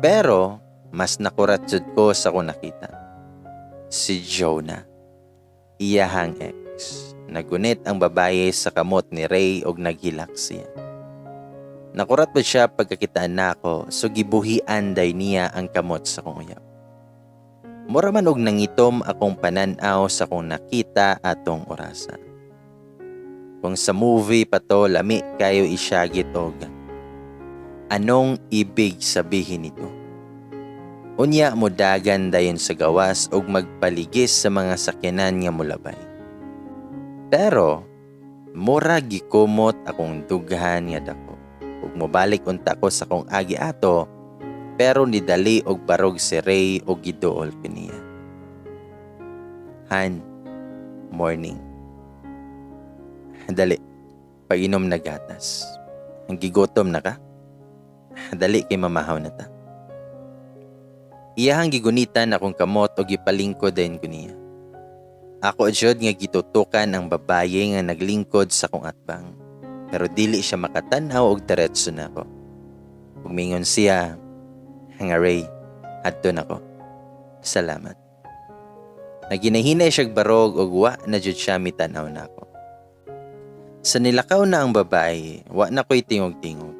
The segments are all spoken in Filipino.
Pero mas nakurat jud ko sa kung nakita. Si Jonah, iyahang ex. Nagunit ang babaye sa kamot ni Ray og naghilak siya. Nakurat ba siya pagkakitaan nako, so gibuhian day niya ang kamot sa kong uyab. Mura man og nangitom akong pananaw sa kong nakita atong orasa. Kung sa movie pa to, lami kayo isyagit og anong ibig sabihin nito? Unya mo dagan dayon sa gawas og magpaligis sa mga sakyanan nga molabay. Pero mura gikumot akong dughan nga dako. Ug mobalik unta ko sa kong agi ato, pero nidali og barog si Ray og giduol kaniya. Han, morning. Dali, pag-inom na gatas. Ang gigotom na ka? Dali kay mamahaw na ta. Iyahang gigunitan akong kamot o gipalingkod din ko niya. Ako jud nga gitutukan ang babaye nga naglingkod sa kong atbang. Pero dili siya makatanaw og diretso na ako. Pumingon siya, nga Ray, adto na ko. Salamat. Naginahinay siyag barog og wa na jud siya mitanaw na ako. Sa nilakaw na ang babae, wa na ko'y tingog-tingog.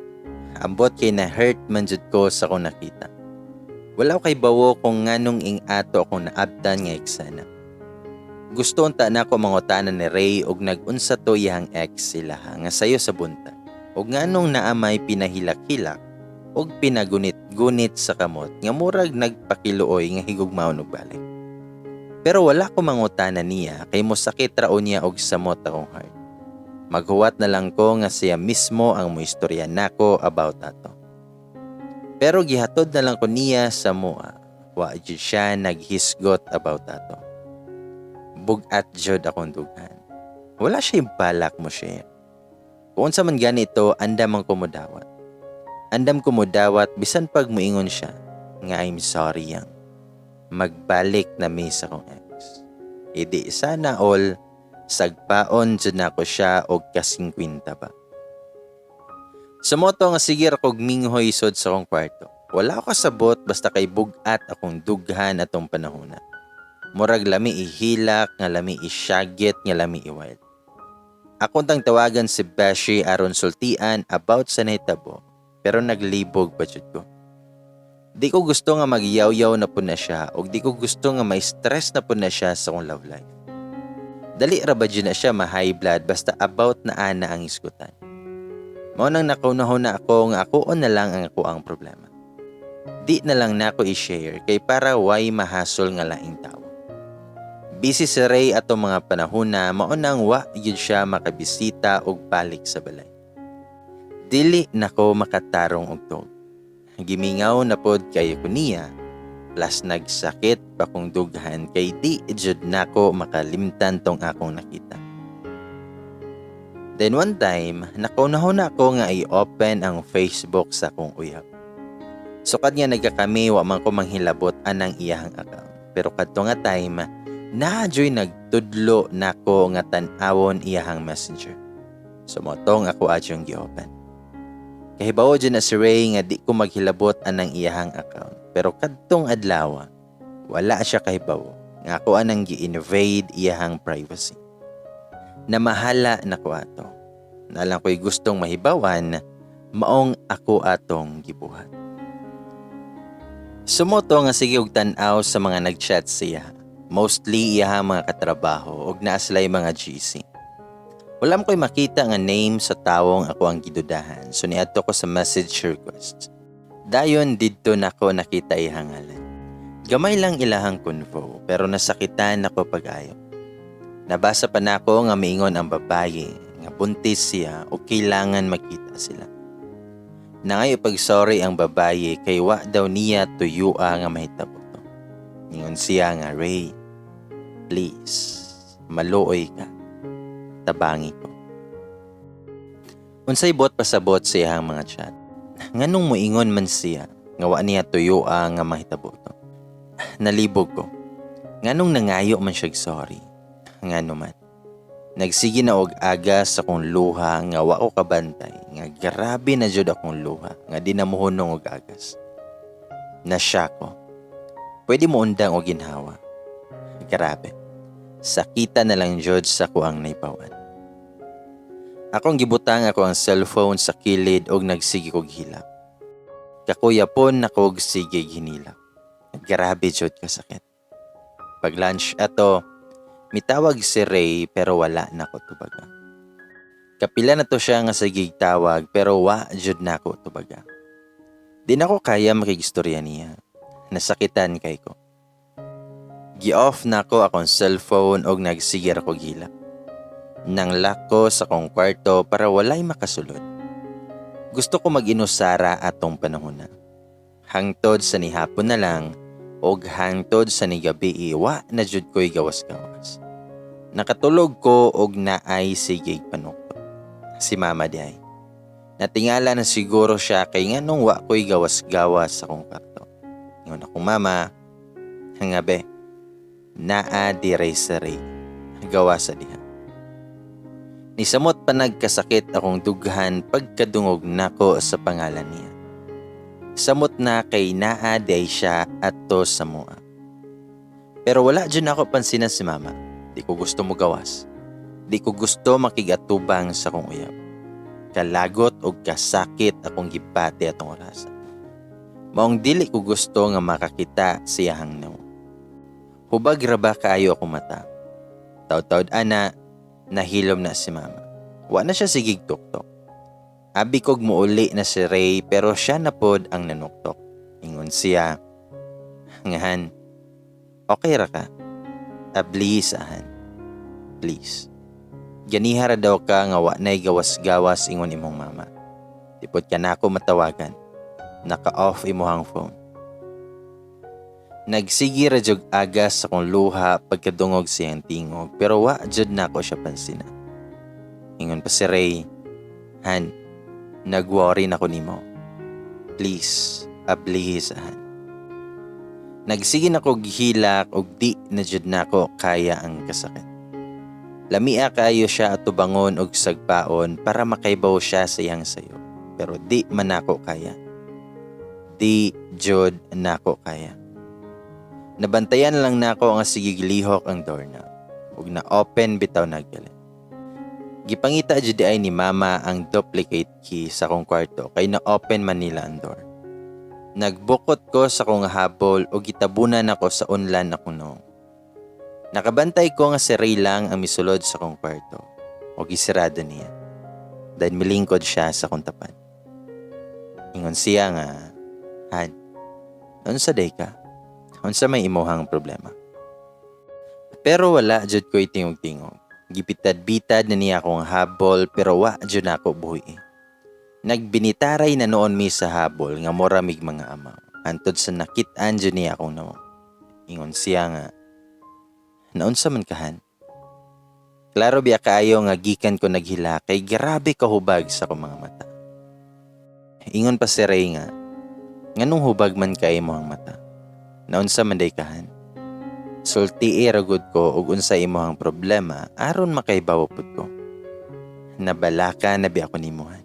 Ambot kay na hurt man jud ko sa kong nakita. Wala kay bawo kung nganong ing ato akong naabtan nga eksena. Gusto unta na ako mangutanan ni Ray og nag-unsa to iyang ex sila nga sayo sa bunta. Og nganong naamay pinahilak-hilak og pinagunit-gunit sa kamot nga murag nagpakiluoy nga higugmaw og balik. Pero wala ko mangutanan niya kay mosakit raon niya og samot akong heart. Maghuwat na lang ko nga siya mismo ang moistorya nako about ato. Pero gihatod na lang ko niya sa mua. Wa jud siya naghisgot about ato. Bugat jud akong dughan. Wala siya balak mo share. Kung sa man ganito, andam ang kumudawat. Andam kumudawat bisan pag muingon siya nga I'm sorry yang. Magbalik na mi sa kong ex. Idi sana all sagpaon jud nako siya og kasing kwinta ba. Sa moto nga sige ra kog minghoy sod sa kong kwarto. Wala ko kasabot basta kay bugat akong dughan atong panahona. Murag lami ihilak, nga lami isyagit, nga lami iwild. Akong tang tawagan si Beshi aron sultian about sa nahitabo, pero naglibog pa jud ko. Di ko gusto nga magyaw-yaw na po na siya, o di ko gusto nga may stress na po na siya sa kong love life. Dali ra ba dyan na siya ma-high blood basta about na ana ang iskutan. Mao nang nakunahon na ako nga akoon na lang ang ako ang problema. Di na lang na ako i-share kay para way mahasol nga laing tao. Busy si Ray ato mga panahon na maunang wa yun siya makabisita og balik sa balay. Dili nako makatarong og tog. Gimingaw na pod kayo ko niya, plus nagsakit pa kong dughan kay di jud nako makalimtan tong akong nakita. Then one time, nakunahon na ako nga i-open ang Facebook sa akong uyab. Sukad nga nagkakami wa man ko manghilabot anang iyahang account. Pero kadto nga time, na-joy nagtudlo nako nga tan-awon iyahang messenger. So motong ako adyong gi-open. Kahibawo dyan na si Ray nga di ko maghilabot anang iyahang account. Pero kadtong adlaw, wala siya kahibawo nga ako anang gi-invade iyahang privacy. Namahala na ko ato. Nalang ko'y gustong mahibawan, maong ako atong gibuhat. Sumoto nga sige og tan-aw sa mga nag-chat siya. Mostly iyaha mga katrabaho og naaslay mga GC. Wala ko'y makita nga name sa tawong ako ang gidudahan, so niadto ko sa message request. Dayon didto nako nakita iyang ngalan. Gamay lang ilahang convo pero nasakitan ako pag-ayo. Nabasa pa nako nga miingon ang babaye nga buntis siya o kailangan makita sila. Nangayo pag sorry ang babaye kay wa daw niya tuyua nga mahitabo to. Ingon siya nga Ray, please, maluoy ka. Tabangi ko. Unsay bot pasabot siya ang mga chat. Nganong moingon man siya nga wa niya tuyua nga mahitabo to. Nalibog ko. Nganong nangayo man siya sorry. Ngano man. Nagsige na og aga sa kong luha nga wa ko kabantay nga grabe na jud akong luha nga di na mohunong og agas. Nasya ko. Pwede mo undang o ginhawa. Grabe. Sakita na lang jud sa kuang naipawan. Akong gibutang ako ang cellphone sa kilid og nagsige kog hilak. Kakuyapon nakog sige hinilak. Grabe jud ka sakit. Pag lunch ato, mitawag si Ray pero wala na ko tubaga. Kapila na to siya nga sige tawag pero wa jud na ko tubaga. Di na ko kaya makigistorya niya. Nasakitan kay ko. Gi-off na ko akong cellphone og nagsigir ako gila. Nang lock ko sa kong kwarto para walay makasulod. Gusto ko mag-inusara atong panahon na. Hangtod sa nihapon na lang og hangtod sa nigabi iwa na jud ko'y gawas-gawas. Nakatulog ko og naay sigig panukto. Si mama di ay. Natingala na siguro siya kay nganong wa ko'y gawas-gawas sa kong kwarto. Ingon akong mama, hangabe, naa di ray sa ray, gawas sa diha. Nisamot pa nagkasakit akong dughan pagkadungog nako sa pangalan niya. Samot na kay naa di siya ato sa mua. Pero wala dyan ako pansinan si mama. Di ko gusto mo gawas. Di ko gusto makigatubang sa kong uyab. Kalagot o kasakit akong gipati atong orasa. Maong dili ko gusto nga makakita siyahang naw. Hubag raba kaayo akong mata. Taud-taud ana, nahilom na si mama. Wa na siya sigig tuktok. Abi kog muuli na si Ray pero siya na pod ang nanuktok. Ingon siya, ngahan, okay ra ka? Please, ahan. Please. Ganihara daw ka nga wa na'y gawas-gawas ingon imong mama. Tipod ka na ako matawagan. Naka-off imuhang phone. Nagsigi ra jud agas sa kong luha pagkadungog siyang tingog pero wa jud nako siya pansina. Ingon pa si Ray, Han, nag-worry na ko nimo. Please, please, Han. Nagsige na ko gihilak og di na jud nako kaya ang kasakit. Lamia kayo siya at tubangon og sagpaon para makaibaw siya sa iyang sayo. Pero di man nako kaya. Di jud nako kaya. Nabantayan lang nako nga sige gilihok ang doorknob. Ug na-open bitaw naggalit. Gipangita jud ay ni mama ang duplicate key sa kong kwarto kay na-open man nila ang door. Nagbukot ko sa kong habol o gitabunan ako sa unlan ako noong. Nakabantay ko nga si Ray lang ang misulod sa kong kwarto o gisirado niya. Dahil milingkod siya sa kong tapat. Ingon siya nga, Han, unsa day ka? Unsa may imuhang problema? Pero wala jud ko tingog-tingog. Gipitad-bitad na niya akong habol pero wa jud nako buhi. Nagbinitaray na noon mi sa habol nga moramig mga amaw. Antod sa nakit-an jud niya akong noon. Ingon siya nga, naunsa man kahan? Klaro biya kaayo nga gikan ko naghila kay grabe kahubag sa akong mga mata. Ingon pa si Ray nga, nganong hubag man kay mo ang mata? Naunsa man day kahan? Sulti ragud ko ug unsa imong problema aron makaibaw pud ko. Nabalaka na bi ako nimuhan.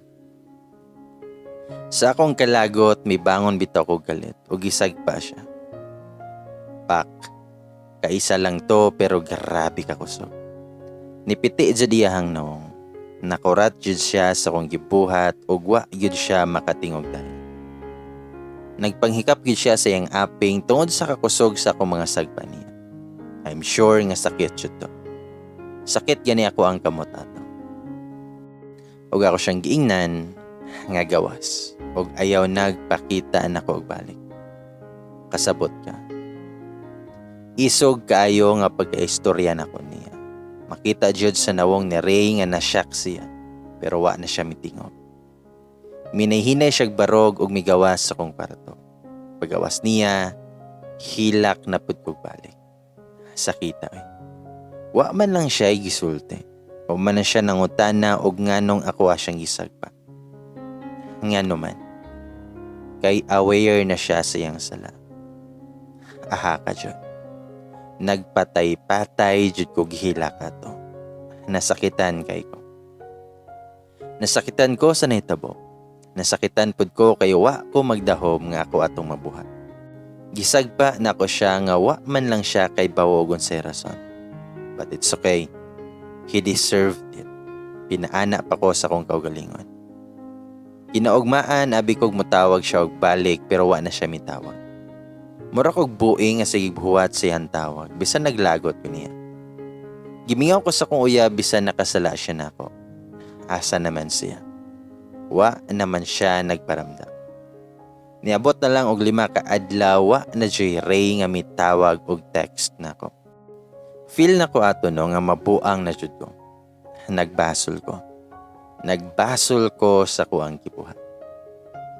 Sa akong kalagot mibangon bitaw ko galit ug gisag pa siya. Pak, kaisa lang to pero grabe ka kusog. Nipiti jud iyahang noong. Nakurat jud siya sa akong gibuhat ug wa jud siya makatingog dahil. Nagpanghikap gid siya sa iyang aping tungod sa kakusog sa akong mga sagpa niya. I'm sure nga sakit jud to. Sakit gani ako ang kamot ato. Ug ako siyang giingnan nga gawas ug ayaw nagpakita nako og balik. Kasabot ka. Isog kaayo nga pagkaistorya nako niya. Makita jud sa nawong ni Ray nga nasyak siya pero wa na siya mitingog. Minahinay siyag barog ug migawas sa kong kwarto. Pagawas niya, hilak na pud kog balik. Sakita eh. Wa man lang siya gisulte. O man na siya nangutana og nganong ako siyang gisagpa. Ngano man. Kay aware na siya sa iyang sala. Aha ka jud. Nagpatay-patay jud ko gihilak ato. Nasakitan kay ko. Nasakitan ko sa nahitabo. Nasakitan pud ko kay wa ko magdahom nga ako atong mabuhat. Gisagpa na ko siya nga wa man lang siya kay bawogon sa rason. But it's okay. He deserved it. Pinaana pa ko sa kong kaugalingon. Kinaugmaan abi kog mutawag siya og balik pero wa na siya mitawag. Mura kog buing nga sige buhat sa iyang tawag bisan naglagot ko niya. Gimingaw ko sa kong uya bisan nakasala siya nako. Asa naman siya? Wa naman siya nagparamdam. Niabot na lang og 5 ka adlaw wa na joy ray nga mitawag og text nako. Feel na ko ato no nga mabuang na jud ko. Nagbasol ko sa kuang gibuhat.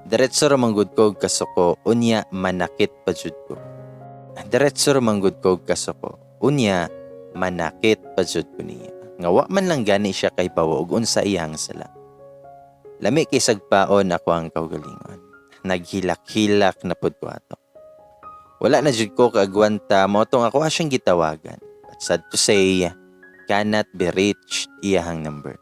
Diretso ra manggud ko kasuko unya manakit pa jud ko. Niya. Nga wa man lang gani siya kay bawo og unsa iyang sala. Lami kay sagpaon ako ang kaugalingon. Naghilak-hilak na pud ko ato. Wala na jud ko kaagwanta mo tong ako asyang gitawagan. But sad to say, cannot be reached iyahang number.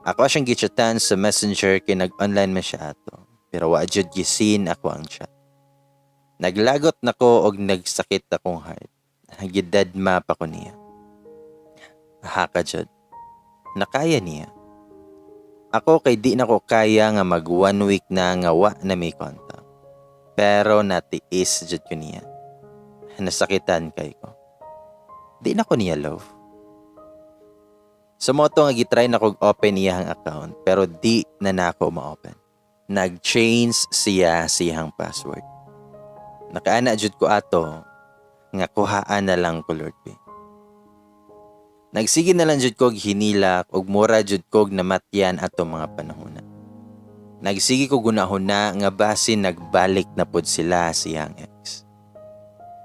Ako asyang gichatan sa messenger kay nag-online man siya ato. Pero wa jud gisin ako ang chat. Naglagot nako og nagsakit akong heart. Gidadma pa ko niya. Haka jud. Nakaya niya. Ako kay di na ko kaya nga mag 1 week na nga wa na may contact. Pero natiis jud ko niya. Nasakitan kay ko. Di na ko niya love. Sumoto nga gitry na kog open iyang account pero di na nako ma-open. Nag-change siya siyang password. Nakaana jud ko ato nga kuhaan na lang ko Lord B. Nagsige na lang jud kog hinilak ug mura jud kog namatyan ato mga panahon. Nagsige ko gunahuna nga basin nagbalik na pud sila siyang ex.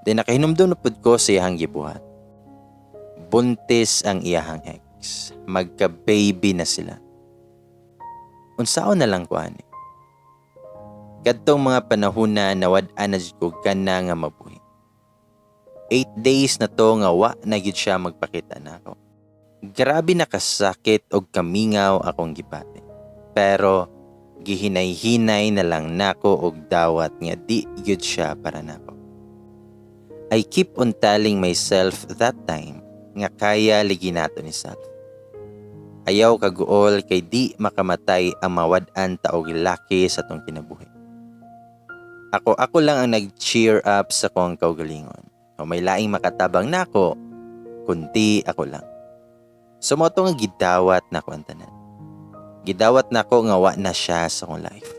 Di nakahinumdum na pud ko siyang gibuhat. Buntis ang iyahang ex. Magka-baby na sila. Unsaon na lang ko ani. Kadtong mga panahon na nawad-an na jud ko kana nga mabuhi. 8 days na to nga wa na gyud siya magpakita nako. Grabe nakasakit og kamingaw akong gipati. Pero gihinay-hinay na lang nako og dawat nga di gyud siya para nako. I keep on telling myself that time nga kaya ligi nato ni self. Ayaw kaguol kay di makamatay ang mawad-an taog laki sa tong kinabuhi. Ako lang ang nag-cheer up sa kong kaugalingon. O may laing makatabang nako, kunti ako lang. Sumoto nga gidawat nako ang tanan. Gidawat nako nga wa na siya sa akong life.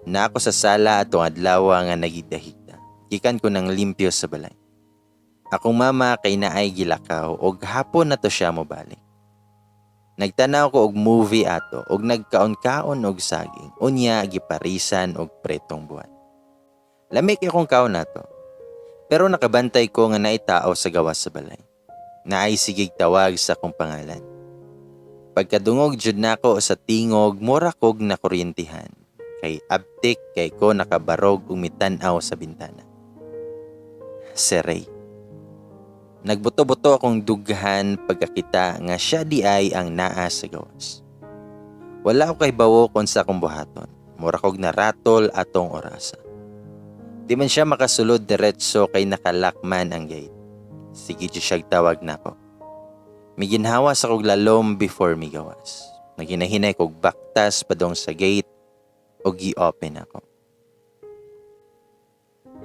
Nako sa sala atong adlaw nga nagidahigda. Gikan ko nang limpyo sa balay. Akong mama kay naay gilakaw og hapon na to siya mobalik. Nagtanaw ko og movie ato og nagkaon-kaon og saging. Unya giparisan og pretong buwan. Lamig akong kaon nato. Pero nakabantay ko nga naitao sa gawas sa balay. Naay sigig tawag sa akong pangalan. Pagkadungog jud nako sa tingog, mura kog nakuryentihan. Kay abtik kay ko nakabarog umitan-aw sa bintana. Si Ray. Nagbuto-buto akong dughan pagkakita nga siya di ay ang naa sa gawas. Wala ko kay bawo kon sa akong buhaton. Mura kog naratol atong orasa. Di man siya makasulod diretso kay nakalakman ang gate. Sige siya tawag na ko. Miginhawa sa kog lalom before mi gawas. Naginahinay kog baktas padong sa gate o gi-open ako.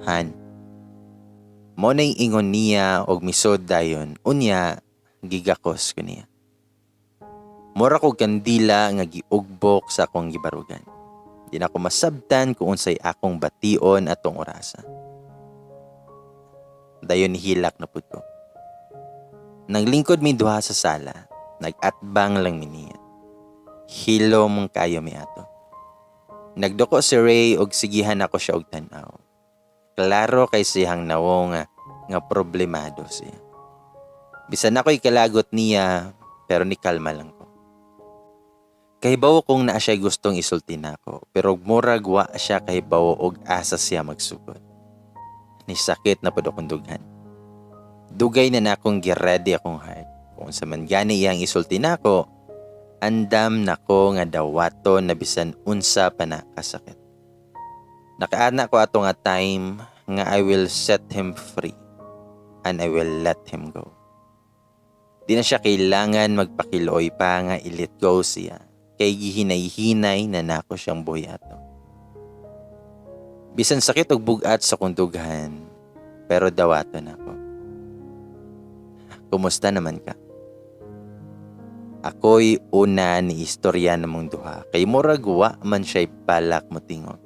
Han, mo na'y ingon niya og misod dayon, unya gigakos ko niya. Mura kog kandila nga giugbok sa akong gibarugan. Di na ko masabtan kung unsay akong bation atong orasa. Dayon hilak na pud ko. Naglingkod mi duha sa sala, nag-atbang lang mi niya. Hilom kayo mi ato. Nagduko si Ray og sigihan ako siya og tan-aw. Klaro kay siyang nawo nga problemado siya. Bisan ako'y kalagot niya, pero ni kalma lang ko. Kahibaw kong naa siya gustong isulti nako, pero murag wa siya kahibaw og asa siya magsugod. Nisakit na pud akong dughan. Dugay na nakong giredy akong heart. Kung sa man gani iyang isulti nako, andam nako nga dawato na bisan unsa pa na kasakit. Nakaana ko ato nga time nga I will set him free and I will let him go. Di na siya kailangan magpakiloy pa nga i-let go siya kay gihinay-hinay na nako siyang buhi ato. Bisan sakit og bugat sa kundughan, pero dawato nako. Kumusta naman ka? Ako'y una ni istorya namong duha kay murag wa man siya'y balak mo tingog.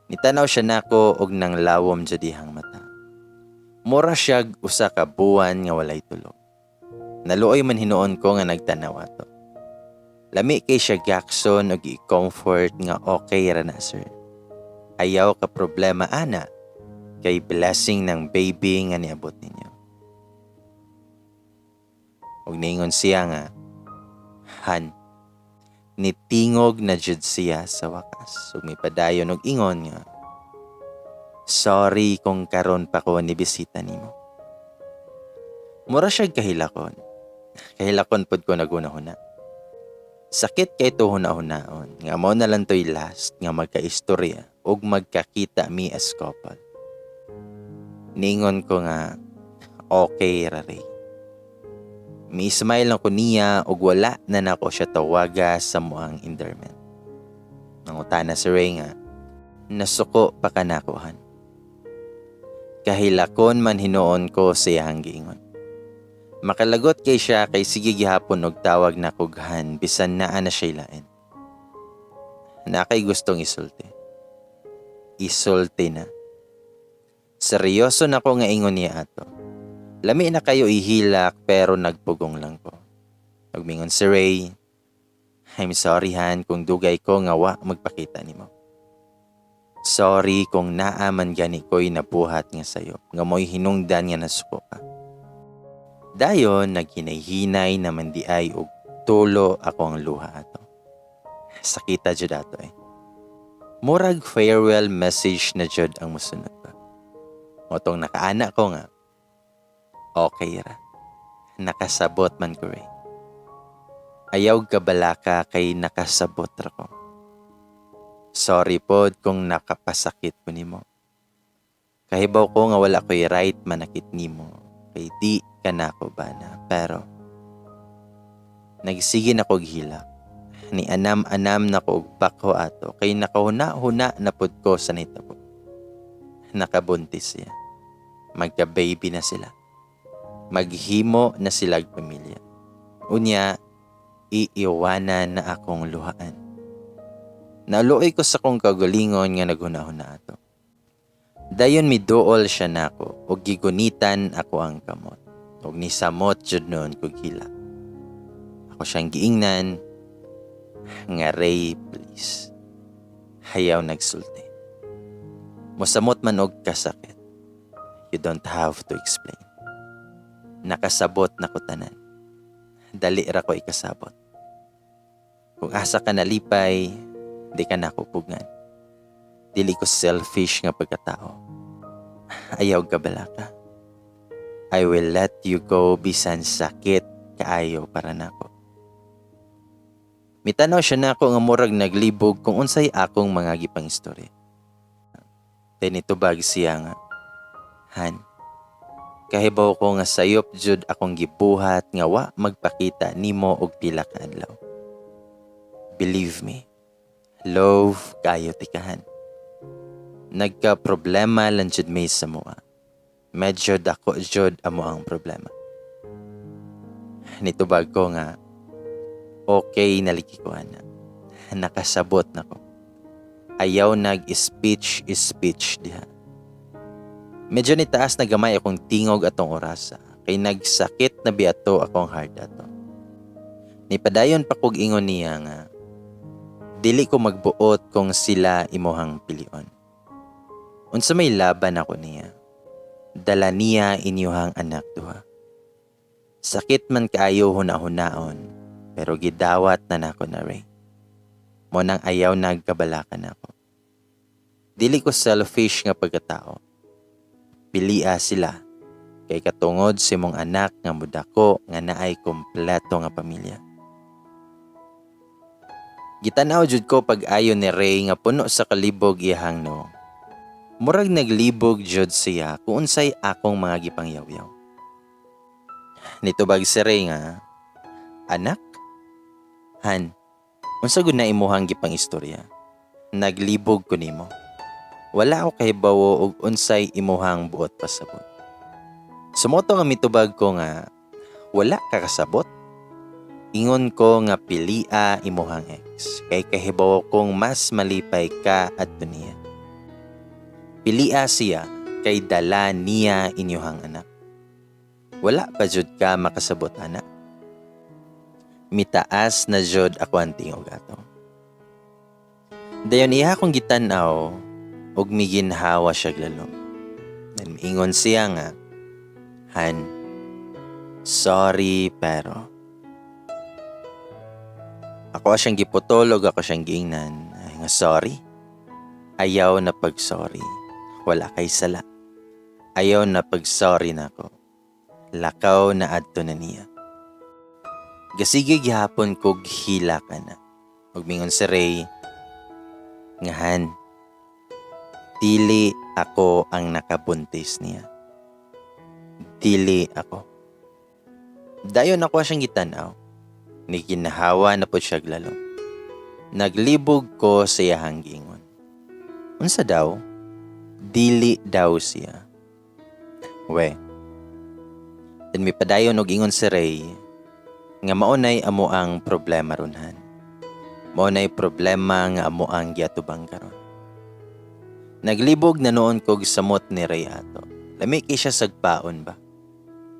Nitanaw siya nako og nang lawom sa dihang mata. Mura siyag usa ka buwan nga walay tulog. Naluoy man hinuon ko nga nagtanaw ato. Lami kay siya Jackson og i-comfort nga okay ra na sir. Ayaw ka problema ana kay blessing ng baby nga niabot ninyo. Og niingon siya nga, Han, nitingog na jud siya sa wakas. Ug may padayon og ingon nga, sorry kung karon pa ko ni bisita nimo. Mura siya kahilakon. Kahilakon pod ko naguna-huna. Sakit kay to huna-hunaon. Nga mo na lang to'y last nga magkaistorya ug magkakita mi as couple. Ningon ko nga, okay ra ray. Mi-smile lang ko niya ug wala na nako siya tawaga sa muang endearment. Nangutana si Ray nga, nasuko pa ka nakuhan. Kahilakon man hinuon ko siyang giingon. Makalagot kay siya kay sige gihapon og tawag na kughan bisan naa na siya lain. Nakay gustong isulti. Isulti na. Seryoso na ko nga ingon niya ato. Lami na kayo ihilak pero nagpugong lang ko. Nagmingon si Ray, I'm sorry Han kung dugay ko nga wa magpakita nimo. Sorry kung naaman gani ko'y nabuhat nga sayo nga mo'y hinungdan nga nasuko ka. Dayon naghinay-hinay naman di ay og tulo ako ang luha ato. Sakita jud ato eh. Murag farewell message na jud ang mosunod pa. Motong nakaana ko nga, okay ra. Nakasabot man ko rin. Ayaw kabalaka kay nakasabot ra ko. Sorry pod kung nakapasakit ko nimo. Kahibaw ko nga wala ko'y right manakit nimo. Kay di ka na ako bana. Pero nagsige na ko gihilak. Ni anam-anam na ko og bakho ato. Kay nakahuna-huna na pod ko sa nitabo. Nakabuntis siya. Magka-baby na sila. Maghimo na silag pamilya. Unya, iiwanan na akong luhaan. Naluoy ko sa kong kagalingon nga naghuna-huna ato. Dayon miduol siya nako og gigunitan ako ang kamot. Og nisamot jud noon ko gila. Ako siyang giingnan nga Ray, please. Hayaw nagsulti. Mosamot man og kasakit. You don't have to explain. Nakasabot na ko tanan. Dali ra ko ikasabot. Kung asa ka nalipay, di ka nakupugan. Dili ko selfish nga pagkatao. Ayaw ka balaka. I will let you go bisan sakit kaayo para nako. Mitanaw siya nako nga murag naglibog kung unsay akong mga gipang istorya. Tinitubag siya nga, Han, kahibaw ko nga sayop jud akong gibuhat nga wa magpakita nimo og pila ka adlaw. Believe me, love kayo tikahan. Nagka-problema lang jud may sa mua. Medyo dako jud amo ang problema. Nitubag ko nga, okay nalikikuan na. Nakasabot na ko. Ayaw nag-speech diha. Medyo nitaas na gamay akong tingog atong orasa. Kay nagsakit na biato akong heart ato. Nipadayon pa kog ingon niya nga, dili ko magbuot kung sila imuhang pilion. Unsa may laban ako niya. Dala niya inyuhang anak duha. Sakit man kaayo huna-hunaon, pero gidawat na nako na Ray. Mo nang ayaw nagkabalakan ako. Dili ko selfish nga pagkatao. Pilia sila, kay katungod si mong anak nga mudako nga naay kompleto nga pamilya. Gitanaw jud ko pag-ayo ni Ray nga puno sa kalibog iyahang no. Murag naglibog jud siya kung unsay akong mga gipangyaw-yaw. Nitubag si Ray nga, "Anak? Han, unsa gud na imuhang gipang istorya? Naglibog ko nimo. Wala ako kahibawo og unsay imuhang buot pasabot." Sumoto nga mitubag ko nga, "Wala ka kasabot. Ingon ko nga pilia imuhang ex, kay kahibaw kong mas malipay ka adto niya. Pilia siya, kay dala niya inyuhang anak. Wala pa jud ka makasabot anak." Mitaas na jud ako ang tingog ato. Dayon iha kong gitan-aw og miginhawa siya lalom. Then miingon siya nga, "Han, sorry pero..." Ako siyang giputol og ako siyang giingnan. Ay nga sorry. Ayaw na pag-sorry. Wala kay sala. Ayaw na pag-sorry nako. Lakaw na adto na niya. Gasige gihapon kog hila ka na. Ug mingon si Ray, nga Han, dili ako ang nakabuntis niya. Dili ako. Dayon ako siyang gitan-aw. Niginahawa na po siya lalo. Naglibog ko sa iyahang gingon. Unsa daw? Dili daw siya. We. Then may padayon og ingon si Ray nga maunay amo ang problema runhan. Maunay problema nga amo ang giatubang karon. Naglibog na noon kog samot ni Ray ato. Lami kay siya sagpaon ba?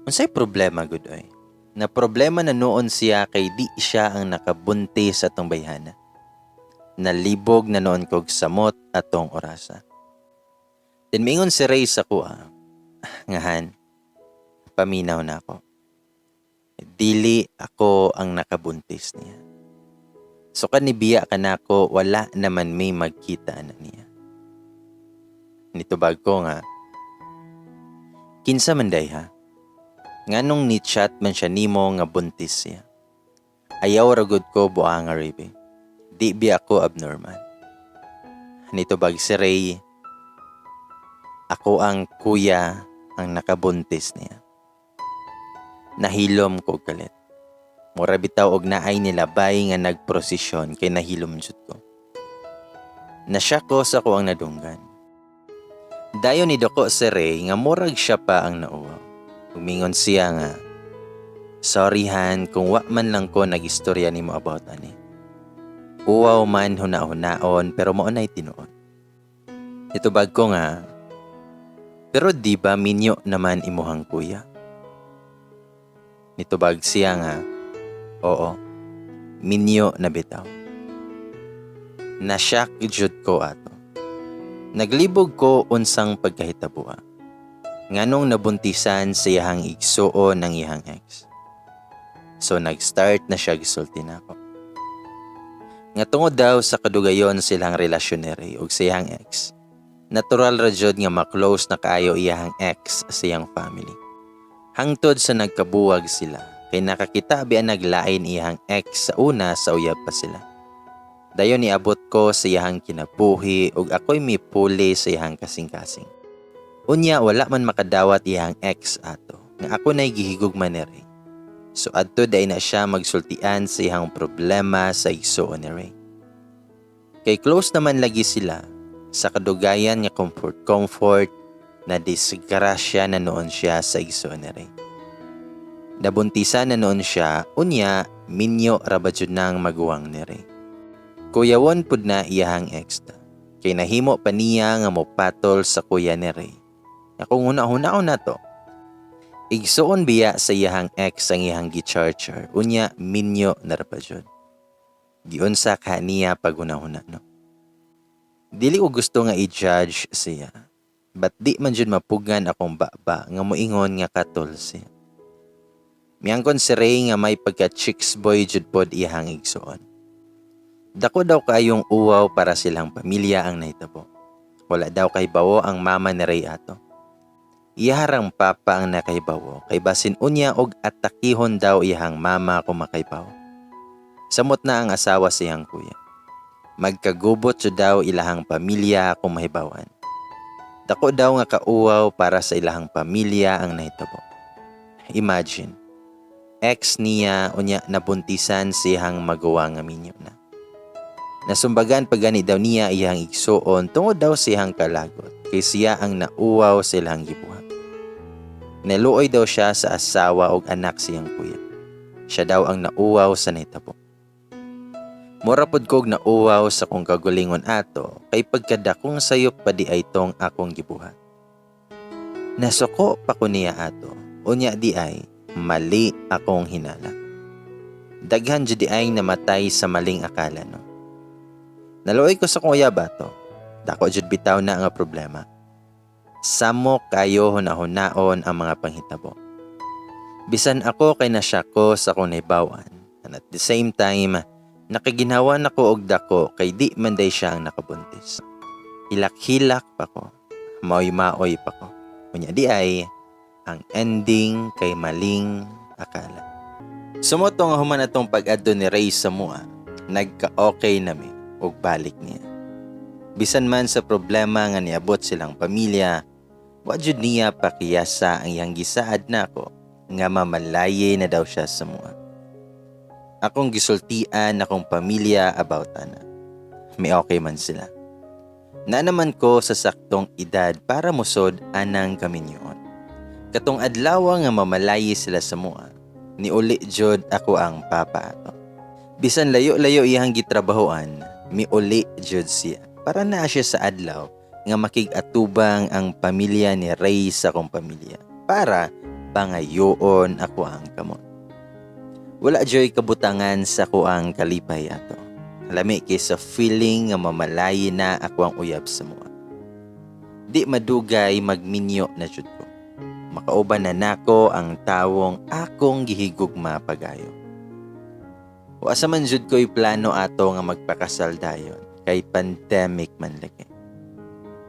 Unsay problema gud oy? Na problema na noon siya kay di siya ang nakabuntis sa atong bayhana. Nalibog na noon kog samot atong orasa. Then mingon si Ray sa kuha, nga Han, paminaw na ako. Dili ako ang nakabuntis niya. So kanibiya ka na ako, wala naman may magkita na niya. Nitubag ko nga, kinsa man day ha? Nganong ni-chat man siya nimo nga buntis siya. Ayaw ragod ko buang nga Raby. Di biya ako abnormal. Nitubag si Ray, ako ang kuya ang nakabuntis niya. Nahilom ko galit. Mura bitaw og naay nilabay nga nagprosesyon kay nahilom jud ko. Nasya ko sa ko ang nadunggan. Dayon ni doko si Ray nga murag siya pa ang nauwaw. Umingon siya nga, "Sorry Han kung wa man lang ko nag-istorya nimo about ani. Uwaw man huna-hunaon pero maunay tinuod." Itubag ko nga, "Pero di ba minyo naman imuhang kuya?" Nitubag siya nga, "Oo, minyo na bitaw." Nasyak jud ko ato. Naglibog ko unsang pagkahitabua. Nganong nabuntisan sa iyahang igsuon ng iyahang ex. So nag-start na siya gisulti nako. Nga tungod daw sa kadugayon silang relasyon ni Ray ug sa iyahang ex. Natural ra jud nga ma-close na kaayo iyahang ex sa iyang family. Hangtod sa nagkabuwag sila kay nakakita biya naglain iyahang ex sa una sa uyab pa sila. Dayon niabot ko sa iyahang kinabuhi ug ako'y mipuli sa iyahang kasing-kasing. Unya wala man makadawat iyang ex ato nga ako na'y gihigugman ni Ray. So adto day na siya magsultian sa iyang problema sa igsuon ni Ray. Kay close naman lagi sila sa kadugayan nga comfort na disgrasya na noon siya sa igsuon ni Ray. Nabuntisan na noon siya, unya minyo rabadjud nang maguwang ni Ray. Kuyawon pud na iyahang ex ta. Kay nahimo pa niya nga mopatol sa kuya ni Ray. Kung huna-hunaon na to, igsuon biya sa iyahang ex ang iyahang gicharger, unya minyo narapajod. Giunsa ka niya pag huna-huna no. Dili ko gusto nga i-judge siya, but di man jud mapugan akong baba nga moingon nga katol siya. Miyangkon si Ray nga may pagka-chicks boy jud pod iyahang igsuon. Dako daw kayong uwaw para silang pamilya ang nahitabo. Wala daw kay bawo ang mama ni Ray ato. Iyaharang papa ang nakaibawo kay basin unya og atakihon daw iyahang mama kung makaibaw. Samot na ang asawa siyang kuya. Magkagubot jud daw ilahang pamilya kung mahibawan. Dako daw nga kauwaw para sa ilahang pamilya ang nahitabo. Imagine, ex niya unya nabuntisan siyang magawa nga minyo na. Nasumbagan pagani daw niya iyang igsuon tungod daw siyang kalagot kay siya ang nauwaw silang gibuhat. Naluoy daw siya sa asawa og anak siyang kuya. Siya daw ang nauwaw sa nahitabo. Mura pod kog nauwaw sa kong kagulingon ato kay pagkadakong sayop pa di ay tong akong gibuhat. Nasuko pa ko niya ato, unya di ay mali akong hinala. Daghan jud di ay namatay sa maling akala no. Naluoy ko sa kong uyab ato, dako jud bitaw na nga problema. Samo kayo hunahunaon ang mga panghitabo. Bisan ako kay nasya ko sa kong naibawan, and at the same time, nakaginawa na ko og dako kay di man day siya ang nakabuntis. Hilak-hilak pa ko, maoy-maoy pa ko. Kunya di ay, ang ending kay maling akala. Sumoto nga human atong pag-adto ni Ray sa mua, nagka-okay nami og balik niya. Bisan man sa problema nga niabot silang pamilya, wa jud niya pakiyasa ang iyang gisaad nako nga mamalaye na daw siya sa mua. Akong gisultian akong pamilya about ana. May okay man sila. Na naman ko sa saktong edad para musod anang kaminyoon. Katong adlaw nga mamalayi sila sa mua, ni uli jud ako ang papa ato. Bisan layo-layo iyang gitrabahoan, mi uli jud siya. Para naa siya sa adlaw nga makig-atubang ang pamilya ni Ray sa akong pamilya. Para pangayoon ako ang kamot. Wala joy kabutangan sa kuang kalipay ato. Lami kaysa feeling nga mamalayi na ako ang uyab sa mua. Di madugay magminyo na jud ko. Makauban na nako ang tawong akong gihigugma pagayo. Wa sa man jud ko'y plano ato nga magpakasal dayon kay pandemic man lagi.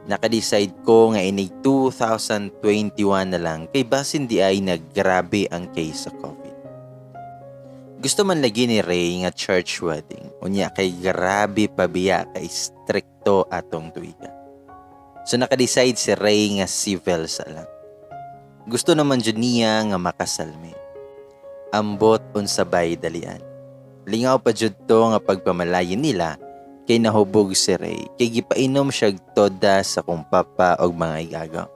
Naka-decide ko nga inig 2021 na lang kay basin di ay naggrabe ang case sa COVID. Gusto man lagi ni Ray nga church wedding. Unya kay grabe pabiya kay stricto atong tuiga. So naka-decide si Ray nga civil sa lang. Gusto naman jud niya nga makasalmi. Ambot unsabay dalian. Lingaw pa jud to nga pagpamalayin nila kay nahubog si Ray. Kay gipainom siya toda sa kong papa og mga igagaw.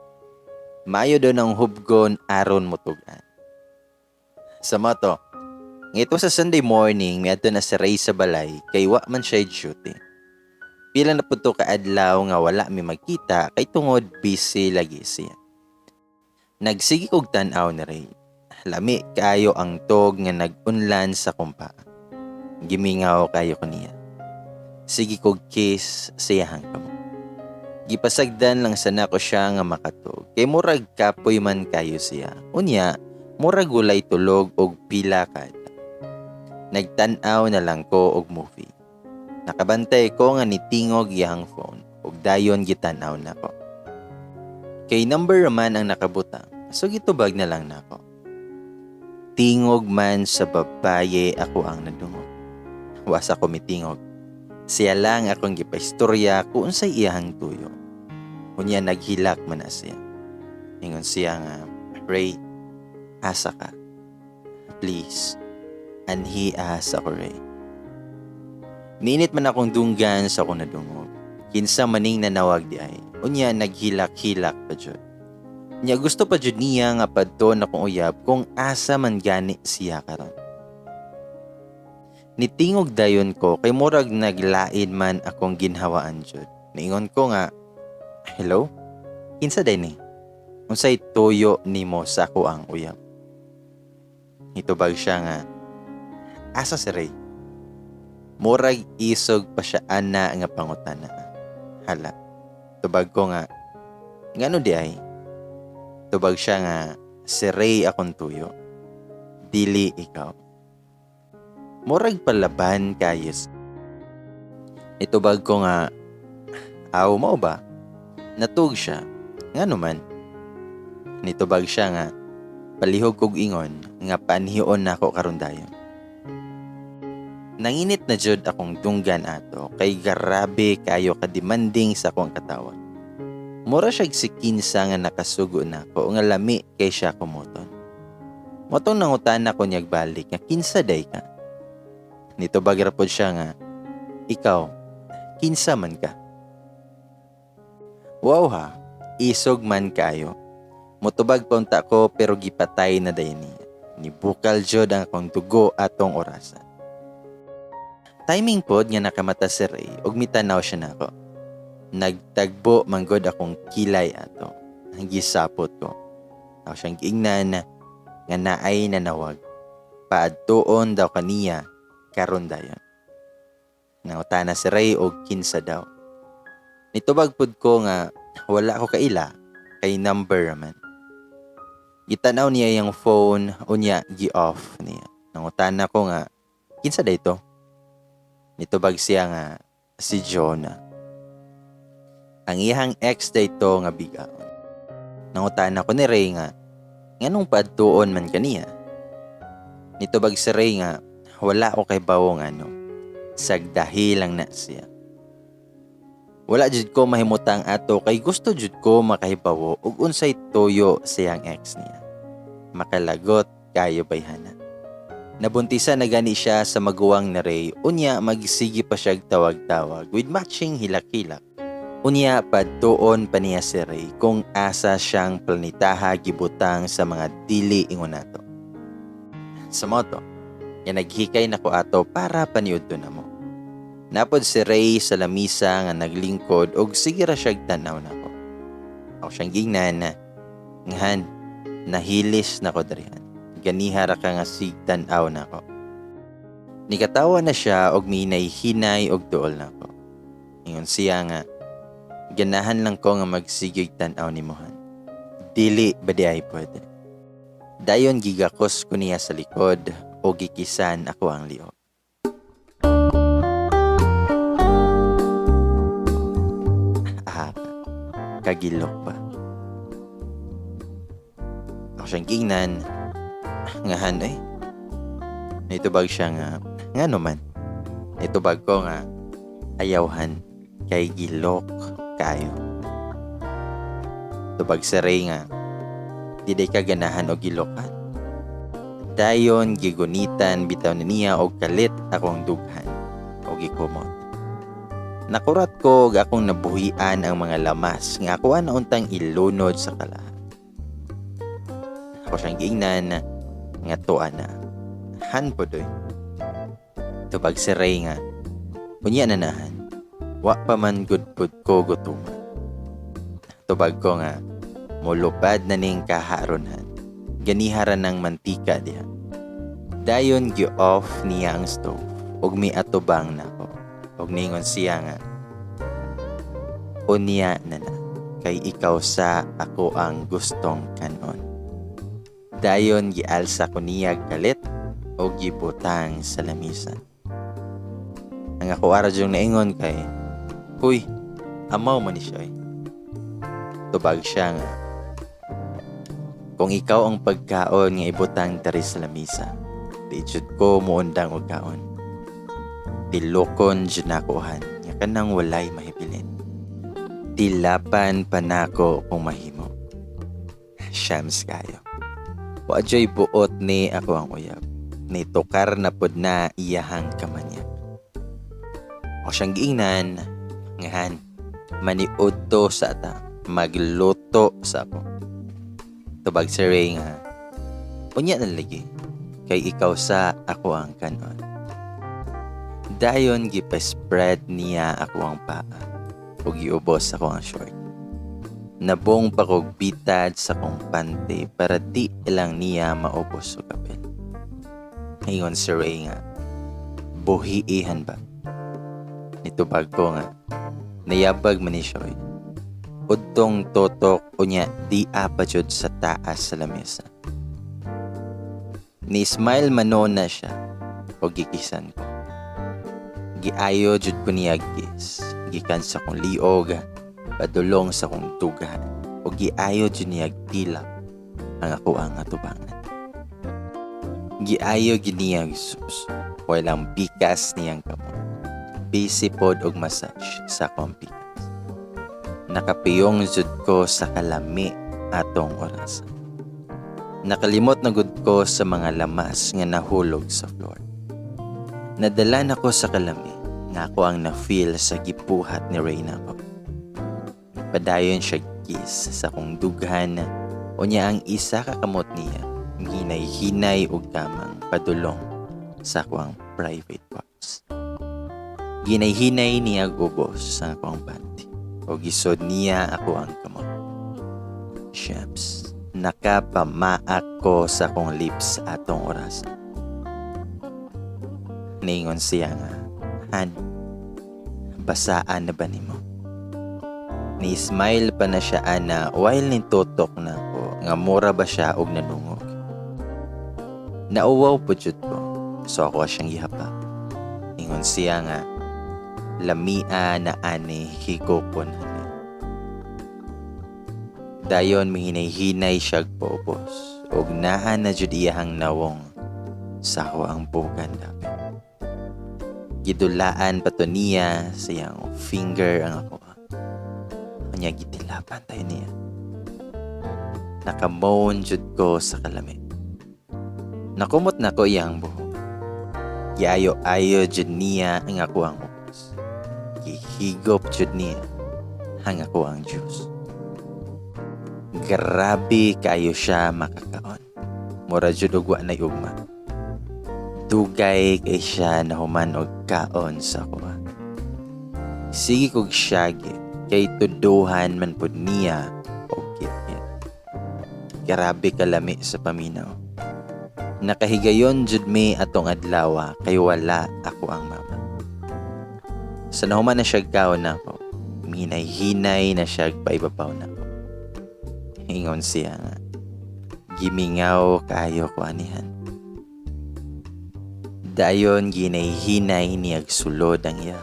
Maayo do ng hubgon aron mutugan. Sa moto, ngito sa Sunday morning, may ato na si Ray sa balay, kay wa man siya duty. Pila na po to kaadlaw nga wala mi magkita, kay tungod busy lagi siya. Nagsigi kog tan-aw ni Ray. Lami kayo ang tog nga nag-unlan sa kumpa. Gimingaw kayo ko niya. Sige kog kiss siyahang kamo. Gipasagdan lang sana ko siya nga makatog, kay murag kapoy man kayo siya. Unya, murag gulay tulog og pila kad. Nagtan-aw na lang ko og movie. Nakabantay ko nga nitingog iyang phone ug dayon gitan-aw nako. Kay number man ang nakabutang, so gitubag na lang nako. Tingog man sa babaye ako ang nadungog. Wasa ko mitingog. Siya lang akong gipaistorya kung unsay iyang tuyo. Unya naghilak man na siya. Ingon siya nga, Ray, asa ka. Please. Anhi asa ko, Ray. Niinit man akong dunggan sa akong nadungog. Kinsa maning nanawag di ay. Unya naghilak-hilak pa jud. Nya gusto pa jud niya nga padton akong uyab kung asa man gani siya karon. Nitingog dayon ko kay murag naglain man akong ginhawaan jud. Niingon ko nga, hello? Kinsa day ni? Unsay tuyo nimo sa ako ang uyab? Hitubag siya nga, asa si Ray? Murag isog pa siya ana nga pangutana. Hala, tubag ko nga, ngano di ay? Tubag siya nga, si Ray akong tuyo. Dili ikaw. Murag palaban kayos. Itubag ko nga, aw mo ba? Natug siya. Ngano man? Nitubag siya nga, palihog kog ingon, nga panhiyon na ako karon dayon. Nanginit na jud akong dunggan ato, kay garabe kayo kademanding sa akong katawag. Mura siya si kinsa nga nakasugo na ko nga lami kay siya kumuton. Motong nangutan ako niyag balik nga kinsa day ka. Nito bagira po siya nga, ikaw, kinsa man ka. Wow ha, isog man kayo. Mutubag paunta ko pero gipatay na dayon niya. Nibukal jud ang akong dugo atong orasan. Timing pod nga nakamata si Ray ug mitanaw siya nako. Nagtagbo manggod akong kilay ato. Ang gisapot ko. Ako siyang giingnan nga naay nanawag. Paadtuon daw kaniya karon dayon. Nangutana si Ray og kinsa daw. Nitubag pod ko nga wala ko kaila kay number man. Gitanaw niya yung phone unya gi-off niya. Nangutana ko nga kinsa dayto? Nitubag siya nga si Jonah. Ang iyang ex dayto nga bigaon. Nangutana ko ni Ray nga nganong paadtuon man kaniya. Nitubag si Ray nga wala ko kay bawong sagdahil lang na siya. Wala jud ko mahimutang ato kay gusto jud ko makahibawo ug unsay toyo siyang ex niya. Makalagot kayo bayhana. Nabuntisan na gani siya sa maguwang ni Ray unya magsigi pa siya tawag-tawag with matching hilak-hilak. Unya padtuon pa niya si Ray kung asa siyang planetaha gibutang sa mga dili ingon nato. Sa moto, nga naghikay nako ato para paniudto namo. Napod si Ray sa lamisa nga naglingkod og sige ra siya tanaw nako. Ako siyang gingnan ngahan nahilis nako dirihan. Ganiha ra ka nga sigtan-aw nako. Nikatawa na siya og minay-hinay og duol nako. Ingon siya nga ganahan lang ko nga magsigig tan-aw nimuhan. Dili ba di ay pwede. Dayon gigakos ko niya sa likod o gikisan ako ang liog. Kagilok pa. Ako siyang gingnan ngahan nitubag siya nga naman. Nitubag ko nga ayawhan kay gilok kayo. Tubag si Ray nga di day ka ganahan o gilokan. Dayon gigunitan bitaw niya og kalit akong dughan o gikumot. Nakurat ko akong nabuhian ang mga lamas nga ako na untang ilunod sa kalahan. Ako siyang giingnan nga tuwa na. Han po doy. Tubag si Ray nga unya nanahan. Wa pa man gudpud ko gutuman. Tubag ko nga mulupad na ning kaharonhan. Ganiharan ng mantika diha. Dayon gi-off niya ang stove ug miatubang nako. Og ningon siya nga unya na kay ikaw sa ako ang gustong kanon. Dayon gialsa ko niya galit o gibutang sa lamisan. Ang ako ara jung naingon kay huy, amaw man ni siya. Tubag siya nga kung ikaw ang pagkaon nga ibutang tari sa lamisa, di jud ko muundang og kaon. Tilokon jud nakuhan nga kanang walay mahibilin. Tilapan pa nako kung mahimo. Shams kayo. Wa joy buot ni ako ang uyab. Ni tukar na pod na iyahang kamanyak. O siyang giingnan ngahan maniud to sa ata magluto sa ako. Tubag si Ray nga unya na lagi kay ikaw sa ako ang kanon. Dayon gipa-spread niya ako ang paa ug giubos ako ang short. Nabong pa kog bitad sa kong pante para di ilang niya maubos o kapil. Ngayon si Ray nga buhiihan ba? Nitubag ko nga nayabag man ni siya. Udtong totok unya di apajud sa taas sa lamesa. Ni smile manon na siya o gikisan ko. Giayo jud ko niya gis. Gikan sa kong liog, padulong sa kong tugahan. O giayo jud niya tilap ang ako ang atubangan. Giayo giniyag sus. Walang bikas niyang kamot. Busy pod og massage sa akong pikas. nakapiyong jud ko sa kalami atong oras. Nakalimot na gud ko sa mga lamas nga nahulog sa floor. Nadala na ko sa kalami nga ako ang na-feel sa gipuhat ni Reyna ko. Padayon siya kiss sa kong dughan o niya ang isa kakamot niya hinay-hinay og kamang padulong sa akong private parts. Ginay-hinay niya ubos sa akong panty o gisod niya ako ang kamot. Shucks, nakapamaak ko sa akong lips atong oras. Ningon siya nga, Han, basaan na ba nimo? Ni-smile pa na siya ana while nintutok na ko nga mura ba siya og nanungog. Nauwaw po jud ko, so ako siyang gihapak. Ingon siya nga, lamia na ani higopon hani. Dayon mihinay-hinay siya poopos, og naa na jud iyahang nawong sa ako ang bugan dapit. Gidulaan pa to niya sa iyang finger ang ako. Kanya gitilapan tayo niya. Nakamoon jud ko sa kalami. Nakumot na ko iyang buhok. Giayo-ayo jud niya ang ako ang upos. Gihigop jud niya ang ako ang juice. Grabe kayo siya makakaon. Mura jud og wa nay ugma. Dugay kay siya nahuman og kaon sa ako. Sige kog syagi kay tuduhan man pud niya og kit-kit. Grabe kalami sa paminaw. Nakahigayon jud mi atong adlaw kay wala ako ang mama. Sa nahuman na siya kaon nako, hinay-hinay na siya paibabaw nako. Ingon siya nga, gimingaw kayo ko anihan. Dayon ginay-hinay niyag sulod ang iya.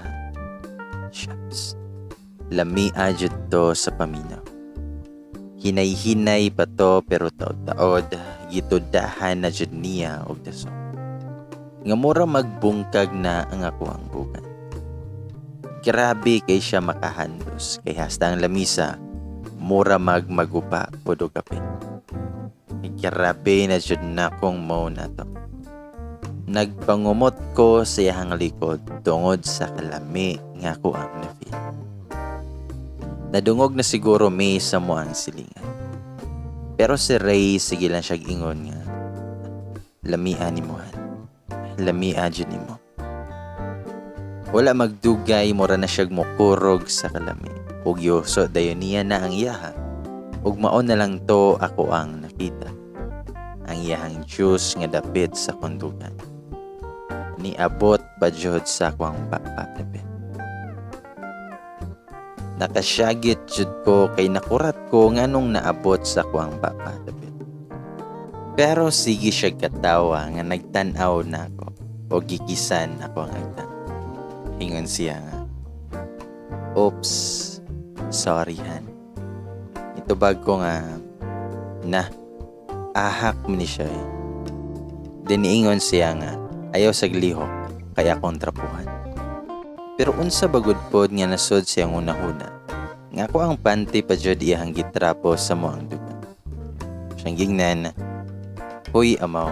Shucks, lamia jud to sa paminaw. Hinay-hinay pa to pero taod-taod gitudahan na jud niya og daso. Nga mura magbungkag na ang ako ang bugan. Grabe kay siya makahandos kay hasta ang lamisa mura magupa pud og kapin. Grabe na jud na kong mo na to. Nagpangumot ko sa iyang likod tungod sa kalami nga ako ang na-feel. Nadungog na siguro may sa mo ang silingan. Pero si Ray sige lang siya ingon nga, lamia ni mo han. Lamia dyan ni mo. Wala magdugay, mura na siya mukurog sa kalami. Ug yoso dayon niya na ang iyaha. Ug maon na lang to ako ang nakita. Ang iyahang juice nga dapit sa kundugan. Niabot pa jud sa akong papapapit. Nakasyagit jud ko kay nakurat ko nganong naabot sa akong papapapit. Pero sige siya katawa nga nagtan-aw na ako o gikisan ako ang agtan. Ingon siya nga, oops, sorry han. Ito bag ko nga, ahak mo ni siya eh. Diniingon siya nga, ayaw sa glihok, kaya kontrapuhan. Pero unsa bagod pod nga nasod siyang unahuna, nga ko ang panty pa jud iyang gitrapo sa moang dugan. Siyang gingnan, huy amaw,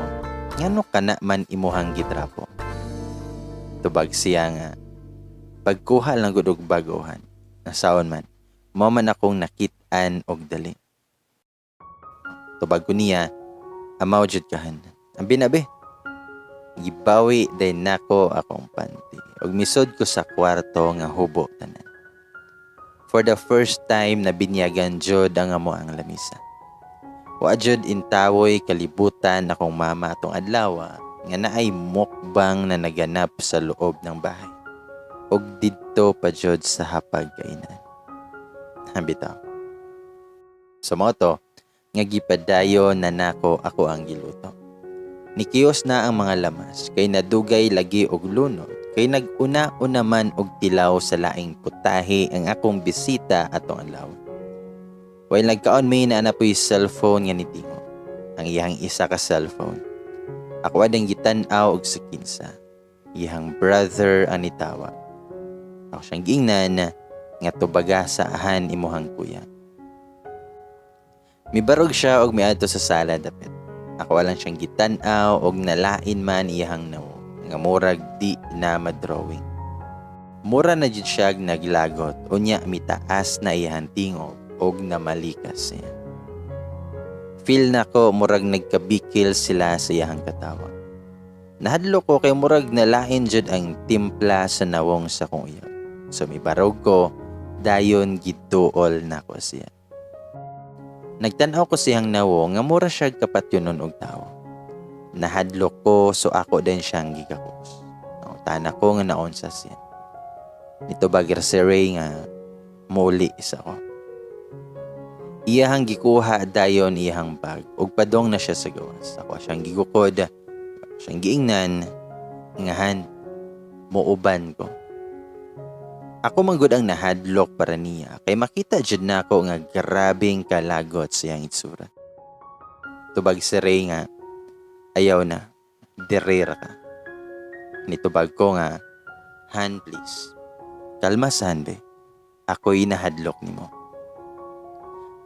ngano kana man imuhang gitrapo? Tubag siya nga, pagkuha lang gud og bagohan, nasaon man, mo man akong nakit-an og dali. Tubag ko niya, amaw jud kahan. Ang binabi, gibawi day nako akong panty. Og misod ko sa kwarto nga hubo tanan. For the first time na binyagan jud ang amo ang lamisa. Wa jud intawoy kalibutan akong mama atong adlaw nga naay mukbang na naganap sa loob ng bahay. Og didto pa jud sa hapag kainan. Bitaw. Sa moto, nga gipadayon na nako ako ang giluto. Nikiyos na ang mga lamas kay nadugay lagi og lunod kay nag-una-una man og tilaw sa laing putahe ang akong bisita atong adlaw. While nagkaon may na napoy cellphone nga ni Tingo, ang iyang isa ka cellphone. Ako adang gitan-aw og sa kinsa. Iyang brother ang nitawa. Ako siyang gingnan nga tubaga sa ahan imuhang kuya. Mibarog siya og miadto sa sala dapit. Ako lang siyang gitan-aw og nalain man iyang nawo nga murag di na madrawing. Mura na jud siya naglagot unya mitaas na iyang tingog og namalikas siya. Feel na ko murag nagkabikil sila sa iyang katawa. Nahadlo ko kay murag nalain jud ang timpla sa nawong sa kong uyab. So mibarog ko, dayon gituol na ko siya. Nagtanaw ko siyang nawo nga mura siya kapatyonon og tao. Nahadlo ko so ako din siyang gigakos. Tana ko nga naon sa siya. Nito bagir si Ray nga muli isa ko. Iyahang gikuha dayon iyahang bag ug padong na siya sa gawas. Ako siyang gigukod, siyang giingnan, ngahan, muuban ko. Ako manggod ang nahadlok para niya kay makita jud nako nga grabing kalagot siyang itsura. Tubag si Ray nga ayaw na, derera ka. Nitubag ko nga, Han please. Kalma sande, ako'y nahadlok nimo.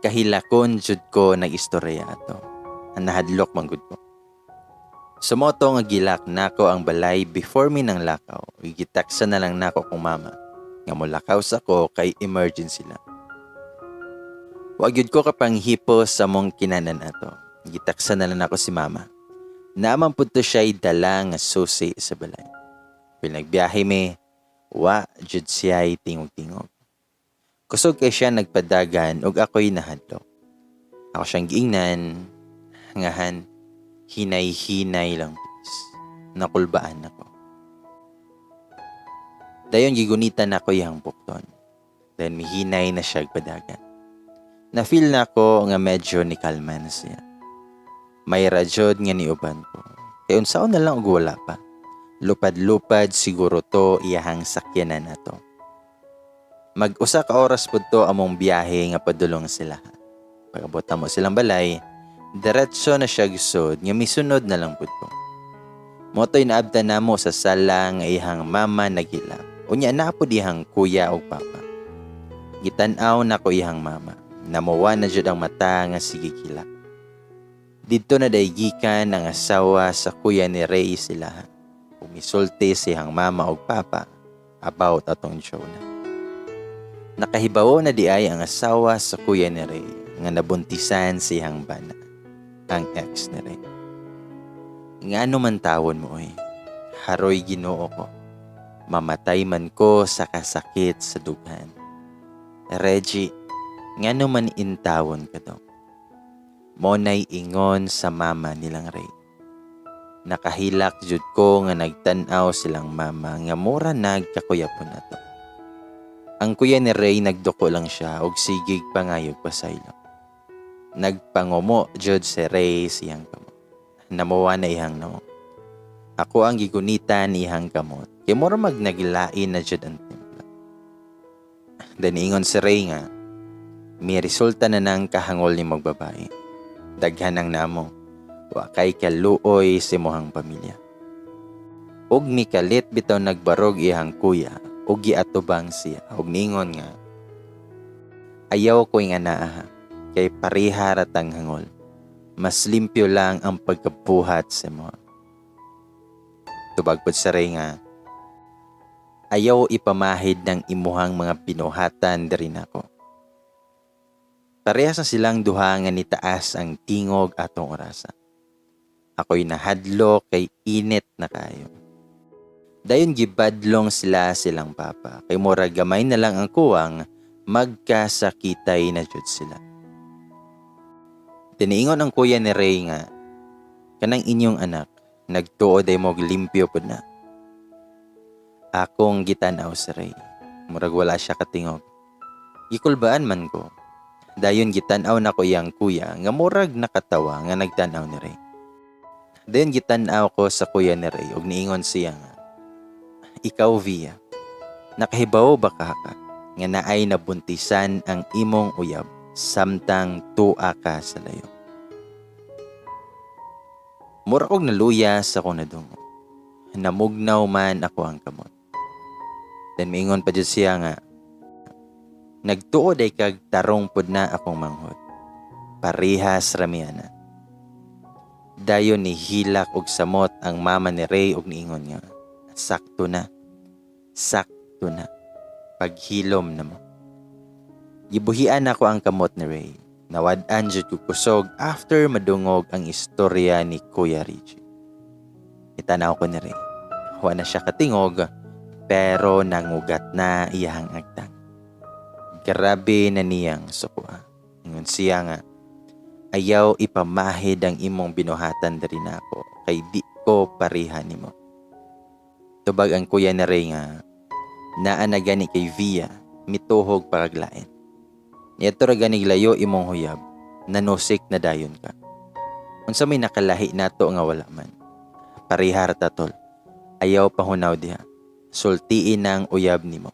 Kahilakon jud ko nag-istorya ato. Ang nahadlok manggod ko. Sumoto nga gilak nako ang balay before mi nang lakaw. Gitaksa na lang nako kong mama. Nga mulakaw sa ko kay emergency lang. Wag yun ko kapanghipos sa mong kinanan ato. Gitaksa na lang ako si mama. Naman po to siya'y dala nga susi sa balay. Pinagbiyahe mi, wa jud siya'y tingog-tingog. Kusog kay siya nagpadagan ug ako'y nahadlok. Ako siyang giingnan, ngahan, hinay-hinay lang please. Nakulbaan ako. Dayon gigunitan ako iyang bukton. Then mihinay na siya padagan. Na-feel na ko nga medyo ni kalma na siya. May radyod nga niuban ko. Kaya unsaon na lang og wala pa. Lupad-lupad siguro to iyahang sakyanan nato. Mag-usa ka oras pud to among biyahe nga padulong sila. Pagabot mo silang balay, diretso na siya gisod nga misunod na lang pud ko. Motoy naabtan namo sa sala nga iyang mama nagilap. Unya na pud iyang kuya ug papa. Gitan-aw na ko iyang mama. Namuwa na jud ang mata nga sige kilak. Dito na daygikan ang asawa sa kuya ni Ray sila. Umisulti siyang mama o papa about atong show na. Nakahibaw na di ay ang asawa sa kuya ni Ray nga nabuntisan siyang bana, ang ex ni Ray. Nga man tawon mo oy, haroy Ginoo ko, mamatay man ko sa kasakit sa dughan. Reggie, nga man intawon ka daw. Monay ingon sa mama nilang Ray. Nakahilak jud ko nga nagtan-aw silang mama nga mura nagkakuyapon nato. Ang kuya ni Ray nagduko lang siya og sigig pangayog pasaylo. Nagpangumo jud si Ray siyang kamot. Namuwa na ihang no. Ako ang gigunitan ihang kamot. Kay mura magnagilain na jud ang templo. Daniingon si Ray nga may resulta na ng kahangol ni magbabae. Daghan ang namo. Wa kay kaluoy si mohang pamilya. Og mikalit bitaw nagbarog iyang kuya og giatubang siya og ningon nga ayaw ko nga naa kay pareha ratang hangol. Mas limpyo lang ang pagkabuhat sa mo. Tubag pod sa Ray nga ayaw ipamahid ng imuhang mga pinuhatan diri nako. Parehas na silang duha nga nitaas ang tingog atong orasa. Ako'y nahadlo kay init na kayo. Dayon gibadlong silang papa. Kay mura gamay na lang ang kuwang magkasakitay na jud sila. Tiniingon ang kuya ni Ray nga kanang inyong anak nagtuod ay mo limpyo pud na. Akong gitanaw si Ray. Murag wala siya katingog. Gikulbaan man ko. Dayon gitanaw na ko iyang kuya nga murag nakatawa nga nagtanaw ni Ray. Dayon gitanaw ko sa kuya ni Ray ug niingon siya nga ikaw Via, nakahibaw ba ka nga naay nabuntisan ang imong uyab samtang tua ka sa layo. Mura kog naluya sa akong nadungo. Namugnaw man ako ang kamot. Then miingon pa jud siya nga Nagtuod ay kag tarong pud na akong manghod. Parehas ramiana. Dayon ni hilak og samot ang mama ni Ray og niingon nga, sakto na. Sakto na. Paghilom na mo. Gibuhian ako ang kamot ni Ray. Nawad-an jud ko kusog after madungog ang istorya ni Kuya Richie. Itanaw ko ni Ray. Wa na siya katingog, pero nangugat na iyahang agtang. Grabe na niyang sukua. Ingon siya nga, ayaw ipamahid ang imong binuhatan diri nako kay di ko pareha nimo. Tubag ang kuya ni Ray nga, naa na gani kay Via, mituhog pagaglain. Niadto ra gani layo imong huyab, nanusik na dayon ka. Unsa may nakalahi nato nga wala man. Parihar tatol. Ayaw pahunaw diha. Sultiin ang uyab nimo.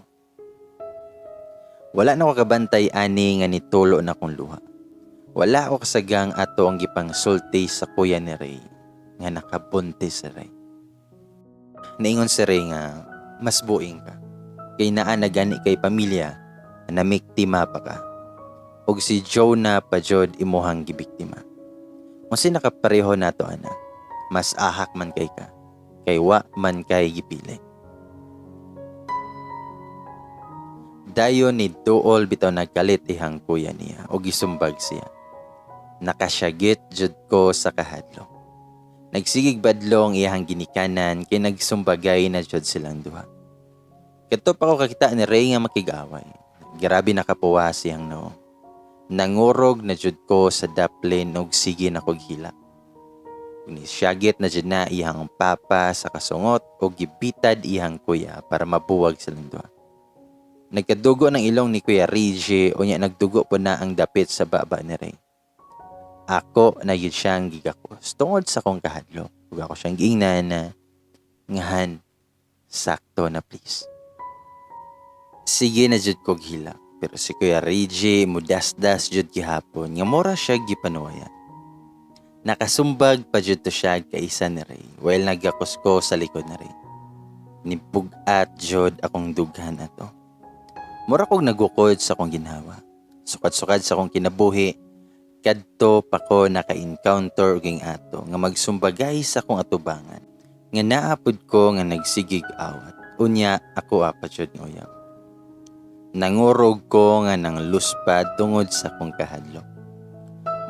Wala na ko kabantay ani nga nitulo na kong luha. Wala ako kasagang ato ang gipang sulti sa kuya ni Ray nga nakabuntis si Ray. Naingon si Ray nga mas buing ka. Kay naa na gani kay pamilya na namiktima pa ka. Og si Jonah pa jud imuhang gibiktima. Unsa nakapareho nato ana? Mas ahak man kay ka. Kay wa man kay gipili. Dayon ni Duol bitaw nagkalit ihang kuya niya o gisumbag siya. Nakasyagit jud ko sa kahadlok. Nagsigig badlong iyang ginikanan kay nagsumbagay na jud silang duha. Kadto pa ko kakita ni Ray nga makig-away. Grabe nakapuwa siyang no. Nangurog na jud ko sa daplin og sige na kog hila. Nisyagit na jud na iyang papa sa kasungot o gibitad iyang kuya para mabuwag silang duha. Nagkadugo ng ilong ni Kuya Reggie o niya nagdugo po na ang dapit sa baba ni Ray. Ako na yun siyang gigakos tungod sa kong kahadlo. Ug ako siyang giingnan na ngahan, sakto na please. Sige na jud kog hila. Pero si Kuya Reggie mudasdas jud gihapon nga mora siya gipanuwaya. Nakasumbag pa jud to siya kaisa ni Ray while nagakos ko sa likod ni Ray. Nibugat jud akong dughan ato. Mura kong nagukod sa akong ginhawa. Sukad-sukad sa akong kinabuhi. Kadto pa ko naka-encounter uging ato nga magsumbagay sa akong atubangan. Nga naapod ko nga nagsigig awat. Unya ako apat jud nga uyab. Nangurog ko nga nang luspad tungod sa akong kahadlok.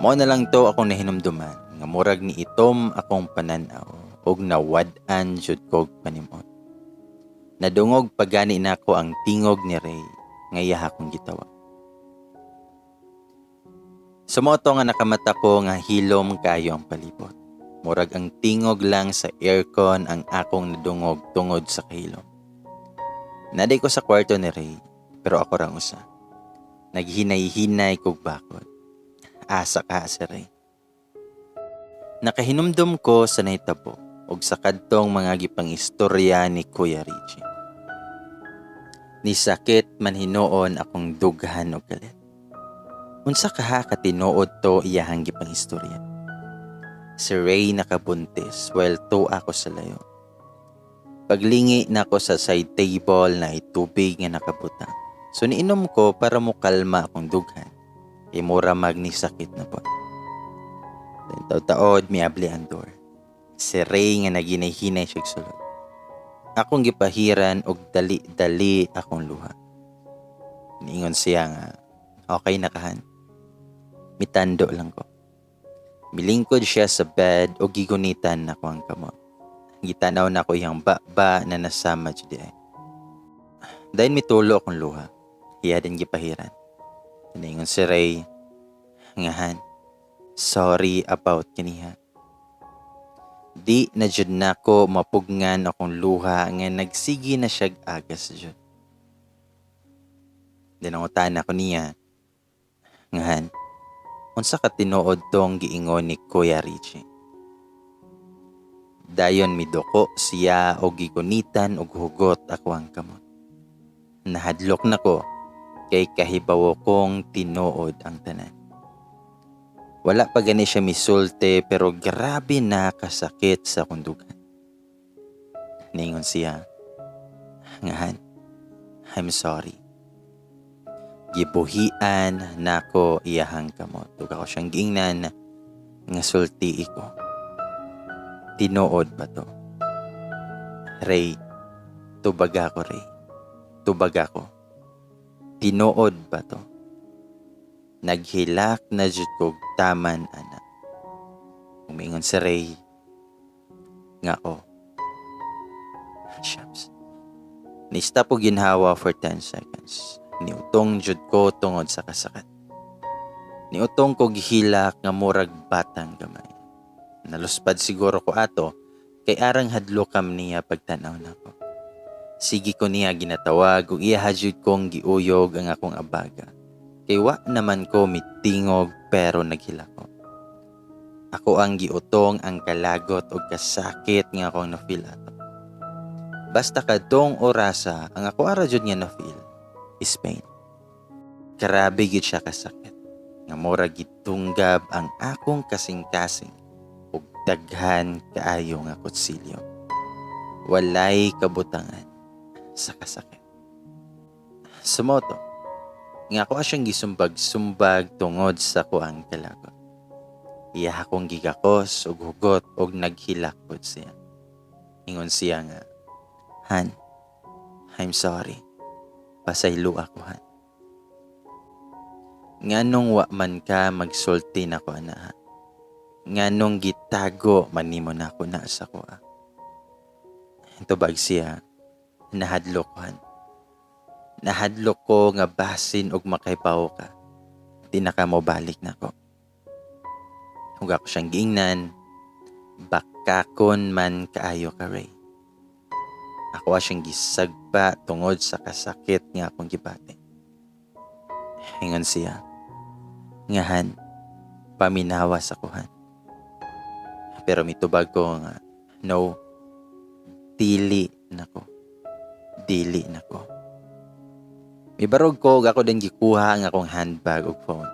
Mao na lang to akong nahinumduman nga murag ni itom akong pananaw ug nawad-an jud kog panimot. Nadungog pagani nako ang tingog ni Ray nga iya akong gitawa. Sumoto nga nakamata ko nga hilom kayo ang palibot. Murag ang tingog lang sa aircon ang akong nadungog tungod sa kahilom. Naday ko sa kwarto ni Ray, pero ako rang usa. Naghinay-hinay kog bakod. Asa ka si Ray. Nakahinumdum ko sa nahitabo og sa kadtong mga gipang istorya ni Kuya Richie. Ni sakit man hinuon akong dughan og galit. Unsa kaha ka tinuod to iyahang gipang istorya. Si Ray nakabuntis while to ako sa layo. Paglingi nako sa side table na itubig nga nakabutang. So niinom ko para mo kalma akong dughan. Kay mura magni sakit na po. Taod miabli ang door. Si Ray nga naginay-hinay siya sulod. Akong gipahiran og dali-dali akong luha. Niingon siya nga, okay na kahan. Mitando lang ko. Milingkod siya sa bed o gigunitan na ko ang kamot. Gitanaw na ko yung ba na nasama jud ay. Dahil mitulo akong luha, hiya din gipahiran. Niingon si Ray, ngahan, sorry about kaniha. Di na jud nako mapugngan akong luha nga nagsigi na siya agas jud. Dinangutan ako niya. Ngahan, unsa ka tinuod tong giingon ni Kuya Richie? Dayon midoko siya og gigunitan og hugot ako ang kamot. Nahadlok nako kay kahibawo kong tinuod ang tanan. Wala pa gani siya misulte pero grabe na kasakit sa kundugan. Ningon siya, ngahan, I'm sorry. Gibuhian nako iyahang kamot. Ug ako siyang giingnan nga sulti ko. Tinuod ba to? Ray, tubag ako Ray. Tubag ako. Tinuod ba to? Naghilak na jud kog taman ana. Umingon si Ray nga shucks. Nista po ginhawa for 10 seconds. Niutong jud ko tungod sa kasakit. Niutong ko gihilak nga murag batang gamay. Naluspad siguro ko ato kay arang hadlo kam niya pagtanaw nako. Sige ko niya ginatawag ug iya jud kong giuyog ang akong abaga. Kay wa naman ko mitingog pero naghilak ko. Ako ang giutong ang kalagot ug kasakit nga akong na-feel ato. Basta kadtong orasa ang ako ara jud nga na-feel is pain. Grabe gid siya kasakit. Nga mura gitunggab ang akong kasing-kasing ug daghan kaayo nga kutsilyo. Walay kabutangan sa kasakit. Sumoto, nga ako siyang gisumbag-sumbag tungod sa kuang kalagot. Iya akong gigakos ug hugot ug naghilak pod siya. Ingon siya nga, Han, I'm sorry. Pasaylo ako, Han. Nganong wa man ka magsulti nako ana, ha? Nganong gitago man nimo nako na sa kuha. Tubag siya, nahadlok ko, Han. Nahadlok ko nga basin og makaypaw ka. Di na ka mo balik nako. Ug ako siyang giingnan, bakakon man kaayo ka Ray. Ako siyang gisagpa tungod sa kasakit nga akong gibati. Ingon siya, ngahan, paminawa sa kuhan. Pero mitubag ko nga, no, dili nako. Dili nako. Mibarog ko ako din gikuha ang akong handbag ug phone.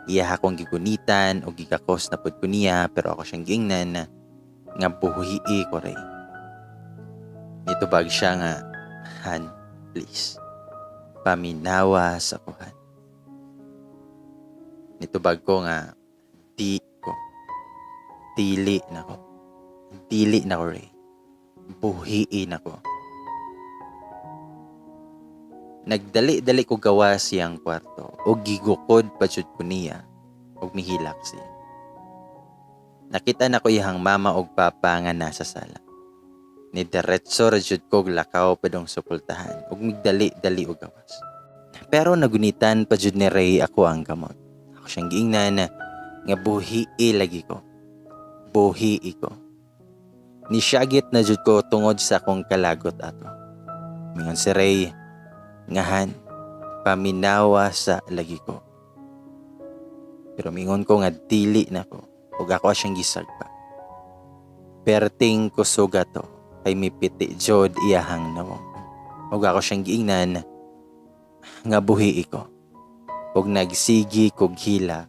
Iya akong gigunitan o gigakos na pud ko niya pero ako siyang giingnan nga buhi ko Ray. Nitubag siya nga, Han, please, paminawa sa kuhan. Nitubag ko nga, dili nako. Dili nako Ray. Buhi nako. Nagdali-dali ko gawa siyang kwarto o gigukod pa jud ko niya og mihilak siya. Nakita na ko iyang mama og papa nga nasa sala. Ni diretso ra jud ko lakaw padong supultahan ug migdali-dali og gawas. Pero nagunitan pa jud ni Ray ako ang kamot. Ako siyang giingnan nga buhi lagi ko. Buhi ko. Nisyagit na jud ko tungod sa akong kalagot ato. Mingon si Ray, ngahan, paminawa sa lagi ko. Pero mingon ko nga dili na ko, ug ako siyang gisagpa. Perting kusuga to, ay mipiti jod iyahang nawong. Ug ako siyang giingnan, nga buhi ko. Ug nagsigi kog hila,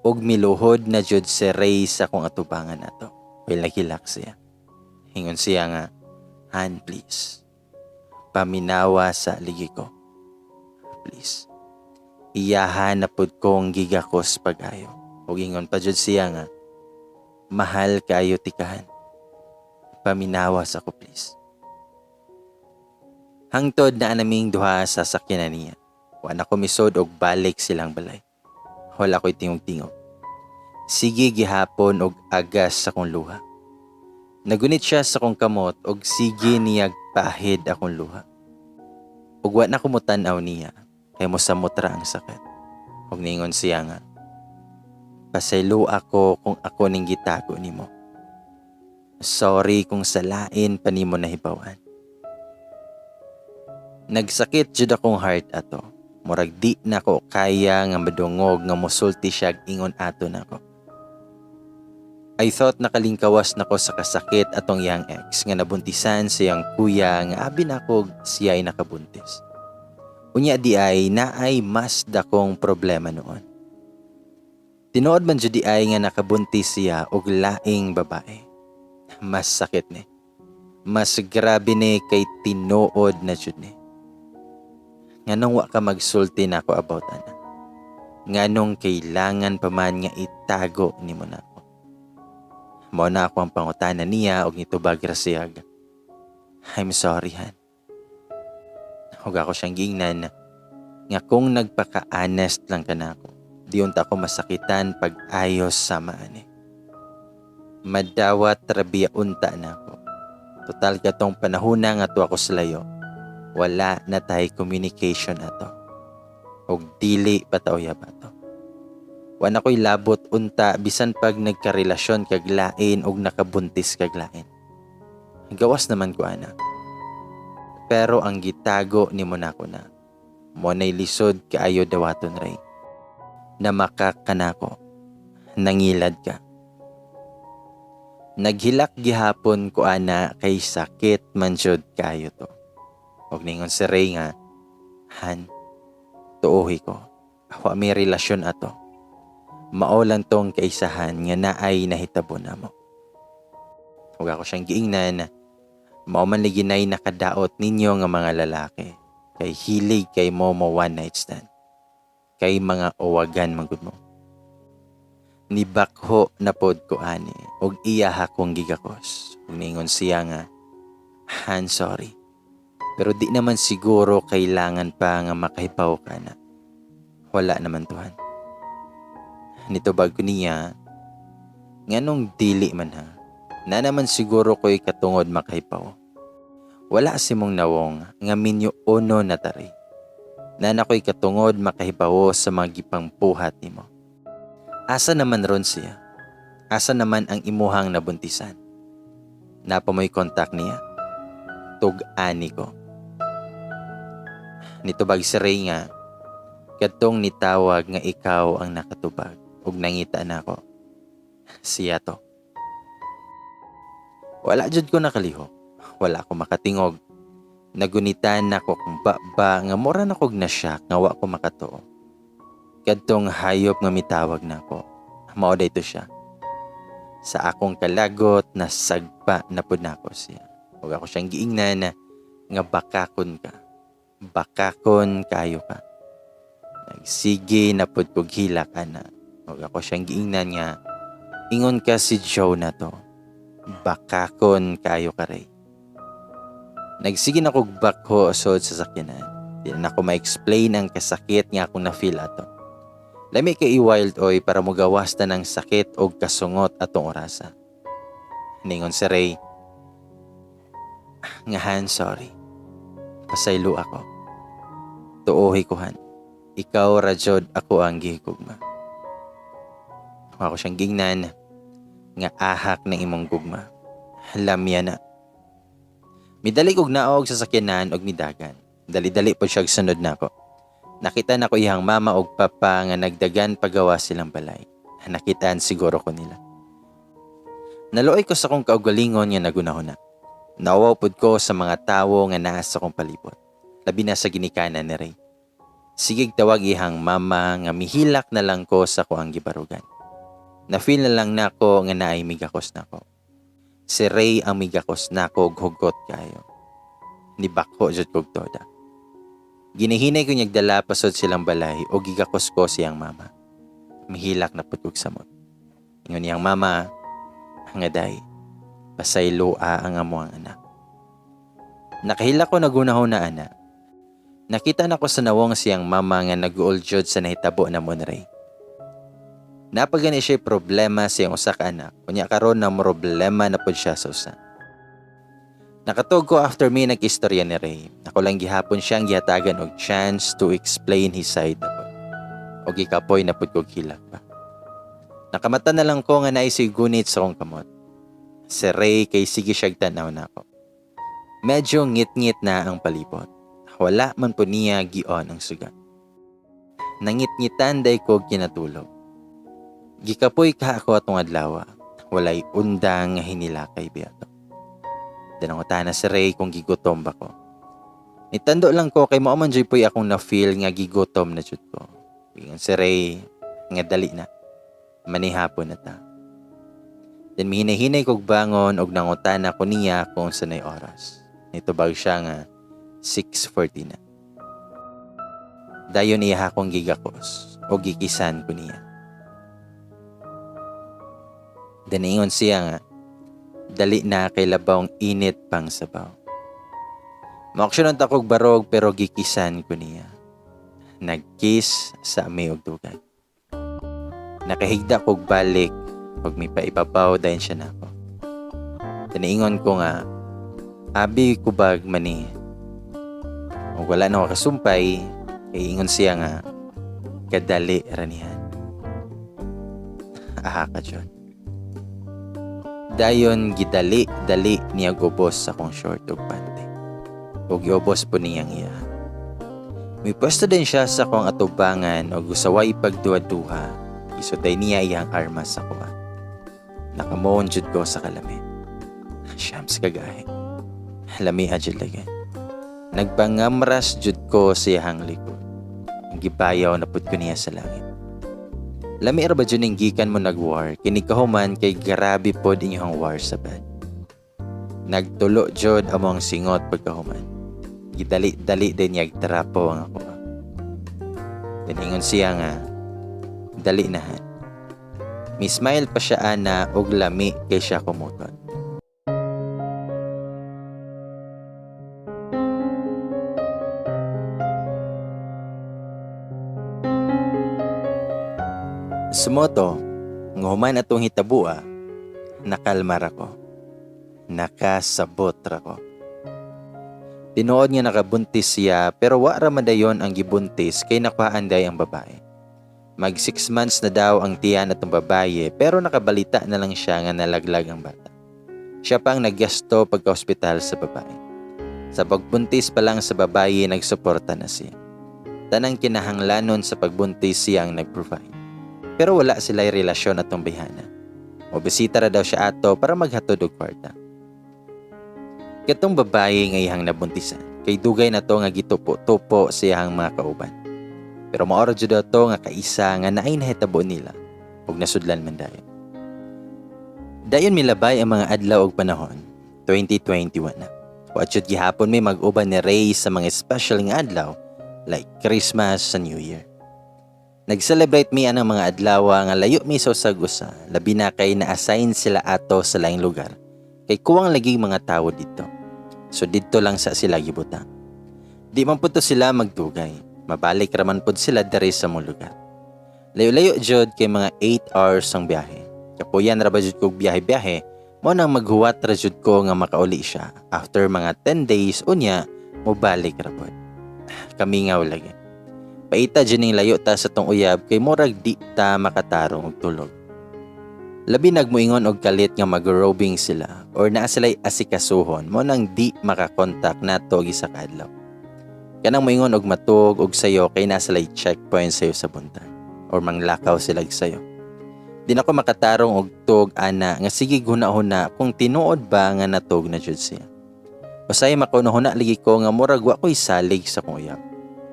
ug miluhod na jod si Ray sa kong atubangan ato. Pilakilak siya. Hingon siya nga, Han, please. Paminawa sa ligi ko. Please. Iyahan na pud kong gigakos pag-ayo. Ug ingon pa jud siya nga, mahal kayo tikahan. Paminawa sa ko please. Hangtod na anaming duha sa sakyanan niya. Wa na ko misod og balik silang balay. Wala ko'y tingog-tingog. Sige gihapon og agas sa kong luha. Nagunit siya sa kong kamot og sige niyag pahid akong luha. Ug wa na ko mutanaw niya kay mosamot ra ang sakit. Ug ningon siya nga, pasaylo ako kung ako ning gitago nimo. Sorry kung salain pa nimo nahibawan. Nagsakit jud akong heart ato. Murag di na ko kaya nga madungog nga mosulti siya ingon ato nako. I thought nakalingkawas nako sa kasakit atong yang ex nga nabuntisan siyang kuya nga abi nako siya ay nakabuntis. Unya di ay naay mas dakong problema noon. Tinuod man jud di ay nga nakabuntis siya og laing babae. Mas sakit ni. Mas grabe ni kay tinuod na jud ni. Nganong wa ka magsulti nako about ana? Nganong kailangan pa man nga itago nimo nako? Mao na ako ang pangutana niya og nitubag ra siyag. I'm sorry, han. Ug ako siyang giingnan nga kung nagpaka-honest lang ka nako, di unta ako masakitan pag ayos sama ani. Madawat rabia unta nako. Total katong panahuna nga to ako sa layo, wala na tay communication ato. Og dili pataoya ba to. Wana ko'y labot unta bisan pag nagkarelasyon kag lain og nakabuntis kag lain. Gawas naman ko ana. Pero ang gitago nimo nako na mo nay lisod kaayo dawaton ray. Na makakanako. Nangilad ka. Naghilak gihapon ko ana kay sakit man jud kaayo to. Og ningon si Ray nga, han, tuohi ko. Wa may relasyon ato. Mao lang tong kaisahan nga naay nahitabo namo. Ug ako siyang giingnan, mao man liginay nakadaot ninyo nga mga lalaki. Kay hilig kay mo one night stand. Kay mga uwagan manggod mo. Nibakho na pod ko ani og iya akong gigakos. Ug ningon siya nga, han, sorry. Pero di naman siguro kailangan pa nga makahibaw ka na. Wala naman tuhan. Nitubag ko niya, nganong dili man ha. Na naman siguro ko'y katungod makahibaw. Wala si mong nawong nga minyo uno na tari. Na nako'y katungod makahibaw sa mga gipang buhat nimo. Asa naman ron siya? Asa naman ang imuhang nabuntisan? Napa mo'y kontak niya? Tug-ani ko. Nitubag si Ray nga, katong nitawag nga ikaw ang nakatubag ug nangita na ako. Siya to. Wala jud ko nakalihok. Wala ko makatingog. Nagunitan nako kung ba nga mura na kog nasyak nga wa ko makatuo. Kadtong hayop nga mitawag nako. Mao dayto siya. Sa akong kalagot na sagpa na pud nako siya. Ug ako siyang giingnan nga bakakon ka. Bakakon kayo ka. Nagsige na pud kog hilak ana. Ug ako siyang giingnan nga ingon ka si Joe na to. Bakakon kayo ka ray. Nagsige na kog bakho usod sa sakyanan. Di na ako ma-explain ang kasakit nga akong na-feel ato. Lami kay i-wild oy para mogawas ta ng sakit o kasungot atong orasa. Ningon si Ray, nga han, sorry. Pasaylo ako. Tuohi ko han. Ikaw rajod ako ang gihigugma. Ako siyang gingnan nga ahak ng imong gugma. Lamya na. Midali kog naog sa sakyanan og midagan. Dali-dali po siya sunod nako. Nakita na ko iyang mama og papa nga nagdagan pagawa silang balay. Nakitaan siguro ko nila. Naluoy ko sa kong kaugalingon nga nagunahon na. Nawaw pud ko sa mga tawo nga naa sa kong palibot. Labi na sa ginikanan ni Ray. Sigig tawag ihang mama nga mihilak na lang ko sa kuang gibarugan. Na-feel na lang nako nga naay migakos nako. Si Ray ang migakos nako og hugot kayo. Nibakho jud kog toda. Ginihinay ko niyag dala pasod silang balay o gigakos ko siyang mama. Mihilak na pud kog samot. Ingon niyang mama, hangaday, pasaylua ang amuang anak. Nakahilak ko nagunahon na ana. Nakita na ko sa nawong siyang mama nga nag-uuljod sa nahitabo na Monray. Napagani siya problema siyang usa ka anak. Kunya karon na problema na pud siya sa usa. Nakatog ko after me nag-istorya ni Ray. Ako lang gihapon siyang gihatagan og chance to explain his side na po. O gikapoy na pud kog hilak pa. Nakamata na lang ko nga naisig gunit sa kong kamot. Si Ray kay sige siyag tanaw na ako. Medyo ngit-ngit na ang palibot. Wala man po niya gion ang sugat. Nangit-ngitan day kog kinatulog. Gikapoy ka ako atong adlaw. Walay undang nga hinilakay biyato. Danangutan na si Ray kung gigutom ba ko. Nitando lang ko kay mo man joy poy akong na-feel nga gigutom na jud ko. Ingon si Ray nga dali na. Manihapon na ta. Then mihinay-hinay kog bangon og nangutan ako niya kung sanay oras. Nitubag siya nga 6:40 na. Dayon iya akong gigakos o gikisan ko niya. Daniingon siya nga, dali na kay labawng init pang sabaw. Maaksyonan takog barog pero gikisan ko niya. Nagkiss sa ami og dugay. Nakahigda kog balik pag may paibabaw dayon siya nako. Daniingon ko nga, abi kubag mani. O wala na ako kasumpay, kay ingon siya nga, kadali ranihan. Aha ka dyan. Dayon gidali-dali niya gubos sa kong short ug pante. Ug giubos po niyang iya. May pwesto din siya sa kong atubangan o gusaway pagduwa-duha. Isuday niya iyang armas sa kuha. Nakamoon jud ko sa kalami. Shams kagahe. Lami ajud lagi. Nagpangamras jud ko sa iyang likod. Ang gibayaw na pud ko niya sa langit. Lami ra ba jud ning gikan mo nagwar kini kahuman kay grabe pod inyong war sa bed. Nagtulo jud among singot pagkahuman. Gidali-dali din yag trapo ang ako. Diningon siya nga, dali nahan. Mismile pa siya ana og lami kay siya kumutot. Sumoto, nguman atong hitabua, nakalmar ako. Nakasabot ako. Tinuod nga nakabuntis siya pero wa ra madayon ang gibuntis kay nakuhaanday ang babae. Mag 6 months na daw ang tiyan atong babae pero nakabalita na lang siya nga nalaglag ang bata. Siya pang naggasto pagka-ospital sa babae. Sa pagbuntis pa lang sa babae nagsuporta na siya. Tanang kinahanglanon sa pagbuntis siya ang nag-provide. Pero wala sila'y relasyon atong bihana. O bisita ra daw siya ato para maghatod og kwarta. Katong babae nga iyang nabuntisan, kay dugay na to nga gitupo-tupo sa iyang mga kauban. Pero maoro jud to nga kaisa nga naay nahitabo nila ug nasudlan man dayon. Dayon milabay ang mga adlaw ug panahon, 2021 na. Wa jud gihapon may mag-uban ni Ray sa mga special nga adlaw like Christmas sa New Year. Nag-celebrate mi anang mga adlaw nga layo mi sa usag-usa, labi na kay na-assign sila ato sa laing lugar. Kay kuwang lagi mga tao dito. So dito lang sa sila gibutang. Di man pud sila magdugay. Mabalik raman pud sila diri sa mong lugar. Layo-layo jud kay mga 8 hours ang biyahe. Kapuyan ra ba jud kog biyahe-biyahe, mo nang maghuwat ra jud ko nga makauli siya. After mga 10 days unya, mobalik ra pud. Kamingaw lagi. Paita dyan ning layo ta sa tong uyab kay murag di ta makatarong og tulog. Labi nagmuingon og kalit nga mag-roving sila or naa sila'y asikasuhon mo nang di makakontak nato gisa kadlaw. Kanang moingon og matug og sayo kay naa sila'y checkpoint sayo sa buntag or manglakaw sila sayo. Di na ko makatarong og tug ana nga sige huna-huna kung tinuod ba nga natug na jud siya. Usay makunahuna ligi ko nga murag wa ko'y salig sa kong uyab.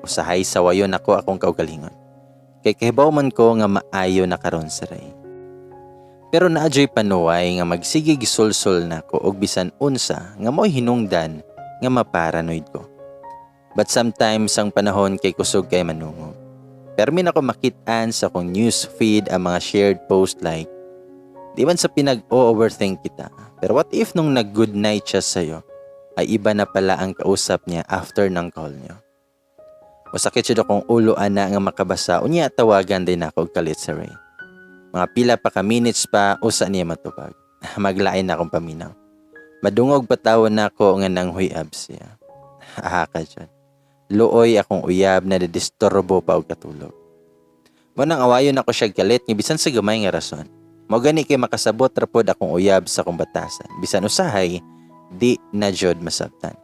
Usahay sawayon ako akong kaugalingon. Kay kahibaw man ko nga maayo na karon sa Ray. Pero naadyo'y panuway nga magsigig sulsul na ko og bisan unsa nga mo'y hinungdan nga maparanoid ko. But sometimes ang panahon kay kusog kay manungo. Permin ako makit-an sa kong news feed ang mga shared post like, di man sa pinag-overthink kita, pero what if nung nag-good night siya sa'yo, ay iba na pala ang kausap niya after ng call niyo. O sakit siya akong ulo ana nga makabasa, unya tawagan din ako og kalit sa Ray. Mga pila pa ka minutes pa, usa niya matubag. Maglain na akong paminaw. Madungog patawon na ako nga nang huyab siya. Aha ka dyan. Luoy akong uyab na didisturbo pa og katulog. Manang awayon ako siya galit, nga bisan sa gamay nga rason. Mao gani kay makasabot ra pod akong uyab sa akong batasan. Bisan usahay, di na jud masabtan.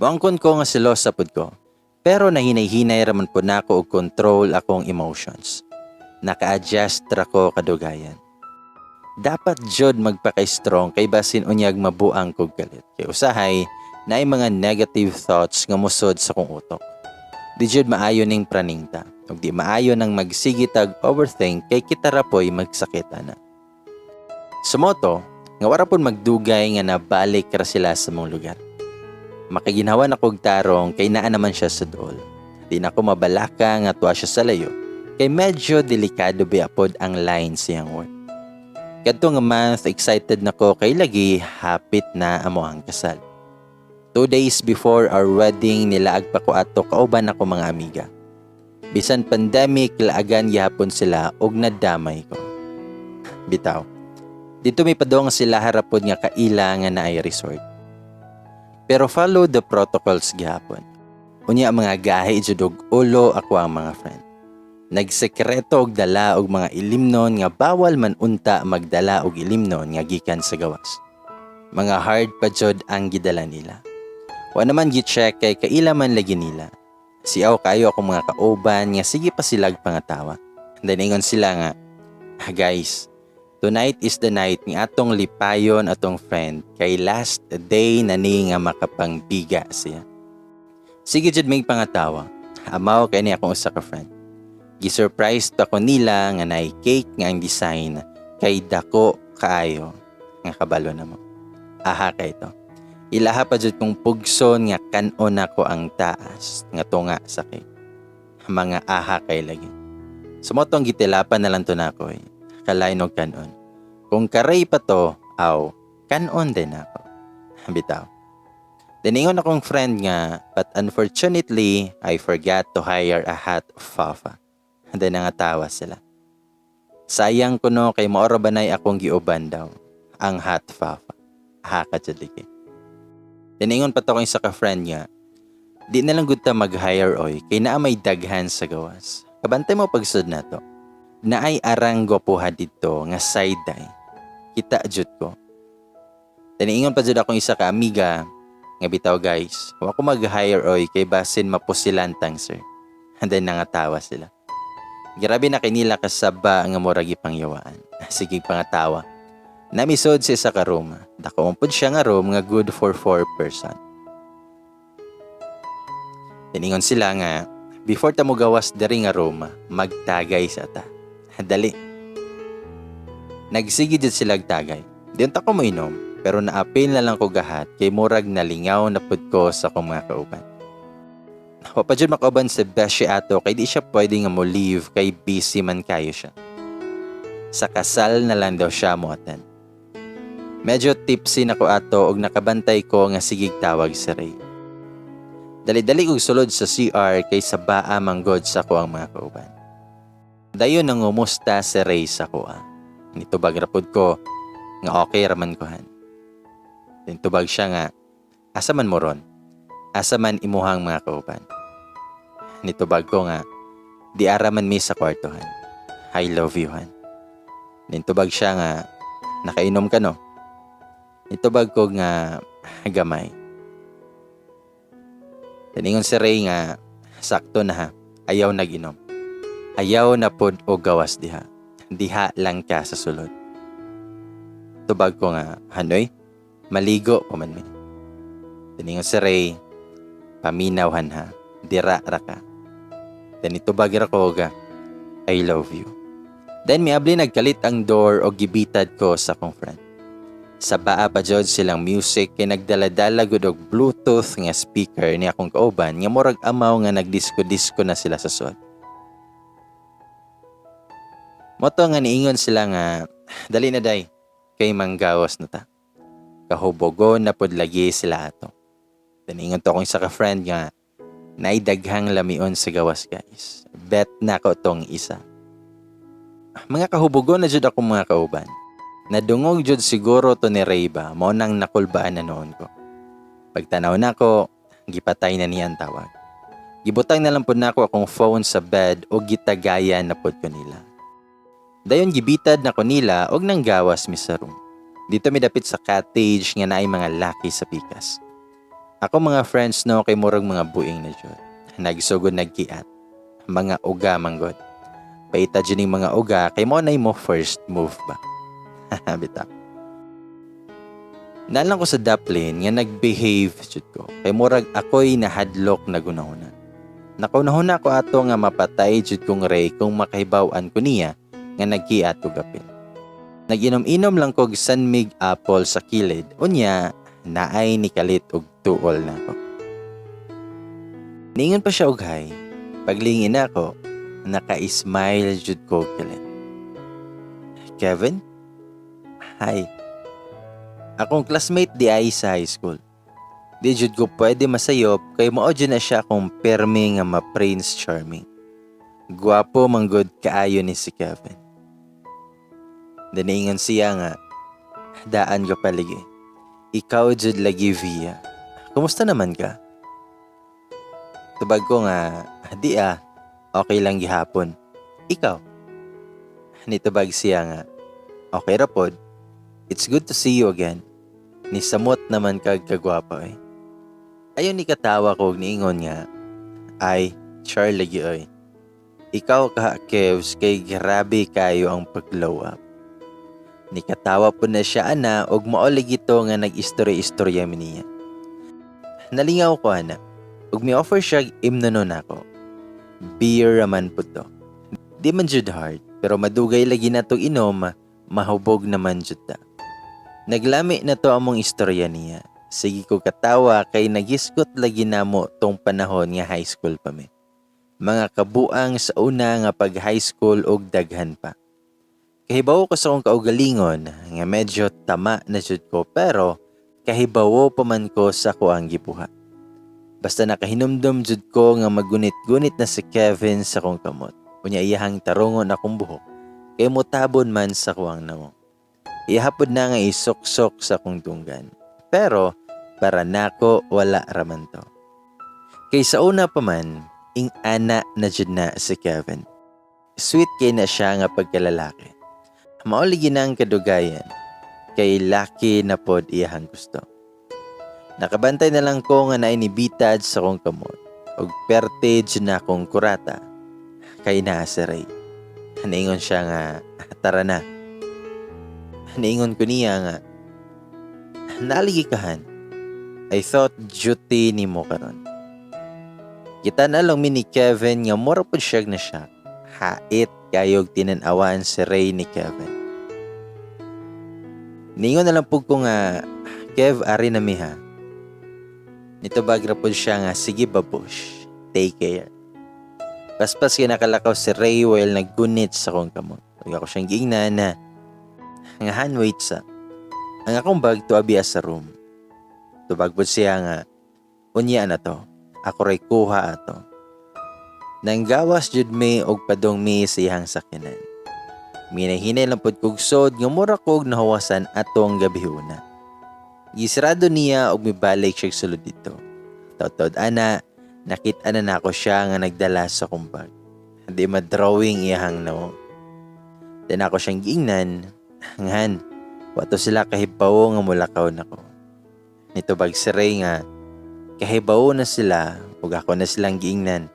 Maangkon ko nga selosa pod ko. Pero nahinay-hinay raman po na ako og control akong emotions. Naka-adjust ra ko kadugayan. Dapat jud magpaka-strong kay basin unyag mabuang kog galit. Kay usahay naay mga negative thoughts nga musod sa kong utok. Di jud maayo ning praningta. Ug di maayo nang magsigitag overthink kay kita ra po'y magsakit ana. Sumoto, nga wara pud magdugay nga nabalik ra sila sa mong lugar. Makaginhawa na kog tarong kay naa naman siya sa dool. Di na ko mabalaka nga tuwa siya sa layo, kay medyo delikado biapod ang line siyang work. Kadto nga month, excited na ko kay lagi hapit na amo ang kasal. 2 days before our wedding, nilaag pa ko ato kauban ako mga amiga. Bisan pandemic, laagan gihapon sila og nadamay ko. Bitaw, dito may padong sila harapod nga kaila nga naay resort. Pero follow the protocols gihapon. Unya mga gahi jud og ulo ako ang mga friend. Nagsekreto og dala og mga ilimnon nga bawal man unta magdala og ilimnon nga gikan sa gawas. Mga hard pa jud ang gidala nila. Wa naman gi-check kay kaila man lagi nila. Siaw kayo ako mga kauban nga sige pa silag pangatawa. Then ingon sila nga, guys, tonight is the night nga atong lipayon atong friend kay last day na ni nga makapangbiga siya. Sige jud may pangatawa. Amaw kay ni akong usa ka friend. Gi-surprise pa ko nila nga naay cake nga ang design kay dako kaayo nga kabalo na mo. Aha kay to. Ilaha pa jud kong pugson nga kanon ako ang taas nga tunga sa cake. Mga aha kay lagi. Sumotong gitilapan na lang to nako eh. Kalain og kanon. Kung karay pa to, aw, kanon din ako. Bitaw. Diningon akong friend nga, but unfortunately, I forgot to hire a hot fafa. Then nga tawa sila. Sayang ko no kay maoro banay akong giuban daw ang hot fafa. Haka judike. Diningon pa to ko sa ka-friend nga, di na lang gud ta mag-hire oy kay naa may daghan sa gawas. Kabantay mo pagsud na to. Naay arang gwapuha dito nga side eye. Kita jud ko. Diningon pa jud akong isa ka amiga nga bitaw guys, wa ko mag-hire oy kay basin mapusilantang sir. And then nangatawa sila. Grabe na kinila kasaba nga murag ipangyawaan. Sige pangatawa. Namisod siya sa ka-room. Dako umpod siya nga room nga good for 4 person. Tiningon sila nga, before ta mo gawas diri nga room, magtagay sa ta. Dali. Nagsige jud sila tagay. Diyon ta ko mo inom, pero naapil na lang ko gahat kay murag nalingaw na pud ko sa akong mga kauban. Wa pa jud makauban sa beshi ato kay di siya pwede nga mo leave kay busy man kayo siya. Sa kasal na lang daw siya mo attend. Medyo tipsy na ko ato og nakabantay ko nga sigig tawag si Ray. Dali-dali kog sulod sa CR kay sa baa manggod sa ko ang mga kauban. Dayon nang ngumusta si Ray sa kuha. Nitubag rapod ko nga okay raman ko han. Tubag siya nga, asa man mo ron? Asa man imuhang mga kauban? Nitubag ko nga, di araman mi sa kwartohan. I love you han. Nitubag siya nga, nakainom ka no? Nitubag ko nga, gamay. Taningon si Ray nga, sakto na ha, ayaw nag-inom. Ayaw na pod o gawas diha. Diha lang ka sa sulod. Tubag ko nga, hanoy, maligo pa man mi. Taningon si Ray, paminawhan ha, dira ra ka. Then itubag ra ko ga, I love you. Then miabli nagkalit ang door o gibitad ko sa akong friend. Sa baa pa jud silang music kay nagdala-dala gud og Bluetooth nga speaker ni akong kauban nga murag amaw nga nagdisco-disco na sila sa suod. Moto nga niingon sila nga, dali na day, kay manggawas na ta. Kahubogon na pod lagi sila ato. Niingon to akong isa ka friend nga, naidaghang lamion sa gawas guys. Bet na ko tong isa. Mga kahubogon na jud ako mga kauban. Nadungog jud siguro to ni Rayba, mao nang nakulbaan na noon ko. Pagtanaw na ko, gipatay na niya ang tawag. Gibutang na lang po na ako akong phone sa bed o gitagayan na po ko nila. Dayon gibitad na ko nila og nang gawas mi sa room. Dito mi dapit sa cottage nga naay mga laki sa pikas. Ako mga friends no kay murag mga buing na jud. Nagsugod nagkiat. Mga uga manggod. Paita jud ning mga uga kay mo nay mo first move ba. Bitaw. Nalang ko sa Dublin nga nag-behave jud ko. Kay murag ako'y nahadlok na gunahuna. Nakunahuna ko ato nga mapatay jud kong Ray kung makahibaw-an ko niya nga nagkiat ko gapin. Nag-inom-inom lang kog San Mig apple sa kilid. Unya, naay ni kalit og tuol na ko. Niingon pa siya og hay. Paglingin ako, naka-smile jud ko galit. Kevin? Hi. Akong classmate di ay sa high school. Di jud ko pwede masayop kay mao jud na siya akong permi nga ma-Prince Charming. Guwapo manggod kaayo ni si Kevin. Danaingon siya nga, daan ka paligi. Ikaw jud lagi via. Kumusta naman ka? Tubag ko nga, di okay lang gihapon. Ikaw? Nitubag siya nga, okay ra pod. It's good to see you again. Nisamot naman kag kagwapa eh. Ayon ni katawa ko niingon nga, ay, char lagi oy. Ikaw ka Kevs kay grabe kayo ang pag-glow up. Nikatawa po na siya ana og maolig ito nga nag-istorya-istorya niya. Nalingaw ko ana. Ug mi offer siya imnonon ako. Beer raman po to. Di man jud hard, pero madugay lagi na to inom, mahubog naman jud ta. Naglami na to among istorya niya. Sige ko katawa kay nagiskot lagi namo tong panahon nga high school pa mi. Mga kabuang sa una nga pag high school og daghan pa. Kahibawo ko sa akong kaugalingon nga medyo tama na jud ko pero kahibawo pa man ko sa kuang gibuhat. Basta nakahinumdum jud ko nga magunit-gunit na si Kevin sa kong kamot. Unya iyahang tarungon akong buhok. Kay mutabon man sa kuwang namo. Iyahapod na nga isok-sok sa kong tunggan. Pero para nako wala raman to. Kay sa una pa man, ing-ana na jud na si Kevin. Sweet kay na siya nga pagkalalaki. Mauligi na ang kadugayan. Kay laki na pod iyahang gusto. Nakabantay na lang ko nga nainibitad sa kong kamot. Og pertage na akong kurata. Kay naa si Ray. Naingon siya nga, tara na. Naingon ko niya nga, naaligikahan. I thought duty ni mo karon. Kita na lang ni Kevin nga mura po siya na siya. Hait kayog tinanawan si Ray ni Kevin. Naingon na lang po ko nga, Kev, ari na mi ha. Nito bagra po siya nga, sige babush, take care. Paspas kaya nakalakaw si Ray while naggunit sa kong kamot. Huwag ako siyang giingnan na, nga han wait sa, ang akong bag to abiya sa room. Tubag po siya nga, unya na to, ako ray kuha ato. Nanggawas jud me og padong me sa iyang sakyanan. Minahinay lang pod kog sod nga mura kog nahawasan atong gabihuna. Gisrado niya og mibalik siya sulod dito. Taud-taud ana, nakita na nako siya nga nagdala sa kong bag. Di ma-drawing iyahang no. Then ako siyang giingnan, ngan, wato sila kahibaw nga mulakaw nako. Nito bag si Ray nga, kahibaw na sila ug ako na silang giingnan.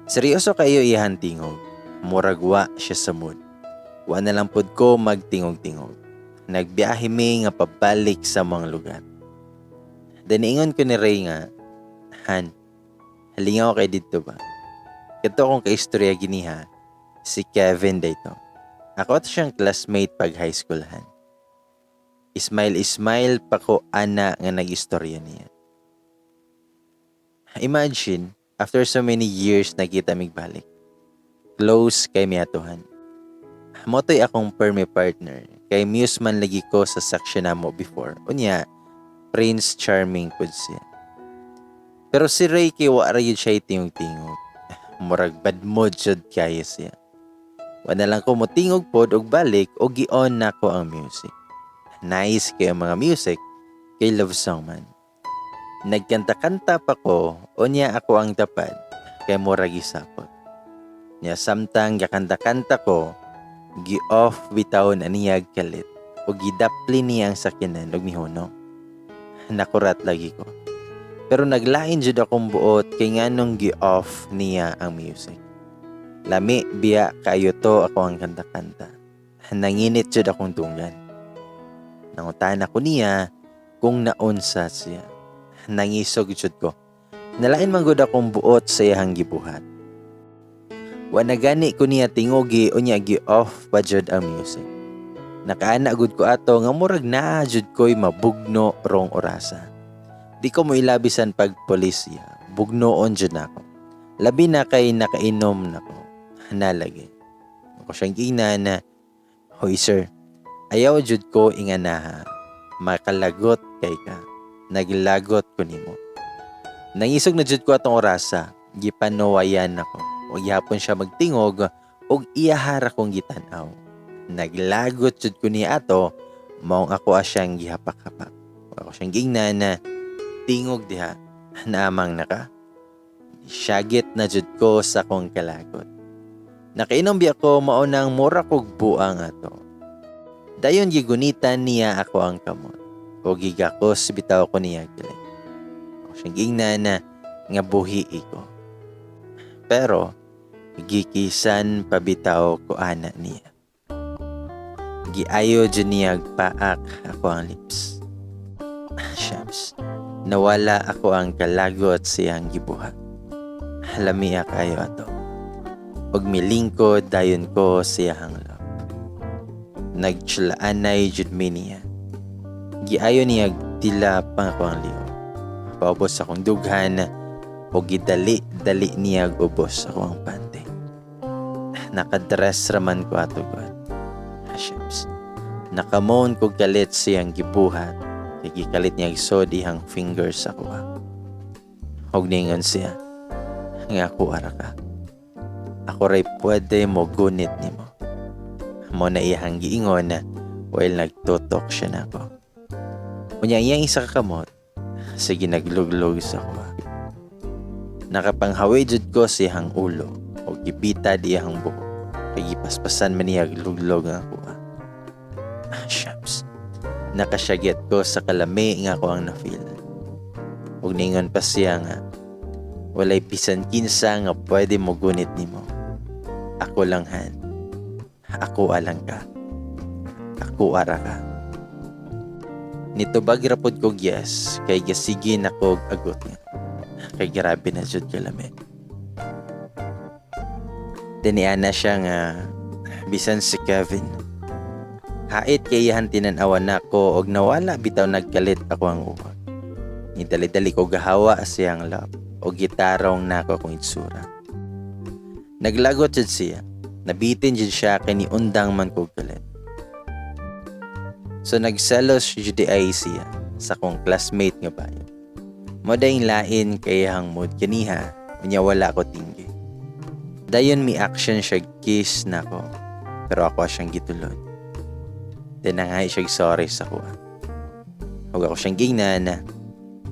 Seryoso kayo iyahang tingog. Muragwa siya sa mood. Wa na lang pod ko magtingog-tingog. Nagbiyahe mi nga pabalik sa mga lugar. Daniingon ko ni Ray nga, Han, halingaw kay dito ba? Kato akong kaistorya giniha, si Kevin dito. Ako at siyang classmate pag high school, Han. Ismail pa ko ana nga nag-istorya niya. Imagine, after so many years nakita migbalik. Close kay miatuhan. Motoy akong permi partner. Kay muse man lagi ko sa section namo before. Unya, Prince Charming pud siya. Pero si Ray kay wala yun siya tingog-tingog. Murag bad mood jud kaya siya. Wala lang ko mo tingog pod og balik o gi-on nako ang music. Nice kay ang mga music kay love song man. Nagkanta-kanta pa ko, unya ako ang tapad kay murag isapot. Nya samtang gakanta-kanta ko, gi-off bitawon aniyag kalit o gidapli niya ang sakyanan og mihunong. Nakurat lagi ko. Pero naglain jud akong buot kay nganong gi-off niya ang music. Lami biya kayo to ako ang kanta-kanta. Nanginit jud akong tunggan. Nangutan ako niya kung naunsa siya. Nangisog jud ko. Nalain man gud akong buot sa iyang gibuhat. Wa na gani ko niya tingogi o niya gi-off pa jud ang music. Nakaana gud ko ato nga murag naa jud ko'y mabugno rong orasa. Di ko mo ilabisan pag polisya. Bugnoon jud nako. Labi na kay nakainom na ko. Nalagi. Ako siyang gina na, "Hoy sir, ayaw jud ko inganaha. Makalagot kay ka. Naglagot ko nimo." Nangisog na jud ko atong orasa. Gipanawayan ako. O gihapon siya magtingog og iyahara kong gitan-aw. Naglagot jud ko niya ato, maong ako asyang gihapak-hapak. Ako siyang gingna na, "Tingog diha, naamang naka." Syagit na jud ko sa kong kalagot. Nakainom bi ako maunang mura kog buang ato. Dayon gigunitan niya ako ang kamot. O gigakos bitaw ko niya giling. Ako siyang gingna na nga buhi ko. Pero gikisan pabitaw ko ana niya. Giayo dyan niya paak ako ang lips. Shams, nawala ako ang kalagot siyang gibuhat. Halamiya kayo ato. Og milingkod dayon ko siyang love. Nagtsulaanay jud mi niya. Giayo niya tila pang ako ang liyo. Paubos akong dughan o gidali-dali niya ubos ako ang pante. Nakadress raman ko ato God. Hashims. Nakamon ko galit siyang gibuhat. Kaya gikalit niya isod ihang fingers ako ha. Og ningon siya. Nga ako ara ka. Ako ray pwede mo gunit nimo. Mo na iyang giingon na while nagtutok siya na ako. Unya iyang isa ka kamot. Sige nagluglog sa ako ha. Nakapanghawi jud ko siyang ulo o gibita diyang buhok. Kaya gipaspasan man niya gluglog ang ako ha. Shucks. Nakasyagit ko sa kalami nga ko ang na-feel. Ug ningon pa siya nga, walay bisan kinsa nga pwede mo gunit nimo. Ako lang han. Ako alang ka. Ako ara ka. Nitubag rapod ko yes, kay gasigi na kog agot nga. Kay grabe na jud kalami. Diniana siya nga, bisan si Kevin. Hait kay ihan tinan-awan nako og nawala bitaw nagkalit ako ang uwag. Nidali-dali ko gahawa siyang love o gitarong nako akong itsura. Naglagot jud siya. Nabitin jud siya kay ni undang man kog kalit. So nagselos jud ay siya sa kong classmate nga bayo. Modaing lain kay hang mood kaniha, unya wala ko tinggi. Dayon mi action siya kiss nako. Pero ako siyang gitulod. Tinangay siya sorry sa kuha. Huwag ako siyang gingna na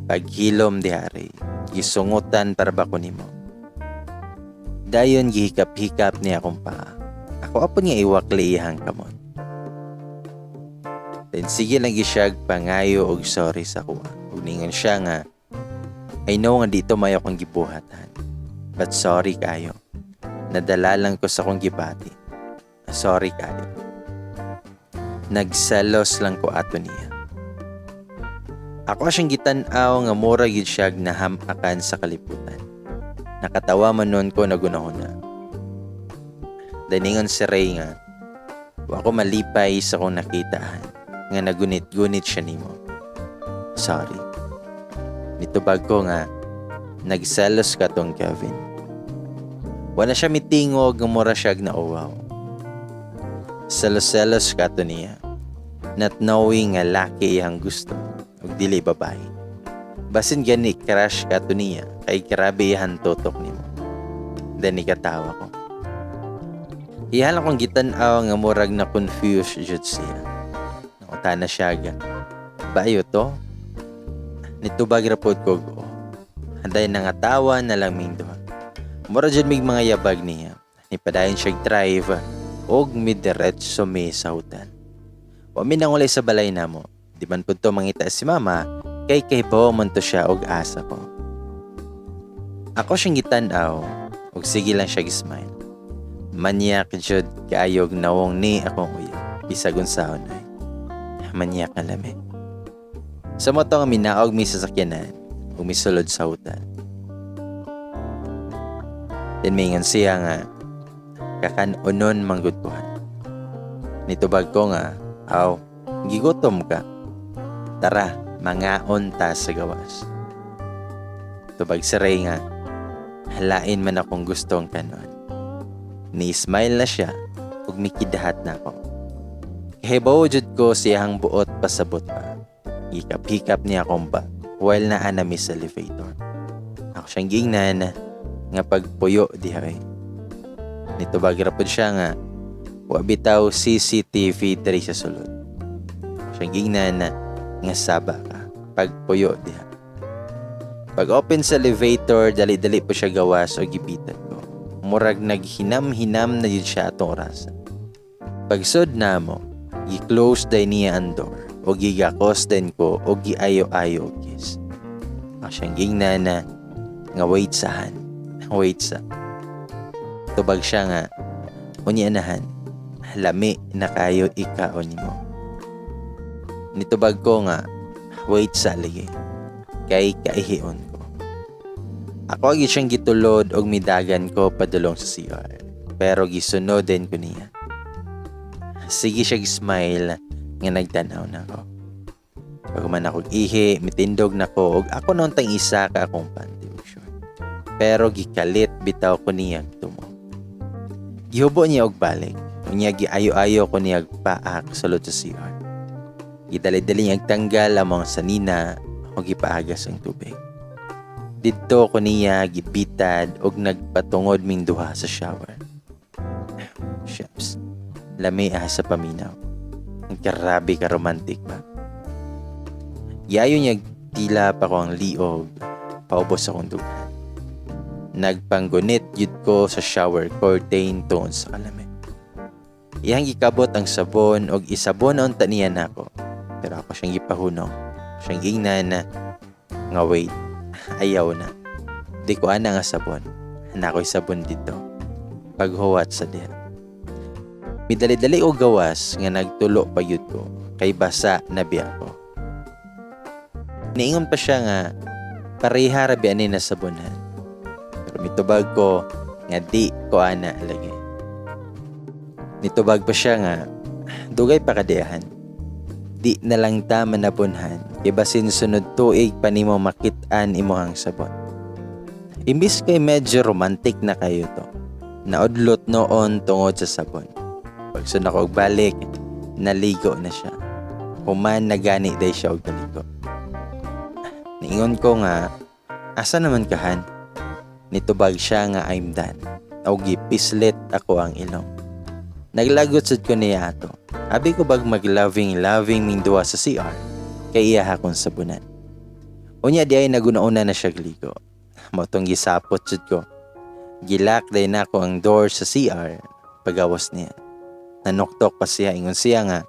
paghilom dihari, gisungutan para ba ko nimo. Dayon gihikap-hikap niya akong paa. Ako apon nga iwakli ihang kamot. Then sige lang gisyag pangayo og sorry sa kuha. Ug ningon siya nga, I know nga dito may akong gibuhatan. But sorry kayo. Nadala lang ko sa akong gibati. Sorry kayo. Nagselos lang ko ato niya. Ako siyang gitan-aw nga mura gid siya nahamakan sa kalibutan. Nakatawa man nun ko nagunahuna. Daningon si Ray nga, wa ko malipay sa kong nakitaan nga nagunit-gunit siya nimo. Sorry. Nitubag ko nga, nagselos ka tong Kevin. Wala siya mitingog nga mura siya na uwaw. Selos-selos ka to niya. Not knowing nga laki iyang gusto ug dili babae. Basin gani crush ka to niya kay grabe ihan tutok nimo. Then ikatawa ko. Ihala kong gitan-aw nga murag na confused jud siya. Nakuta na siya ga. Bayo to? Nitubag rapod ko go. Handay nangatawa na lang ming duha. Mura jud mig mga yabag niya. Nipadayon siya drive og midiretso mi sa hotel. Wa mi nangulay sa balay namo. Di man pud to mangita si mama kay kahibaw man to siya og asa ko. Ako siyang gitan-aw og sige lang siya gismile. Manyak jud kaayog nawong ni akong uyo. Bisag unsaon ay. Manyak na lami. Sa moto nga minaog mi sa sakyanan ug misulod sa hotel. Then mingon siya nga kakanunon manggudkuhan. Nitubag ko nga, aw, gigutom ka. Tara, mangaon ta sa gawas. Tubag si Ray nga, Halain man akong gustong kanon. Ni-smile na siya ug mikidahat na ako. Kahibaw jud ko siyang buot pasabot pa. Hikap-hikap niya akong bag while naa nami sa elevator. Ako siyang gingnan nga pagpuyo diha. Nitubag ra pud siya nga wa bitaw CCTV diri sa sulod. Siyang gingnan nga saba ka pagpuyo diha. Pag open sa elevator, dali-dali po siya gawas o gibitan ko. Murag naghinam-hinam na yun siya atong orasan. Pagsud na mo, gi-close day niya ang door o gigakos din ko o giayo-ayo kiss. Ako siyang gingnan na nga wait sa. Tubag siya nga, unyanahan, lami na kayo ikaon mo. Nitubag ko nga, wait sa ligi. Kay kaihion ko. Ako agi siyang gitulod og midagan ko padulong sa CR. Pero gisunod din ko niya. Sige siya smile nga nagtanaw na ako. Pag man ako ihi, mitindog na ko og ako noon tang isa ka akong panty og short. Pero gikalit bitaw ko niya tumo. Gihubo niya og balik. Unya giayo-ayo ko niya paak sulod sa CR. Gidali-dali niya tanggal among sanina o gipaagas ang tubig. Dito ko niya gibitad og nagpatungod ming duha sa shower. Shucks, lami sa paminaw. Ang karabi ka romantic ba? Yayo niya tila pa ko ang liog, paubos akong dugan. Nagpanggunit yun ko sa shower curtain tungod sa kalamig. Iyang gikabot ang sabon og isabon on taniya na ako. Pero ako siyang gipahunong. Siyang gingnan na nga wait, ayaw na. Di ko ana nga sabon. Nako'y sabon dito. Paghuwat sa diha. Midali-dali o gawas nga nagtulo pa yun ko. Kay basa na biya ko. Niingon pa siya nga pareha rabi ani na sabonan. Pero mitubag ko nga di ko ana lagi. Nitubag pa siya nga dugay pa kadiahan. Di na lang ta manabunhan, ibasin sunod tuig pa nimo makit-an imuhang sabon. Imbis kay medyo romantic na kayo to, naudlot noon tungod sa sabon. Pagsun ako og balik, naligo na siya. Human na gani day siya og naligo. Niingon ko nga, asa naman kahan? Nitubag siya nga I'm done. O gipislit ako ang ilong. Naglagot sad ko niya ato. Abi ko bag mag-loving ming duwa sa CR, kay iya akong sabunan. Unya di ay naguna-una na siya gligo. Motong gisapot jud ko. Gilak day na ko ang door sa CR, pagawas niya. Nanoktok pa siya, ingon siya nga,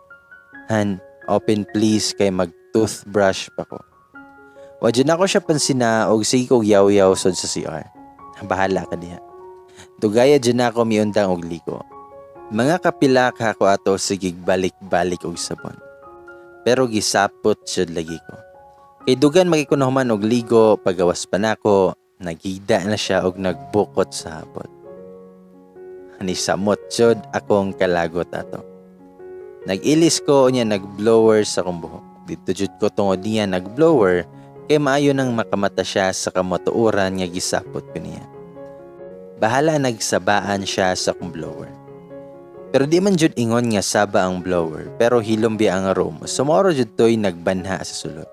Han, open please kay mag-toothbrush pa ko. Wadyo na ko siya pansina og sige kog yaw-yaw sod sa CR. Bahala ka diha. Dugaya dyan na ako miundang og ligo. Mga kapila ka ko ato sigig balik-balik og sabon. Pero gisapot jud lagi ko. Kay dugan magikunahuman og ligo, pagawas pa nako, nagida na siya og nagbukot sa hapon. Ani samot jud akong kalagot ato. Nag-ilis ko niya nagblower sa akong buhok. Dito jud ko tungod niya nagblower kay maayo nang makamata siya sa kamotuoran nga gisapot ko niya. Bahala nagsabaan siya sa akong blower. Pero di man jud ingon nga saba ang blower, pero hilom biya ang room. Sumoro jud toy nagbanha sa sulod.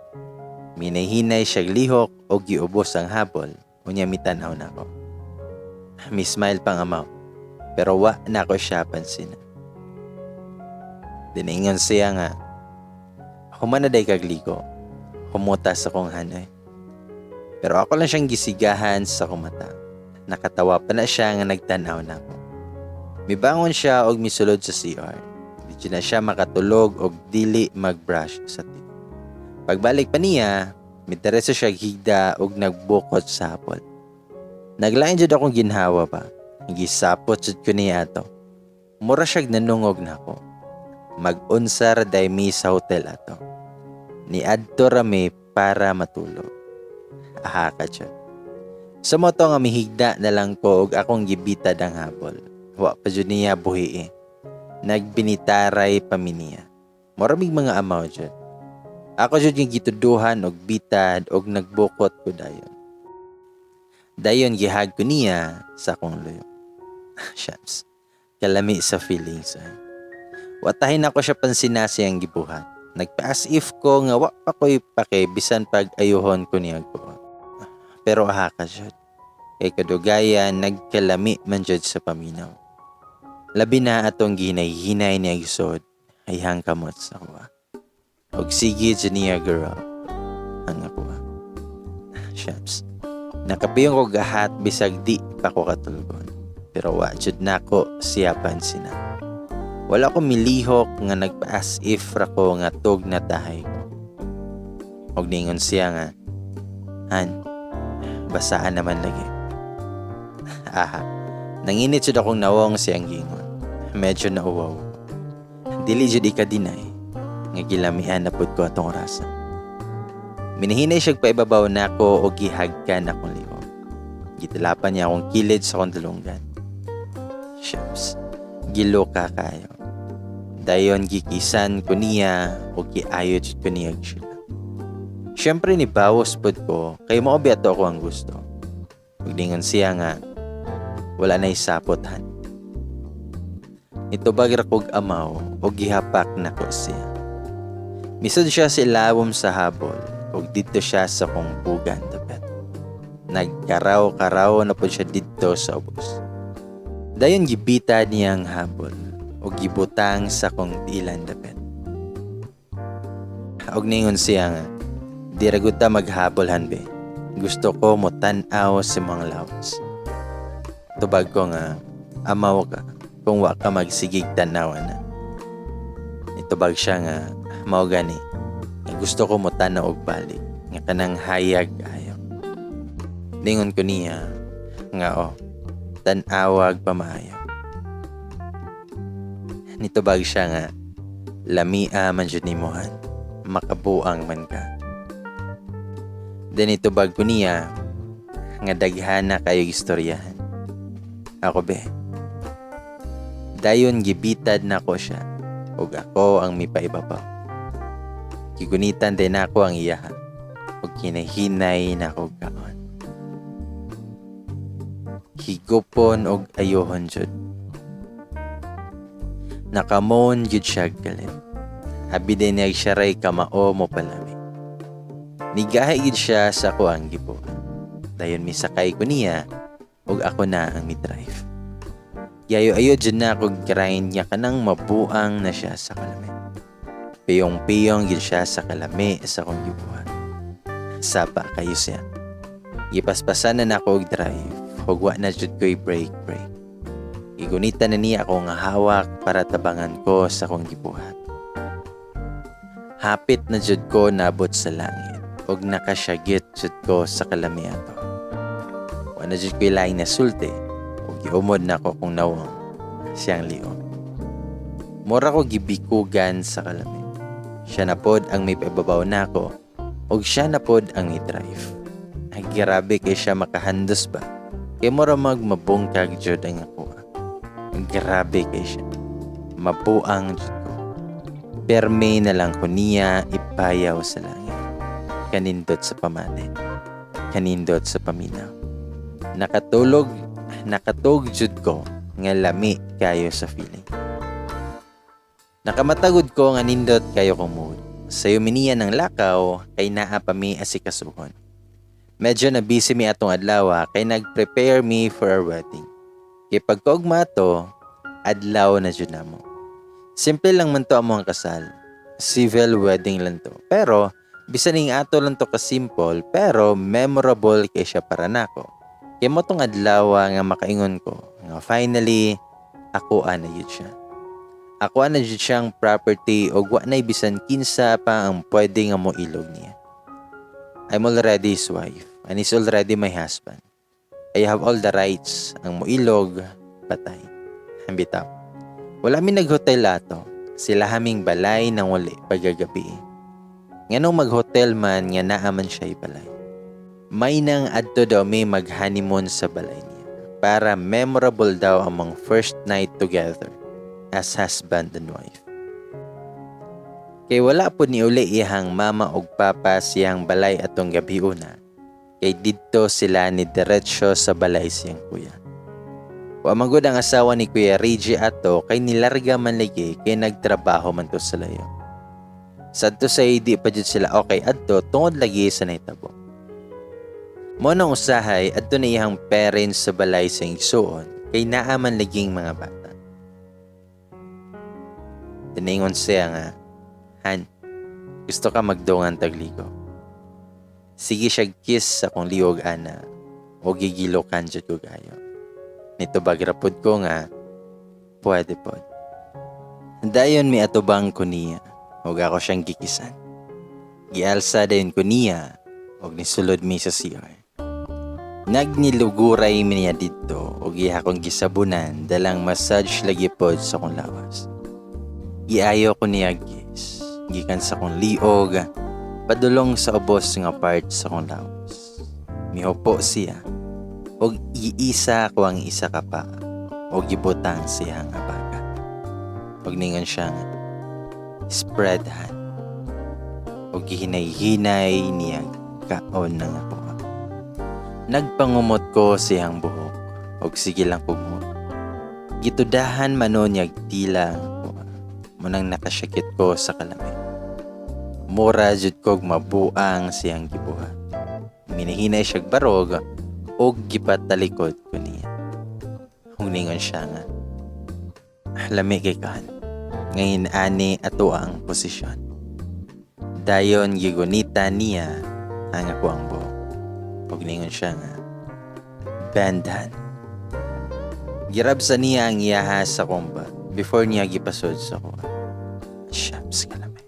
Minay-hinay siya lihok o giubos ang habol. Unya mitanaw na ako. Mi smile pang amaw. Pero wa na ako siya pansin. Diningon siya nga, humana day kagligo. Humuta sa kong hanay. Pero ako lang siyang gisigahan sa akong mata. Nakatawa pa na siya nga nagtanaw na ako. Mibangon siya og misulod sa CR. Di na siya makatulog og dili magbrush sa teeth. Pagbalik pa niya, mitereso siya higda og nagbukot sa hapon. Naglain jud akong ginhawa pa. Gisapot jud ko niya ato. Mura siya nanungog na ako. Mag-unsar day mi sa hotel ato. Ni adto rami para matulog. Aha ka jud. Sa moto nga mihigda na lang ko og akong gibitad ang habol. Wa pa jud niya buhi. Nagbinitaray pa mi niya. Maraming mga amaw jud. Ako jud yung gituduhan og bitad og nagbukot ko dayon. Dayon gihag ko niya sa akong luyo. Shams, kalami sa feelings. Watahin ako siya pansinasi ang gibuhat. Nagpa-as if ko nga wa pa ko'y pake bisan pag ayuhon ko niya ko. Pero aha ka siya. Kay kadugayan nagkalami man jud sa paminaw. Labi na atong ginay-hinay niya gisod ay hangkamot sa kuha. Og sige dyan niya girl. Ang kuha. Shams. Nakapiyong ko gahat bisag di pa ko katulgon. Pero wa jud nako siya pansina. Wala ko milihok nga nagpa-as if ra ko nga tug na tahay ko. Og ningon siya nga, Han, basaan naman lagi. Aha, nanginit jud akong nawong siyang gingon. Medyo nauwaw. Dili jud ikadinay nga gilamian na pud ko atong rasa. Minahinay siyang paibabaw nako og gihagkan akong liog. Gitilapan niya akong kilid sa akong dalunggan. Shucks, gilo ka kayo. Dayon gikisan ko niya o giayod ko niya sila. Siyempre ni bawas pod ko kay maobi ato ako ang gusto. Ugdingon siya nga wala na isapotan. Ito bagira kog amaw o gihapak na ko siya. Misod siya sa ilawom sa habol o dito siya sa kong bugan dapat. Nagkaraw-karaw na po siya dito sa ubos. Dayon gibita niyang habol o gibutang sa kong tilan dapat. Og ningon siya nga, di raguta maghabol hanbe. Gusto ko mo tan-aw sa mga lawas. Tubag ko nga, amaw ka kung wa ka magsigig tanawan na. Itubag siya nga, mao gani. Gusto ko mo tanaw og balik. Nga kanang hayag ayaw. Ningon ko niya, nga tan-awag pamayaw. Nitubag siya nga, lamia man jud nimohan, makabuang man ka. Then itubag ko niya, nga daghan na kayo istoryahan. Ako be. Dayon gibitad na ko siya, ug ako ang mipaibabaw. Gigunitan din ako ang iyaha, ug kinahinay na ko kaon. Higupon og ayohon jud. Nakamon jud siya galit. Abi din niya siya ray kamao mo palami. Nigahay gid siya sa ko ang gibuhat. Dayon misakay ko niya ug ako na ang midrive. Yayo-ayo jud na ako grind niya kanang mabuang na siya sa kalami. Piyong-piyong gid siya sa kalami sa kong gibuhat. Sapa kayo siya. Gipaspasan na ako og drive. Hugwa na jud ko'y break. Igunita na niya ako nga hawak para tabangan ko sa kong gibuhat. Hapit na jud ko nabot sa langit ug nakasyagit jud ko sa kalami ato. Wala jud ko'y laing nasulti ug giumod na ko kung nawong siyang liog. Mura ko gibikugan sa kalami. Siya na pod ang may pababaw na ako ug siya na pod ang i-drive. Ay grabe kay siya makahandos ba? Kay mura magmabungkag jud ang ako. Grabe kay siya. Mabuang jud ko. Perme na lang ko niya ipayaw sa langit. Kanindot sa pamati. Kanindot sa paminaw. Nakatug jud ko nga lami kayo sa feeling. Nakamatagod ko nga nindot kayo kong mood. Sayo miniya ng lakaw kay naa pa mi asikasuhon. Medyo na busy mi atong adlaw kay nag-prepare me for our wedding. Kay pagkaugma to, adlaw na jud namo. Simple lang man to among kasal. Civil wedding lang to. Pero bisan ning ato lang to ka simple pero memorable kay siya para nako. Kay mo tong adlaw nga makaingon ko nga finally ako ana yun siya. Ako ana jud siyang property og wa nay bisan kinsa pa ang pwede nga mo ilog niya. I'm already his wife and he's already my husband. I have all the rights ang moilog, patay. Bitaw. Wala mi naghotel ato. Sila haming balay nang wali pagagabi. Nganong maghotel man nga naa man siya balay. May nang adto daw may mag-honeymoon sa balay niya. Para memorable daw among first night together as husband and wife. Kay wala po ni uli iyang mama og papa siyang balay atong gabi una. Kay dito sila ni diretsyo sa balay siyang kuya. Wa magud ang asawa ni Kuya Reggie ato kay nilarga man lagi kay nagtrabaho man to sa layo. Sadto sa di pa jud sila okay adto tungod lagi sa nahitabo. Mo nang usahay adto na iyang parents sa balay sa igsuon kay naa man laging mga bata. Tiningon siya nga, Han, gusto ka magdungan tagligo. Sige siya kiss sa kong liog ana o gigilokan jud ko gayo. Nito bagrapod ko nga, pwede pod. Dayon mi atubang ko niya, og ako siyang gikisan. Gialsa dayon ko niya, og nisulod mi sa CR. Nagniluguray mi niya dito, og iya akong gisabunan, dalang massage lagi pod sa kong lawas. Giayo ko niya gis, gikan sa kong liog, padulong sa ubos nga part sa kong lawas. Mihopo siya, og iisa ko ang isa ka pa, og gibutang siya nga baka. Og ningon siya nga, spread hand, og gihinay-hinay niya kaon na nga po. Nagpangumot ko siyang buhok, og sige lang kumot. Gitudahan manon niyag tila ko, munang nakasyakit ko sa kalamay. Mura jud kog mabuang siyang gibuhat. Minahinay siyag barog, og gipatalikod ko niya. Huningon siya nga, lami kay kan, ngayon ani ato ang posisyon. Dayon gigunita niya ang ako ang buhok. Huningon siya nga, bandan. Girab sa niya ang iyahas sa kumba before niya gipasod sa kuha. Shucks ka lamay.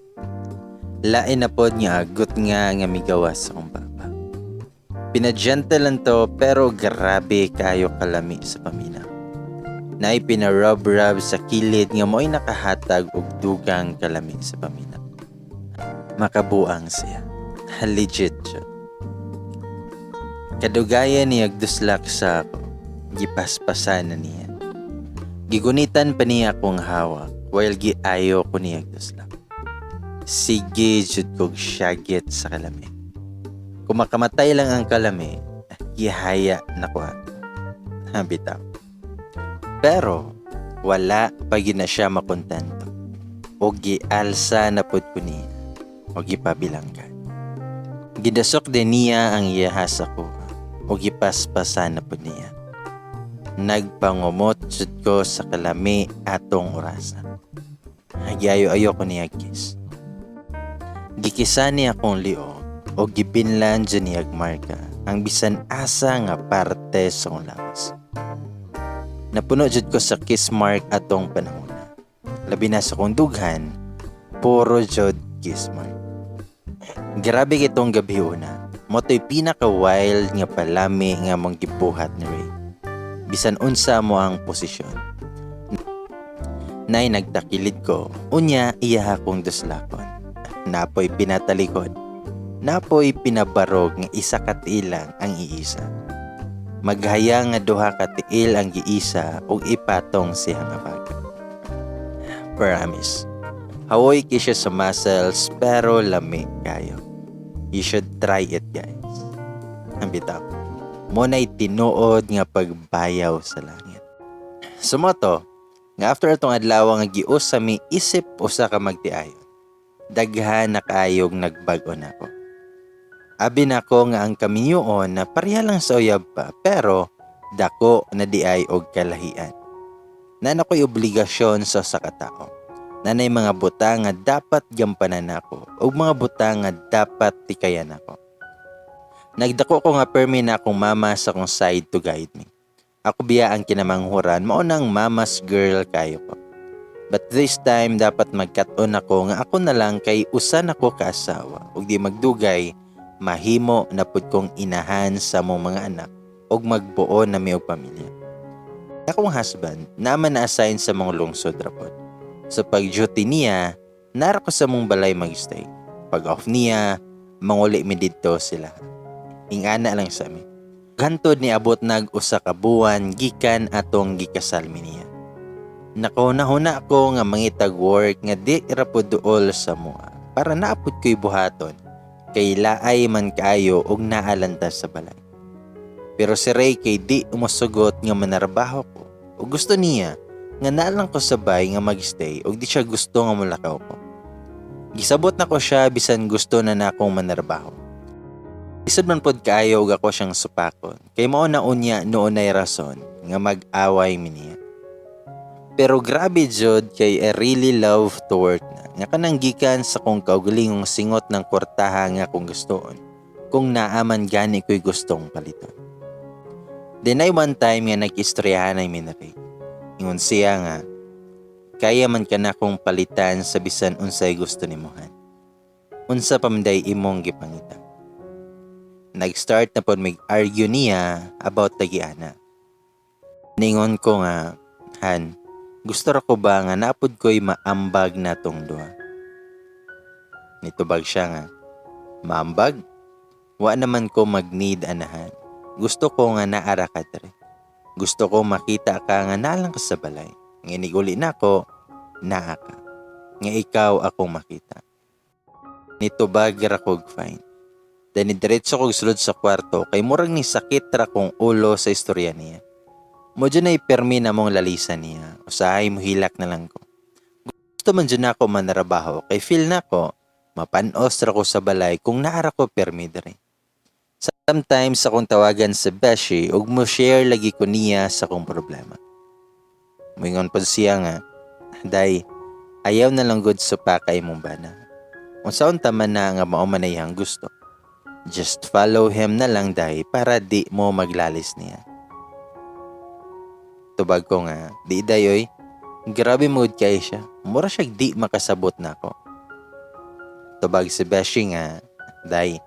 Lain na pod niya agot nga migawas sa kumba. Pinagentle lang to pero grabe kayo kalami sa paminaw. Na ipinarub-rub sa kilid nga mo'y nakahatag og dugang kalami sa paminaw. Makabuang siya. Legit siya. Kadugayan niya agduslak sa ako. Gipaspasan na niya. Gigunitan pa niya akong hawak while giayo ko niya agduslak. Sige jud kog syagit sa kalami. Kung makamatay lang ang kalami, gihaya na ko ato. Bitaw. Pero, wala pa na siya makontento. O gialsa na pod ko niya. O gipabilanggan. Gidasok din niya ang iyahas ako. O gipaspasan na pod niya. Nagpangumot jud ko sa kalami atong orasan. Nagyayo-ayo ko niya kiss. Gikisan niya akong liog. O gipinlan dyan niyag marka ang bisan asa nga parte sa kong lawas. Napuno jud ko sa kiss mark atong panahon. Labi na sa kong dughan, puro jud kiss mark. Grabe kitong gabi una. Moto'y pinaka-wild nga palami nga mong gibuhat ni Ray. Bisan unsa mo ang posisyon. Nay nagtakilid ko, unya iya akong duslakon. Napoy pinatalikod. Napoy pinabarog nga isa ka tiilang ang iisa. Maghaya nga duha ka tiil ang giisa ug ipatong siya nga baga. Promise. Hawoy kisya sa muscles pero lami kayo. You should try it guys. Ang bitaw. Muna'y tinuod nga pagbayaw sa langit. Sumoto, nga after atong adlaw nga gius sa mi isip usa ka magtiayon. Daghan na kayog nagbago nako. Abi nako nga ang kaminyoon na pareha lang sa uyab pa pero dako na diay og kalahian. Na nako'y obligasyon sa katao. Nanay mga butang nga dapat gampanan nako ug mga butang nga dapat tikayan nako. Nagdako ko nga permi na akong mama sa kong side to guide me. Ako biya ang kinamanghuran mao nang mama's girl kayo ko. But this time dapat magkat-on ako nga ako na lang kay usan ako kaasawa ug di magdugay mahimo na pud kong inahan sa mong mga anak ug magbuo na mi og pamilya. Akong husband naman na-assign sa mong lungsod rapod. Sa pag-duty niya, nara ko sa mong balay mag-stay. Pag off niya, manguli mi dito sila. Ingana lang sa amin. Gantod ni abot nag usa ka buwan gikan atong gikasal mi niya. Nako nahuna ko nga mangitag work nga di ra pud duol sa mua para naapod ko'y buhaton. kay laay man kaayo og naalantas sa balay. Pero si Ray kay di umusugot nga manarbaho ko o gusto niya nga naalang ko sabay nga magstay o di siya gusto nga mulakaw ko. Gisabot na ko siya bisan gusto na akong manarbaho. Isod man pod kaayo og ako siyang supakon kay mao na unya noon ay rason nga mag-away mi niya. Pero grabe jud kay I really love to work na. Nga kanang gikan sa kong kaugalingong singot ng kwartaha nga kung gustoon. Kung naaman gani ko'y gustong paliton. Then ay one time nga nag-istoryahan ay minari. Ingon siya nga, kaya man ka na kong palitan sa bisan unsay gusto ni Mohan. Unsa pamanday imong gipangita. Nag-start na pod mag-argue niya about tagiana. Ningon ko nga, Han, gusto ra ko ba nga napod ko'y maambag na tong duha? Nitubag siya nga, maambag? Wa naman ko mag-need anahan. Gusto ko nga naara ka dere. Gusto ko makita ka nga nalang ka sa balay. Nginiguli na ko, naa ka. Nga ikaw akong makita. Nitubag ra kog fine. Then diretso kog sulod sa kwarto kay murag ni sakit ra kong ulo sa istorya niya. Mo dyan ay permi na mong lalisan niya. Usahay mo hilak na lang ko. Gusto man dyan ako manarabaho. Kay feel na ko, mapanos ra ko sa balay kung naara ko permi dere. Sometimes akong tawagan sa Beshi ug mo share lagi ko niya sa kong problema. Moingon po siya nga, Day, ayaw na lang good sa pakay mong bana. Unsaon taman na nga mao man iyang gusto. Just follow him na lang, Day, para di mo maglalis niya. Tubag ko nga, di dayoy, grabe mood kay siya. Mura siya di makasabot na ako. Tubag si Beshi nga, Day,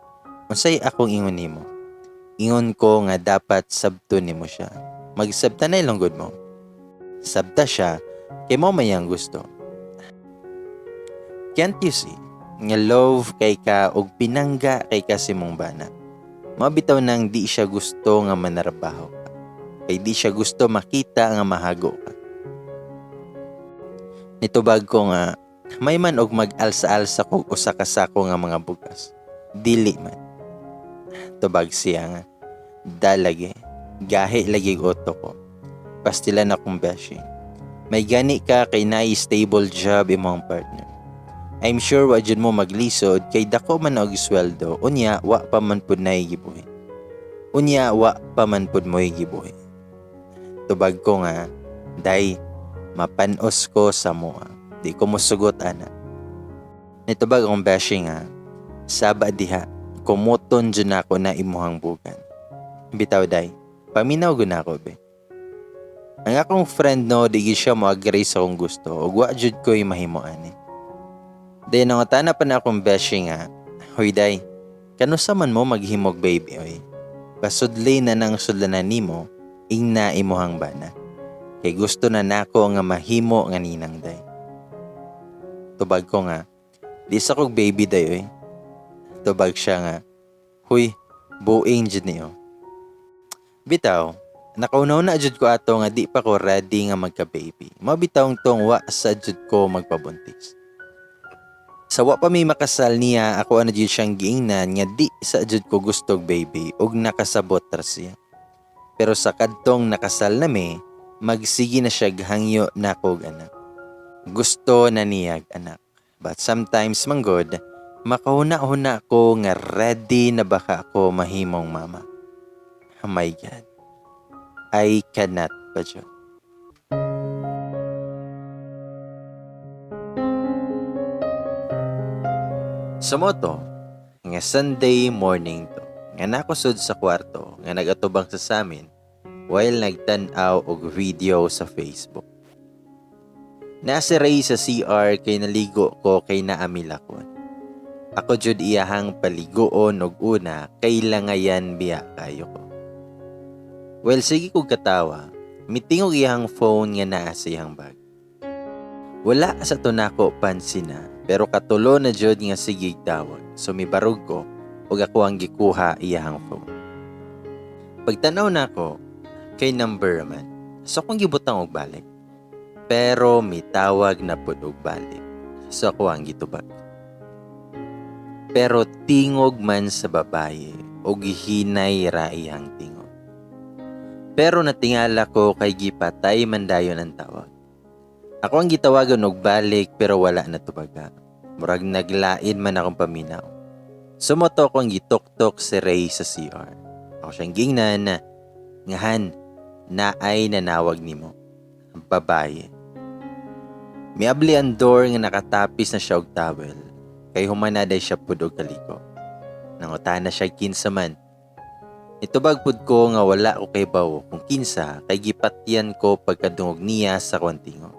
unsay akong ingon nimo. Ingon ko nga dapat sabto nimo siya. Magsabta na ilang good mo. Sabta siya, kay mo mayang gusto. Can't you see? Nga love kay ka og pinangga kay ka si mong bana. Mabitaw nang di siya gusto nga manarbaho. Kay di siya gusto makita nga mahago ka. Nitubag ko nga, may man og mag-alsa-alsa kog usa ka sako nga mga bugas. Dili man. Tubag siya nga, dalage, gahi lagi oto ko. Pastilan akong beshi. May gani ka kay naay stable job imong partner. I'm sure wa jud mo maglisod kay dako man og sweldo, unya wa pa man pud nay gibuhi. Unya wa pa man pud mo'y gibuhi. Tubag ko nga, Day, mapanos ko sa mua. Di ko musugot ana. Nitubag akong beshi nga, saba diha, kumuton dyan ako na imuhang bugan. Bitaw, Day, paminaw guna ko, be. Ang akong friend no, di siya mo agree sa akong gusto, o wa jud ko'y mahimuan eh. Then, nangutana pa na akong beshi nga, Hoy, Day, kanusa man mo maghimog baby, oy. Pasudli na nang sudlanan nimo, ing na imuhang bana. Kay gusto na nako nga mahimo nga ninang, Day. Tubag ko nga, di sa kog baby, Day, oy. Tubag siya nga, Huy, buing jud niyo. Bitaw, nakaunaw na jud ko ato nga di pa ko ready nga magka-baby. Mabitawng tong wa sa jud ko magpabuntis. Sa wa pa may makasal niya, ako ana jud siyang giingnan nga di sa jud ko gustog baby ug nakasabot ra siya. Pero sa kadtong nakasal na mi, magsigi na siya hangyo na kog anak. Gusto na niyag anak. But sometimes manggod, makahuna-huna ko nga ready na baka ako mahimong mama. Oh my God. I cannot pa dyan. Sa moto, nga Sunday morning to, nga nakusod sa kwarto, nga nagatubang sa samin, while nagtanaw og video sa Facebook. Nasa Ray sa CR kay naligo ko kay naamilakon. Ako jud iyahang paligoon og una kay langayan biya kayo ko. Well, sige kog katawa, mitingog iyahang phone nga naa sa iyang bag. Wala sa tunako pansin na, pero katulo na jud nga sigig tawag. So mibarog ko ug ako ang gikuha iyahang phone. Pagtanaw nako kay number man. So akong gibutang og balik. Pero mitawag na pud og balik. So ako ang gitubag. Pero tingog man sa babaye o gihinay ra iyang tingog. Pero natingala ko kay gipatay man dayon ang tawag. Ako ang gitawagan og balik pero wala na tubaga. Murag naglain man akong paminaw. Sumoto ko ang gitok-tok si Ray sa CR. Ako siyang gingnan na, ngahan, naay nanawag nimo. Ang babaye. Miabli ang door nga nakatapis na siya og towel. Kay humanaday siya pud og kaliko. Nangutan na siya kinsa man. Itubag pud ko nga wala ko kay bawo kung kinsa kay gipatyan ko pagkadungog niya sa kontingo.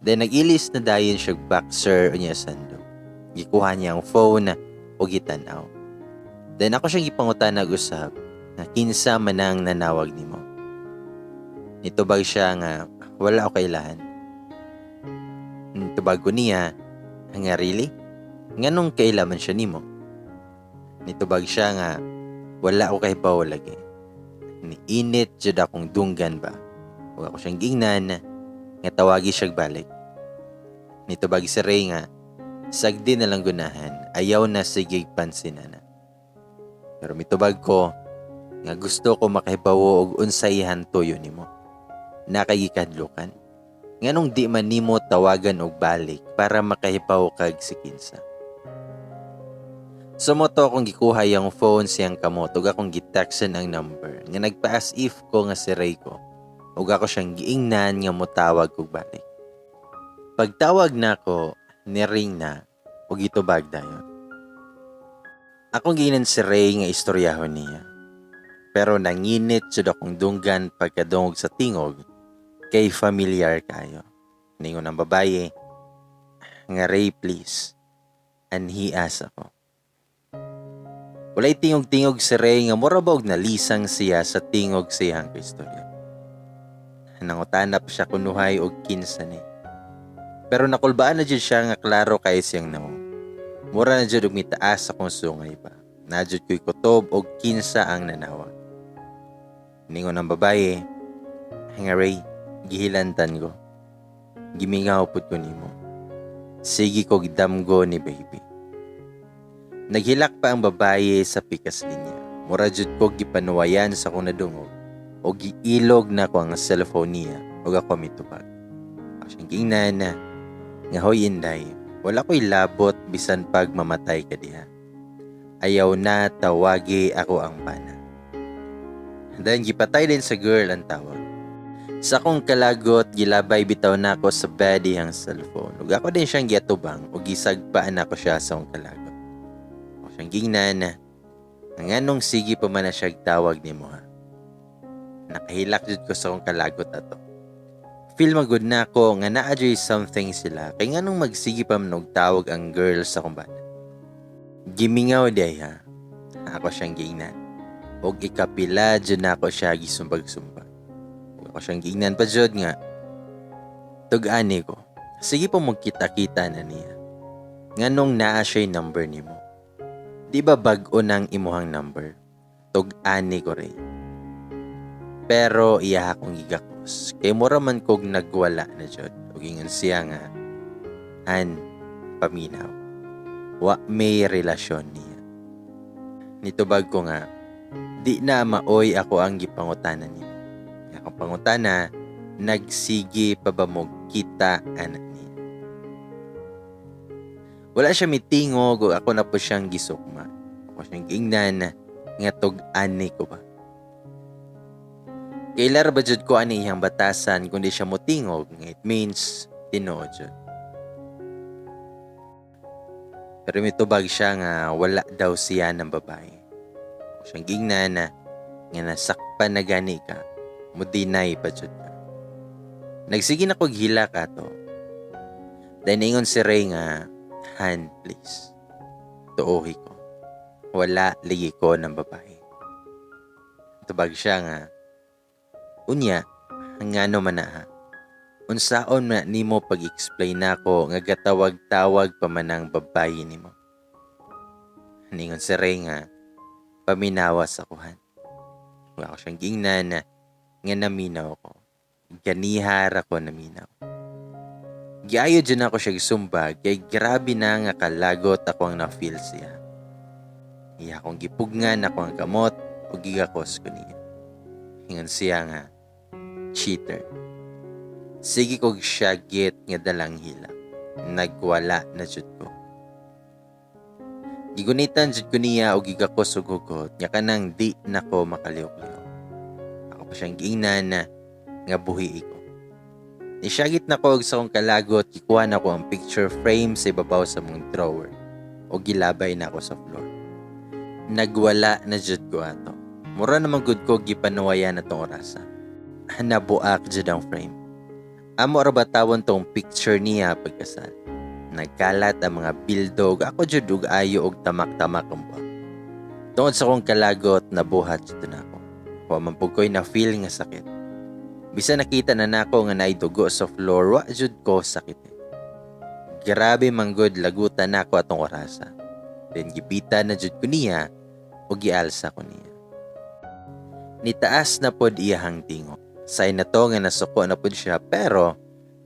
Then nag-ilis na dayon siya boxer unya sando. Gikuha niya ang phone o gitanaw. Then ako siyang gipangutan nag-usab na kinsa man ang nanawag nimo. Nitubag siya nga wala ko kailahan. Tubag ko niya nga really? Nganong kailaman siya nimo? Nitubag siya nga wala ko kay bawo lagi. Niinit jud akong dunggan ba. Huwag ako siyang gingnan nga tawagi siya balik. Nitubag si Ray nga sagdi na lang gunahan, ayaw na sige pansinan na. Pero mitubag ko nga gusto ko makahibawo og unsayhan tuyo nimo. Nakagikadlukan. Nganong di man nimo tawagan og balik para makahibaw kag si kinsa. Sumoto akong gikuha yung phone siyang kamot ug akong gitexten ang number nga nagpa-as if ko nga si Ray ko ug ako siyang giingnan nga motawag og balik. Pagtawag nako ni-ring na ug gitubag dayon. Akong giingnan si Ray nga istoryahon niya. Pero nanginit jud akong dunggan pagkadungog sa tingog kay familiar kayo. Ningon ang babaye nga Ray please. Anhias ako. Walay tingog-tingog si Ray nga murabog na lisang siya sa tingog siyang istorya. Nangutanap siya kunuhay og kinsa ni. Pero nakulbaan na jud siya nga klaro kay siyang naong. Mura na jud og mitaas akong sungay pa. Najud ko'y kutob og kinsa ang nanawag. Ningon ang babaye nga Ray, gihilantan ko. Gimingaw pud ko nimo. Sige ko gidamgo ni baby. Naghilak pa ang babaye sa pikas linya. Mura jud ko gipanuwayan sa kong nadungog o giilog na ko ang cellphone niya o ako mitubag. Ako siyang gingnan na nga hoy inday, wala ko'y labot bisan pag mamatay ka diha. Ayaw na tawagi ako ang pana. Then gipatay din sa girl ang tawag. Sa akong kalagot, gilabay bitaw na ako sa bed ang cellphone. Ug ako din siyang giatubang ug gisagpaan ako siya sa akong kalagot. Ako siyang gingnan na nganong sige pa man na siya tawag nimo ha. Nakahilak jud ko sa akong kalagot ato. Feel magud na ako nga naa-adjay something sila kay nganong magsige pa man og tawag ang girl sa akong bana. Gimingaw day ha. Ako siyang gingnan. Og ikapila jud na ako siya gisumbag-sumbag. Ako siyang gingnan pa jud nga. Tug-ani ko. Sige po magkita-kita na niya. Nganong naa siya number nimo. Di ba bag-o nang imuhang number? Tug-ani ko rin. Pero iya akong gigakos. Kay mura man kog nagwala na jud. Ug ingon siya nga han paminaw. Wa may relasyon niya. Nitubag ko nga di na maoy ako ang gipangutanan niya. Akong pangutana, nagsige pa ba mo kita anak niya? Wala siya mitingog o ako na po siyang gisukma. Ako siyang giingnan nga tug-ani ko ba? Kailar ba jud ko ani iyang batasan kundi siya motingog, it means tinuod jud. Pero mitubag siya nga wala daw siya ng babae. Ako siyang giingnan nga nasakpan na gani ka. Mudinay pa jud ka. Nagsige na kog hila ka to. Then ingon si Ray nga, Han, please. Tuohi ko. Wala ligi ko ng babae. Tubag siya nga, unya, ngano man na ha. Unsaon man nimo pag-explain nako nga gatawag-tawag pa man ang babae nimo. Ningon si Ray nga, paminawas ako Han. Wala ko siyang gingnan na nga naminaw ko. Ganihar ako naminaw. Giayo dyan ako siya gisumbag kay grabe na nga kalagot ako ang na-feel siya. Iya akong gipugngan ako ang kamot o gigakos ko niya. Hingan siya nga, cheater. Sige kog siya git nga dalang hilak. Nagwala na jud ko. Gigunitan jud ko niya o gigakos og hugot nya kanang di nako makaliw-liw. Ako pa siyang giingnan na nga buhi ko. Nisyagit na ko og sa kong kalagot, gikuha na ko ang picture frame sa ibabaw sa mong drawer o gilabay na ako sa floor. Nagwala na jud ko ato. Mura naman gud ko gipanuwayan na tong orasa. Nabuak jud ang frame. Amo ra batawon tong picture niya pagkasal. Nagkalat ang mga bildog, ako jud og ayo og tamak-tamak ang buak. Tungod sa kong kalagot, nabuhat jud na ako. Wa man pud ko'y na-feel nga sakit. Bisan nakita na nako nga naay dugo sa floor, wa jud ko sakit. Grabe manggod lagutan nako atong orasa. Then gipita na jud ko niya o gialsa ko niya. Nitaas na pod iyahang tingo. Say na to nga nasuko na pod siya pero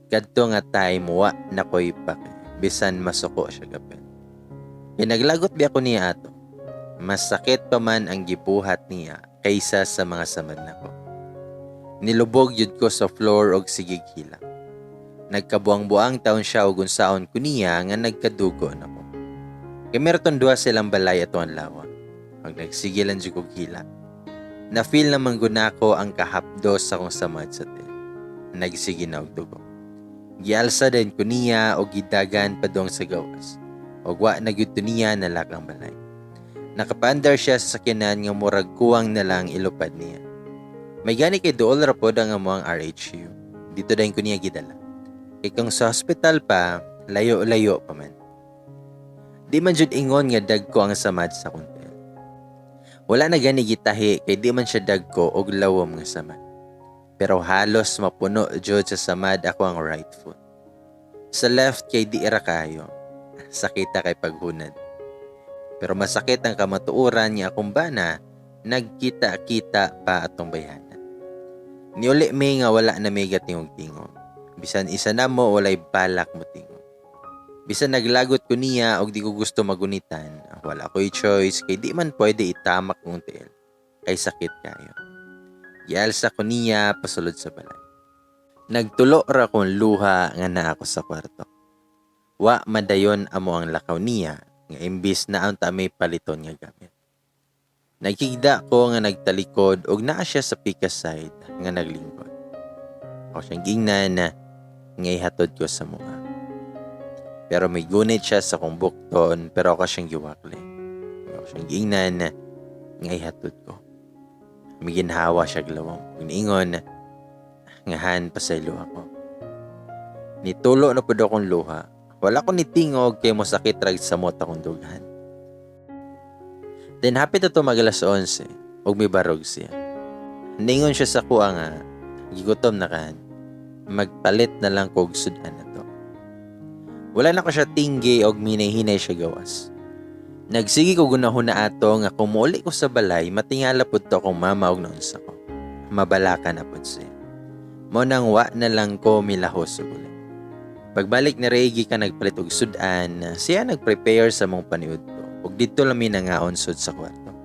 kadto nga time wa na ko'y pake. Bisan masuko siya gapit. Pinaglagot biya ko niya ato. Mas sakit pa man ang gibuhat niya kaysa sa mga samad nako. Nilubog yun ko sa floor og sigig hila. Nagkabuang-buang taon siya og unsaon ko niya nga nagkadugo na ko. Kay meron duha silang balay ato ang lawa. Pag nagsigilan jud kog hila. Na-feel naman gunako ang kahapdos sa kong samad sa tel. Nagsige na og dugo. Gialsa din ko niya og gidagan padong sa gawas. Og wa na gyud niya nalakang balay. Nakapandar siya sa sakyanan nga murag kuwang na lang ilupad niya. May gani kay dool ra pod ang amuang RHU. Dito dayon ko niya gidala. Kay kung sa hospital pa, layo-layo pa man. Di man jud ingon nga dagko ang samad sa kuntel. Wala na gani gitahi kay di man siya dagko og lawom nga samad. Pero halos mapuno jud sa samad ako ang right foot. Sa left kay di ra kayo. Sakita kay paghunad. Pero masakit ang kamatuoran niya akong bana, nagkita-kita pa atong bayanan. Niuli may nga wala na may gatingog-tingog. Bisan isa na mo walay balak mo tingog. Bisan naglagot ko niya og di ko gusto magunitan, wala ko'y choice kay di man pwede itamak ng tel. Kay sakit kayo. Gialsa ko niya pasulod sa balay. Nagtulo ra kong luha nga naa ako sa kwarto. Wa madayon amo ang lakaw niya nga imbis na ang may paliton nga gamit. Nagkigda ko nga nagtalikod og naa siya sa pika side nga naglingkod. Ako siyang gingnan na nga ihatod ko sa mukha. Pero may gunit siya sa kong bukton pero ako siyang giwakli. Ako siyang gingnan na nga ihatod ko. May ginhawa siya glawang. Piniingon nga han pasaylo ako. Nitulo na po akong luha. Wala ko nitingog kay mo sakit rag sa mot akong dughan. Then hapit ito mag-alas 11 og may barog siya. Ningon siya sa kuha nga, gigutom na kan, magpalit na lang kog sudan na to. Wala na ko siya tinggi og minay-hinay siya gawas. Nagsigi ko gunahon na ato nga kumuli ko sa balay, matingala po to akong mama og naunsa ko. Mabalaka na po siya. Mo nang wa na lang ko milahos og ulit. Pagbalik ni Reggie ka nagpalit og sudan, siya nagprepare sa mong paniudto. Ug dito lami nangaon sud sa kwarto.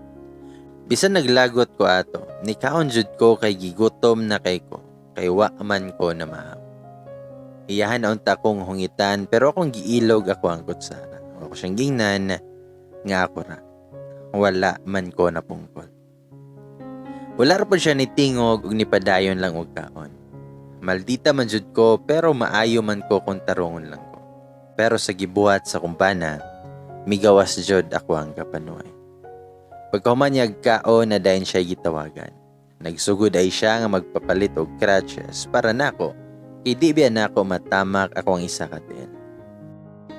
Bisan naglagot ko ato, nikaon jud ko kay gigutom na kay ko, kay wa man ko na maham. Iyahan na unta kong hungitan pero akong giilog ako ang kutsara. Ako siyang gingnan nga ako ra. Wala man ko na pungkol. Wala ra po siya nitingog ug nipadayon lang og kaon. Maldita man jud ko pero maayo man ko kung tarungon lang ko. Pero sa gibuhat sa kumpana, migawas jud ako ang kapanuay. Pagkahumanyag kaon na dayon siya gitawagan. Nagsugod ay siya nga magpapalit og crutches para nako kay di biya nako matamak ako ang isa ka din.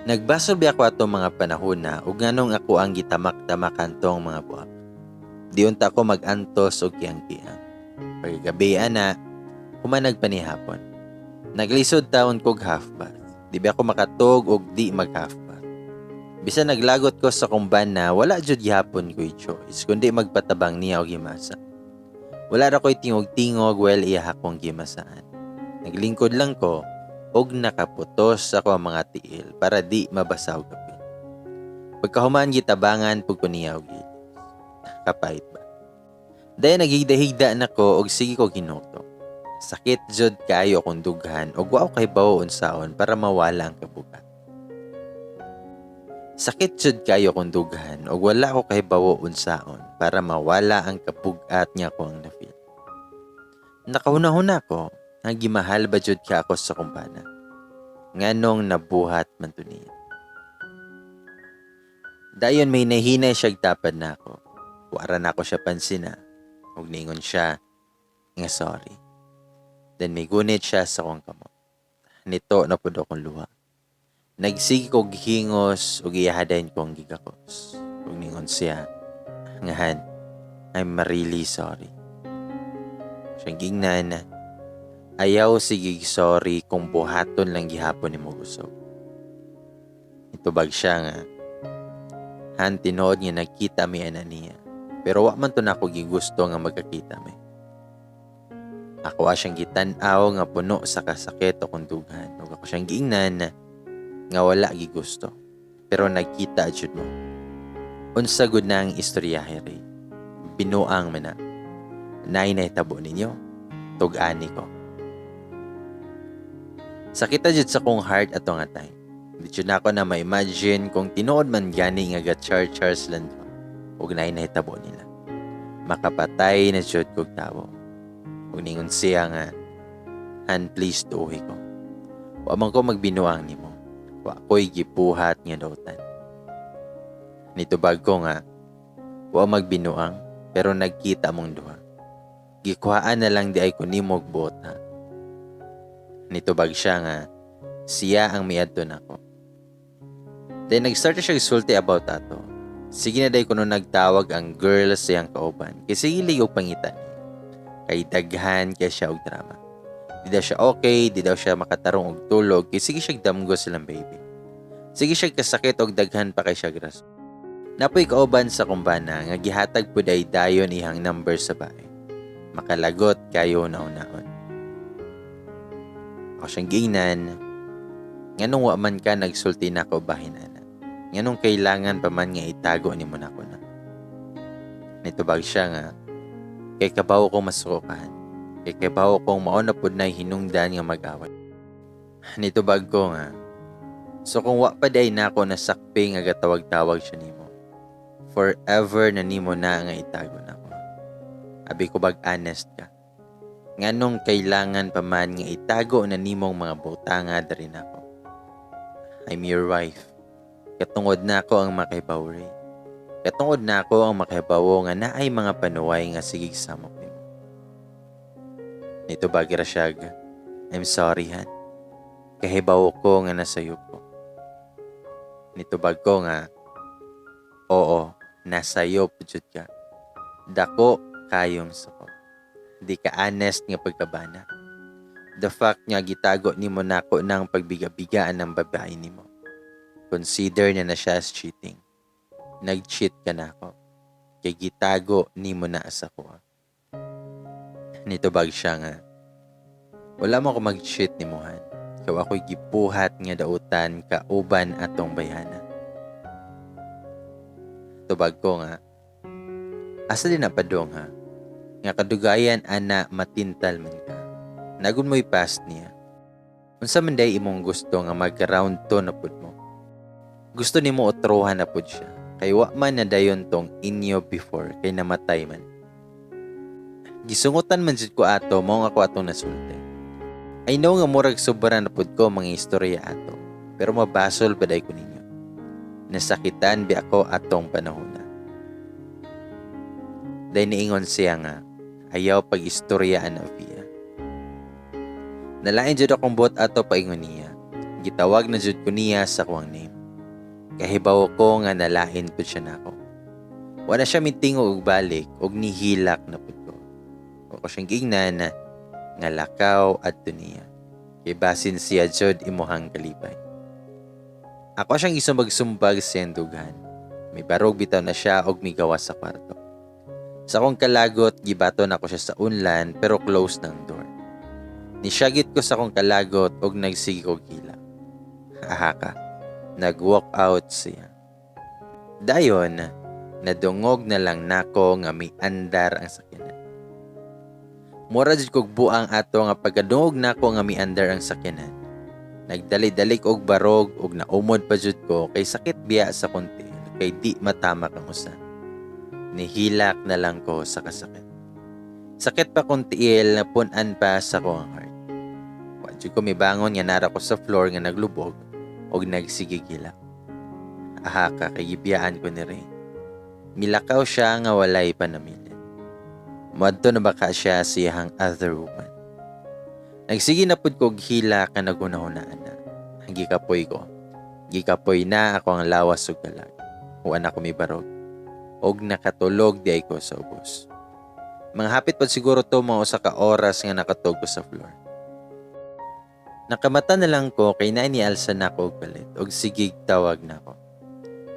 Nagbaso biya ako atong mga panahon na ug nganong ako ang gitamak-tamakan tong mga buhak. Di unta ko mag-antos og kiyang-kiyang. Paggabi ana, humanag pa ni hapon. Naglisod taon kog half bath. Di biya ako makatog og di mag-half bath. Bisan naglagot ko sa kumban na wala jud gihapon ko'y choice kundi magpatabang niya og gimasa. Wala ra ko'y tingog-tingog well iya akong gimasaan. Naglingkod lang ko og nakaputos ako ang mga tiil para di mabasaw kapit. Pagkahuman gitabangan pug kuniya og ilis. Kapait ba? Dayon nagigdahigda nako og sige ko ginuto. Sakit jud kayo akong dughan og wa kay bawo unsaon para mawala ang kabugat. Sakit jud kayo akong dughan og wala ko kay bawo unsaon para mawala ang kabugat niya ko ang nafeel. Nakahuna-huna ko, ang gimahal ba jud ka ako sa kumpana. Nganong nabuhat man to niya. Dayon may nahinay siyag tapad na ako. Wara na ako siya pansina. Ug ningon siya nga sorry. Then may gunit siya sa kong kamot. Nito na pud akong luha. Nagsigi kog hingos ug iyahadayon kong gigakos. Ug ningon siya, ngahan, I'm really sorry. Siyang gingnan, ayaw sige sorry kung buhaton lang gihapon ni mo gusto. Itubag siya nga, han tinood nga nagkita mi ana niya. Pero wa man to nako gigusto nga magkakita mi. Ako siyang gitan-aw nga puno sa kasakit o kundughan. Ug ako siyang giingnan nga wala gigusto. Pero nagkita jud mo. Unsa gud na ang istoryahe ray. Binuang man na. Nainahitabo ninyo. Tug-ani ko. Sakita jud sa kong heart ato nga time. Di jud na ako na ma-imagine kung tinuod man gani nga ga-char-chars lang to. Ug nainahitabo nila. Makapatay na jud kog tawo. Ug ningon siya nga, han please tuoy ko. Wa man ko magbinuang nimo. Wa ko'y gibuhat nga dautan. Nitubag ko nga, wa magbinuang pero nagkita mong duha. Gikuhaan na lang di ay kunimog buot ha. Nitubag siya nga, siya ang miadto nako. Then nag-start siya sulti about ato. Sige na day kuno nagtawag ang girl sa iyang kauban. Kasi sige og pangitan. Kay daghan kay siya og drama. Di daw siya okay, di daw siya makatarong og tulog, kay sige siya damgo silang baby. Sige siya kasakit og daghan pa kay siya gras. Napoy kauban sa kumbana nga gihatag pud ay dayon ihang number sa bae. Makalagot kayo naunahon. Ako siyang giingnan, nganong wa man ka nagsulti na ko bahin ana. Nganong kailangan pa man nga itago ni mo nako na. Nitubag siya nga, kay kabaw ko masukukan. Kay kabaw kong mauna pud na hinungdan nga mag-away. Nitubag ko nga, so kung wa pa day nako nasakpi nga gatawag-tawag siya nimo, forever na nimo na nga itago nako. Abi ko bag honest ka. Nganong kailangan pa man nga itago na nimong mga butanga dari nako. I'm your wife. Katungod na ako ang makibaw rin. Katungod na ako ang makibaw nga naay mga panuway nga sigig samok nimo. Nito bagira siya, I'm sorry han. Kahibaw ko nga nasayo ko. Nitubag ko nga, oo, nasayo pujud ka. Dako kayong suko. Di ka honest nga pagkabana. The fact nga gitago nimo nako ng pagbigabigaan ng babae nimo. Consider na siya as cheating. Nag-cheat ka na ako. Kay gitago nimo na as ako. Nitubag siya nga, wala mo ko mag-cheat ni Mohan. Ikaw ako'y gipuhat nga dautan kauban atong bayana. Tubag ko nga, asa din na padong ha? Nga kadugayan ana matintal man ka. Nagun mo'y past niya. Unsa man day imong gusto nga mag-round 2 na pud mo. Gusto nimo utrohan na pud siya. Kay wa man na dayon tong inyo before kay namatay man. Gisungutan man jud ko ato mao nga ako atong nasulti. I know nga murag sobra na pud ko mga istorya ato, pero mabasol pa day ko ninyo. Nasakitan bi ako atong panahon na. Day niingon siya nga, ayaw pag-istoryaan na via. Nalain jud akong bot ato paingon niya. Gitawag na jud ko niya sa kuwang name. Kahibaw ko nga nalain pud siya nako. Wala siya mitingo og balik og nihilak na pud ko. Ako siyang gingnan nga lakaw adto niya. Kay basin siya jud imuhang kalipay. Ako siyang isumbag-sumbag sa dughan. May barog bitaw na siya og migawas sa kwarto. Sa akong kalagot, gibaton ako siya sa unlan pero close ng door. Nisyagit ko sa kong kalagot og nagsige og hila. Ahaka, nag-walk out siya. Dayon, nadungog na lang nako nga miandar ang sakyanan. Mura jud kog buang ato nga pagkadungog nako nga miandar ang sakyanan. Nagdali-dalik og barog og naumod pa jud ko kay sakit biya sa konti kay di matamak ang usa. Nihilak na lang ko sa kasakit. Sakit pa kong tiil na punan pa sa ko ang heart. Wa jud ko mibangon nga nara ko sa floor nga naglubog og nagsigigilak. Ahaka kay gibiyaan ko ni Ray. Milakaw siya nga walay panamilin. Muadto na baka siya siyang other woman. Nagsige na pud kog hila ka nagunahunaan na. Ang gikapoy ko. Gikapoy na ako ang lawas ug galag. Huwag na ko mibarog. Og nakatulog di ay ko sa ubos. Mga hapit pa siguro to mga usa ka oras nga nakatog ko sa floor. Nakamata na lang ko kay nainialsa na ko og palit og sigig tawag na ko.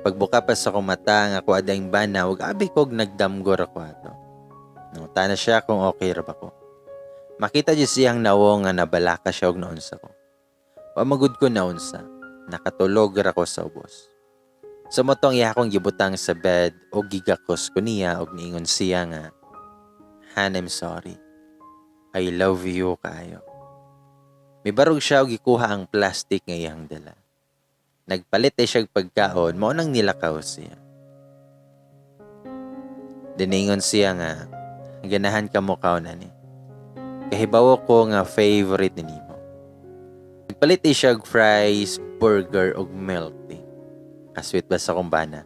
Pagbuka pa sa kong mata nga ako adang bana og abi kog nagdamgor ako ato. Nanguta na siya kung okay ra ba ko. Makita di siyang nawong nga nabalaka siya og naunsa ko. Pamagud ko naunsa, nakatulog ra ko sa ubos. Sa motong iya akong gibutang sa bed o gigakos ko niya og niingon siya nga, Han, I'm sorry. I love you kayo. Mibarog siya og gikuha ang plastic nga iyang dala. Nagpalit ay siya pagkaon, mao nang nilakaw siya. Diningon siya nga, ganahan ka mo kaon ani. Kahibaw ko nga favorite ni nimo. Nagpalit ay siya og fries, burger og milk tea. Kasweet ba sa kumbana?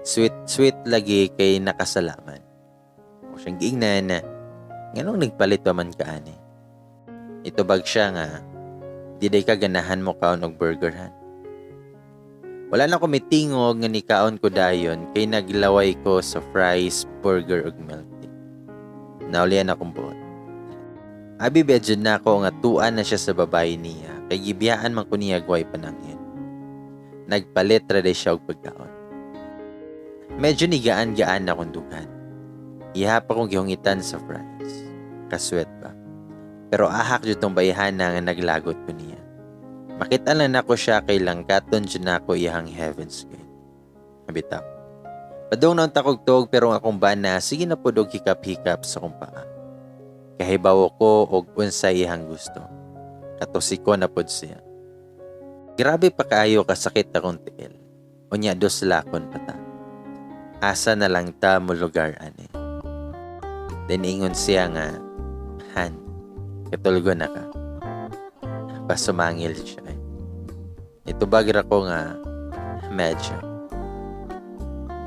Sweet lagi kay nakasalaman. O siyang giingnan na, nganong nagpalit pa man kaani. Itubag siya nga, di day ka ganahan mo kaon og burgerhan. Wala na ko mitingog nga nikaon ko dayon kay naglaway ko sa fries, burger ug milk tea. Naulian akong buot. Abi bedjud na ako nga tuan na siya sa babae niya kay gibiyaan man ko niya guway panangin. Nagpalit ra day siya og pagkaon. Medyo nigaan-gaan na kong dugan. Iha pa kong gihungitan sa fries. Kaswet ba? Pero ahak jud tong bayhana nga naglagot ko niya. Makita lang nako siya kay langkaton jud nako iyang Heaven's Gate. Habitaw. Padung naon ta kog tog pero akong bana sige na pud og hikap-hikap sa kong paa. Kahibaw ko og unsay iyang gusto. Katusiko na pud siya. Grabe pa kaayo kasakit akong tiil. Unya dos lakon pa ta. Asa na lang ta mo lugar ani. Diningon siya nga, Han, katulgo na ka. Pasumangil siya. Itubag ra ko nga, medyo.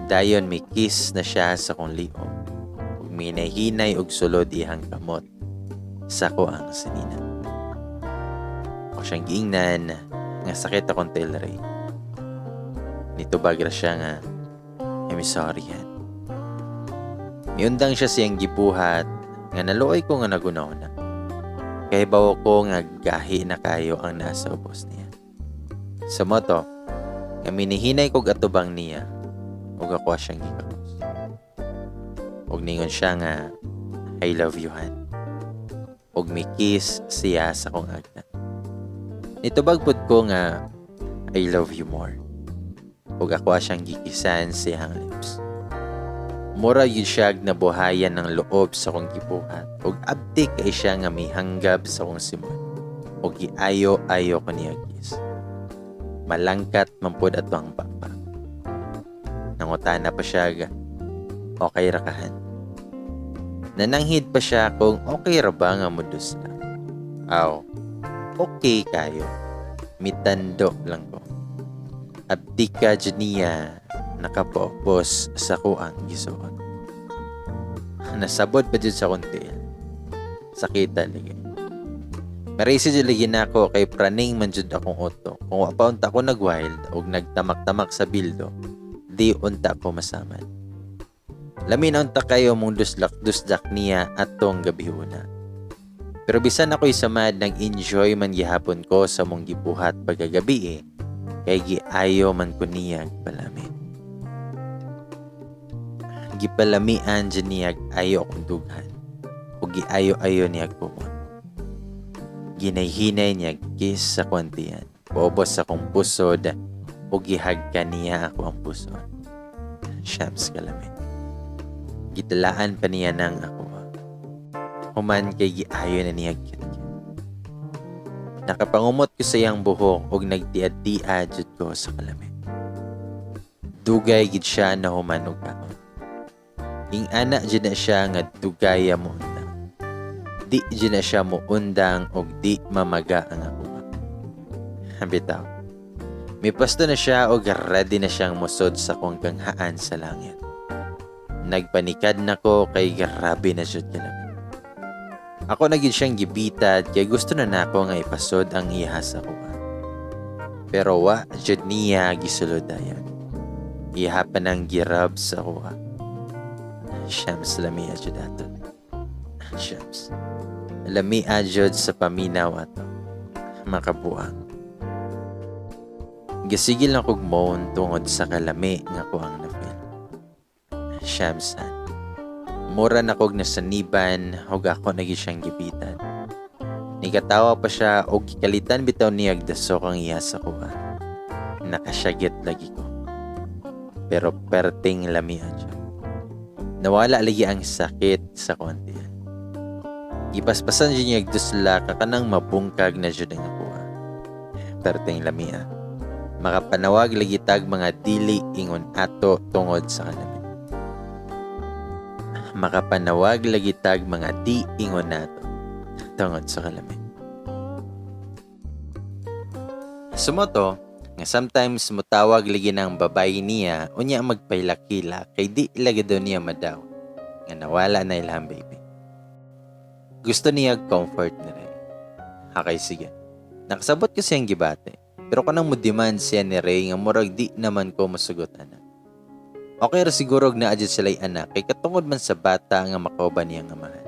Dayon may kiss na siya sa kong liog. Ug minahinay og sulod ihang kamot. Sa ko ang sinina. O siyang giingnan nga sakit akong tilray. Nitubag ra siya nga, I'm sorry, Han. Miundang siya siyang gibuhat nga naluoy ko nga nagunahon na. Kay bawo ko nga gahi na kayo ang nasa ubos niya. Sa moto, nga minihinay kog atubang niya ug ako siyang gikakos. Ug ningon siya nga I love you, Han. Ug mikis siya sa kong agna. Nitubag pud ko nga I love you more. Ug ako siyang gikisan siyang lips. Mura yun siya nabuhayan ng loob sa kong gibuhat. Ug abdi kay siya nga may hanggab sa kong simon. Ug giayo-ayo ko niya kiss. Malangkat mampud ato ang papa. Nangutana pa siya ga, okay ra kahan. Nananghid pa siya kung okay ra ba nga mudus na. Aw, okay kayo. Mitando lang ko. Abdi ka dyan niya nakapopos sa kuang gisuon. Nasabot pa dyan sa konti. Sakita lagi. Marisi dyan lagi na ako kay praning man dyan akong oto. Kung wapaunta ako nag-wild o nagtamak-tamak sa bildo, di unta ako masaman. Lamin na unta kayo mong dusdak niya at tong gabihuna. Pero bisan ako'y samad nag-enjoy man gihapon ko sa mong gibuhat pagkagabi kay giayo man ko niya palami. Gipalamian dyan niya ayo akong dughan o giayo-ayo niya kumon. Ginayhinay niya kiss sa kontiyan. Paubos akong pusod o gihagka niya ako ang puso. Shams kalami. Gitalaan pa niya ng ako. Human kay giayo na niya kit. Nakapangumot ko sa iyang buhok og nagtiad-tiad jud ko sa kalami. Dugay gid siya na human og kaon. Ing ana jud na siya nga dugaya mo undang. Di jud na siya mo undang og di mamaga ang ako. Bitaw. May pasto na siya og ready na siyang musod sa kong kanghaan sa langit. Nagpanikad na ko kay grabe na jud kalami. Ako na gid siyang gibitad kay gusto na nako nga ipasod ang iya sa kuha. Pero wa jud niya gisulod dayon. Iha pa nang girab sa kuha. Shams lami jud ato. Shams. Lami jud sa paminaw ato. Makabuang. Gisigil na kog moan tungod sa kalami nga ko ang na-feel. Shamsan. Mura na kog nasaniban og ako nagi siyang gibitan. Nigatawa pa siya og gikalitan bitaw niya agdasok ang iya sa kuha. Nakasyagit lagi ko. Pero perting lami siya. Nawala lagi ang sakit sa kontiyan. Gipaspasan niya agdusla kakanang mabungkag na jud ang kuha. Perting lami makapanawag lagi tag mga dili ingon ato tungod sa kanami. Makapanawag lagi tag mga di ingon nato tungod sa kalami. Sumoto, nga sometimes mutawag lagi ng babae niya unya magpailakila kay di lagi daw niya madaw nga nawala na ilham baby. Gusto niya comfort na rin. Hakay sige. Nakasabot ko siyang gibate. Pero kanang mo demand siya ni Ray nga murag di naman ko masugot anak. Okay ra siguro na adjud sila'y anak kay katungod man sa bata nga makauban niya nga mahal.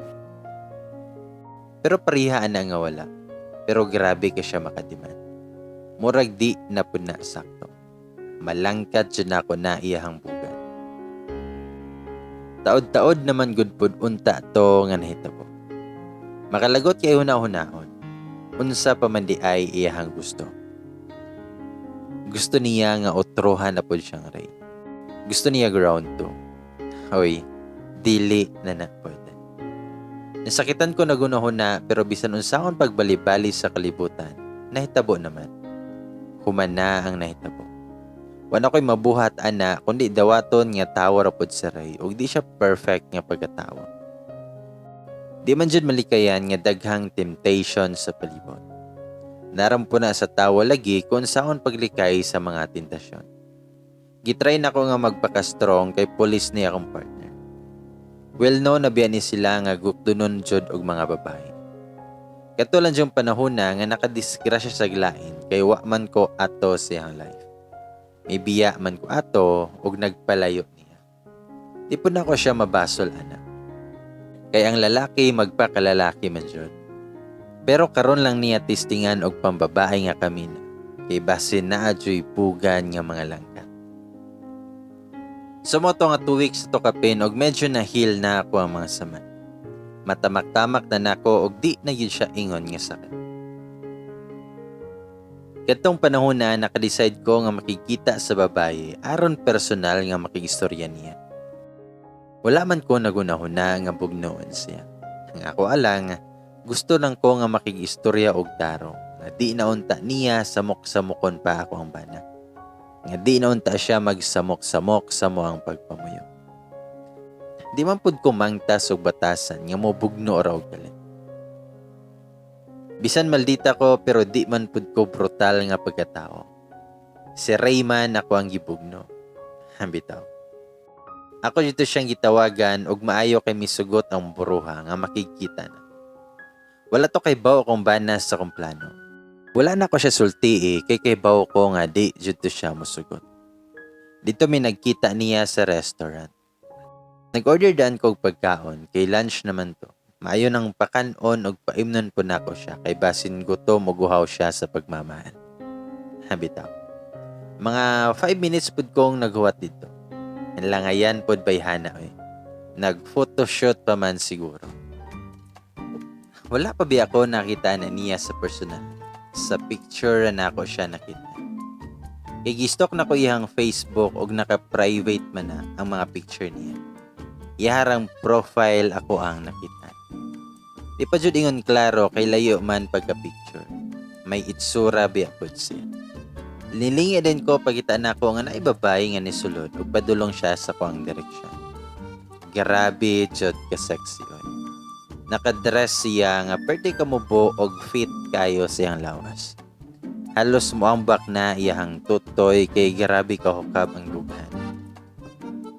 Pero pariha ana nga wala. Pero grabe ka siya makademand. Murag di na pud na sakto. Malangkat jud nako na iyahang bugan. Taod-taod naman gud pud unta to nga nahitabo. Makalagot kay hunahunahon. Unsa pa man di ay iyahang gusto. Gusto niya nga otrohan na po siyang Ray. Gusto niya ground 2. Hoy, dili na na pwede. Nasakitan ko na gunahon na pero bisan unsahon pagbali-bali sa kalibutan, nahitabo naman. Human na ang nahitabo. Wala ko'y mabuhat ana kundi dawaton nga tawa ra pod sa Ray ug di siya perfect nga pagkatawa. Di man jud malikayan nga daghang temptation sa palibot. Narampo na sa tawa lagi kung saan paglikay sa mga tentasyon. Gitry na ko nga magpaka-strong kay pulis niya akong partner. Well known na biyan ni sila nga gukdunon jud og mga babae. Katulan yung panahon na nga nakadisgrasya sa glain kay wa man ko ato siyang life. May biya man ko ato og nagpalayo niya. Di po na ko siya mabasol anak. Kay ang lalaki magpakalalaki man jud. Pero karon lang niya testingan og pambabae nga kami na. Kay basin na adyo'y pugan nga mga langkat. Sumoto nga 2 weeks to kapin og medyo na-heal na ako ang mga saman. Matamak-tamak na nako og di na yun siya ingon nga sakit. Katong panahon na nakadecide ko nga makikita sa babae aron personal nga makigistorya niya. Wala man ko nagunahon na nga bugnoon siya. Ang ako alang, gusto lang ko nga makigistorya og taro nga di naunta niya samok-samokon pa ako ang bana. Nga di naunta siya magsamok-samok sa mo ang pagpamuyo. Di man pud ko mangtas og batasan nga mobugno ra og galit. Bisan maldita ko pero di man pud ko brutal nga pagkatao. Si Rayman ako ang gibugno. Bitaw. Ako dito siyang gitawagan og maayo kay misugot ang buruha nga makikita na. Wala to kay bawo kong banas sa kong plano. Wala na ko siya sulti kay bawo ko nga di jud to siya musugot. Dito may nagkita niya sa restaurant. Nag-order daan ko og pagkaon kay lunch naman to. Maayo nang pakanon og paimnon po nako siya kay basin gutom mo guhaw siya sa pagmamahal. Bitaw. Mga 5 minutes pud kong naghuwat dito. Langayan pod bayhana Nag-photoshoot pa man siguro. Wala pa ba ako nakita na niya sa personal. Sa picture na ako siya nakita. Kay gistok na ko iyang Facebook og naka-private man na ang mga picture niya. Iharang profile ako ang nakita. Di pa jud ingon klaro kay layo man pagka-picture. May itsura biya pod siya. Lilingi din ko pagkita na ko nga naibabay nga ni sulod ug padulong siya sa kuang direksyon. Grabe jud ka sexy oy. Nakadress siya nga pwede ka mubo og fit kayo siyang lawas. Halos mo ang bak na iyahang tutoy kay grabe ka hukab ang lughan.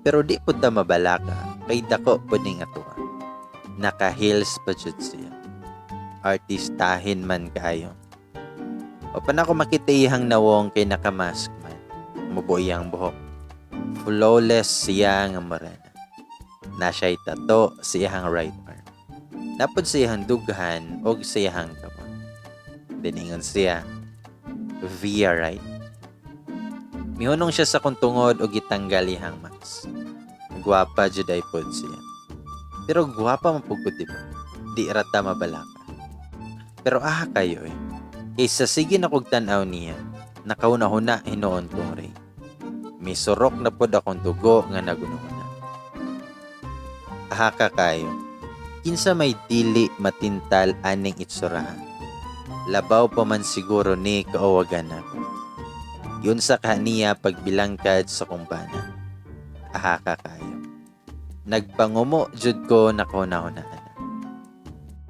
Pero di po ta mabalaka kay dako po ning atuwa. Naka-heels pa jud siya. Artistahin man kayo. O pa na ko makita iyang nawong kay nakamask man. Mubo iyang buhok. Flawless siya nga morena. Nasya'y tato siyang right arm. Napod siyang dughan o siyang kamot. Diningon siya. Via right. Mihunong siya sa kung tungod o gitanggal iyang mask. Guwapa juday pod siya. Pero guwapa mapugod diba? Di rata mabalaka. Pero kayo eh. Kaysa sige na kog tanaw niya, nakauna-huna hinoon kong ray. May surok na pod akong tugo nga nagununa. Kayo. Kinsa may dili matintal aning itsurahan. Labaw pa man siguro ni kauwagan ako. Yun sa kaniya pagbilangkad sa kumbana. Kayo. Nagpangumo jud ko na kauna-hunaan.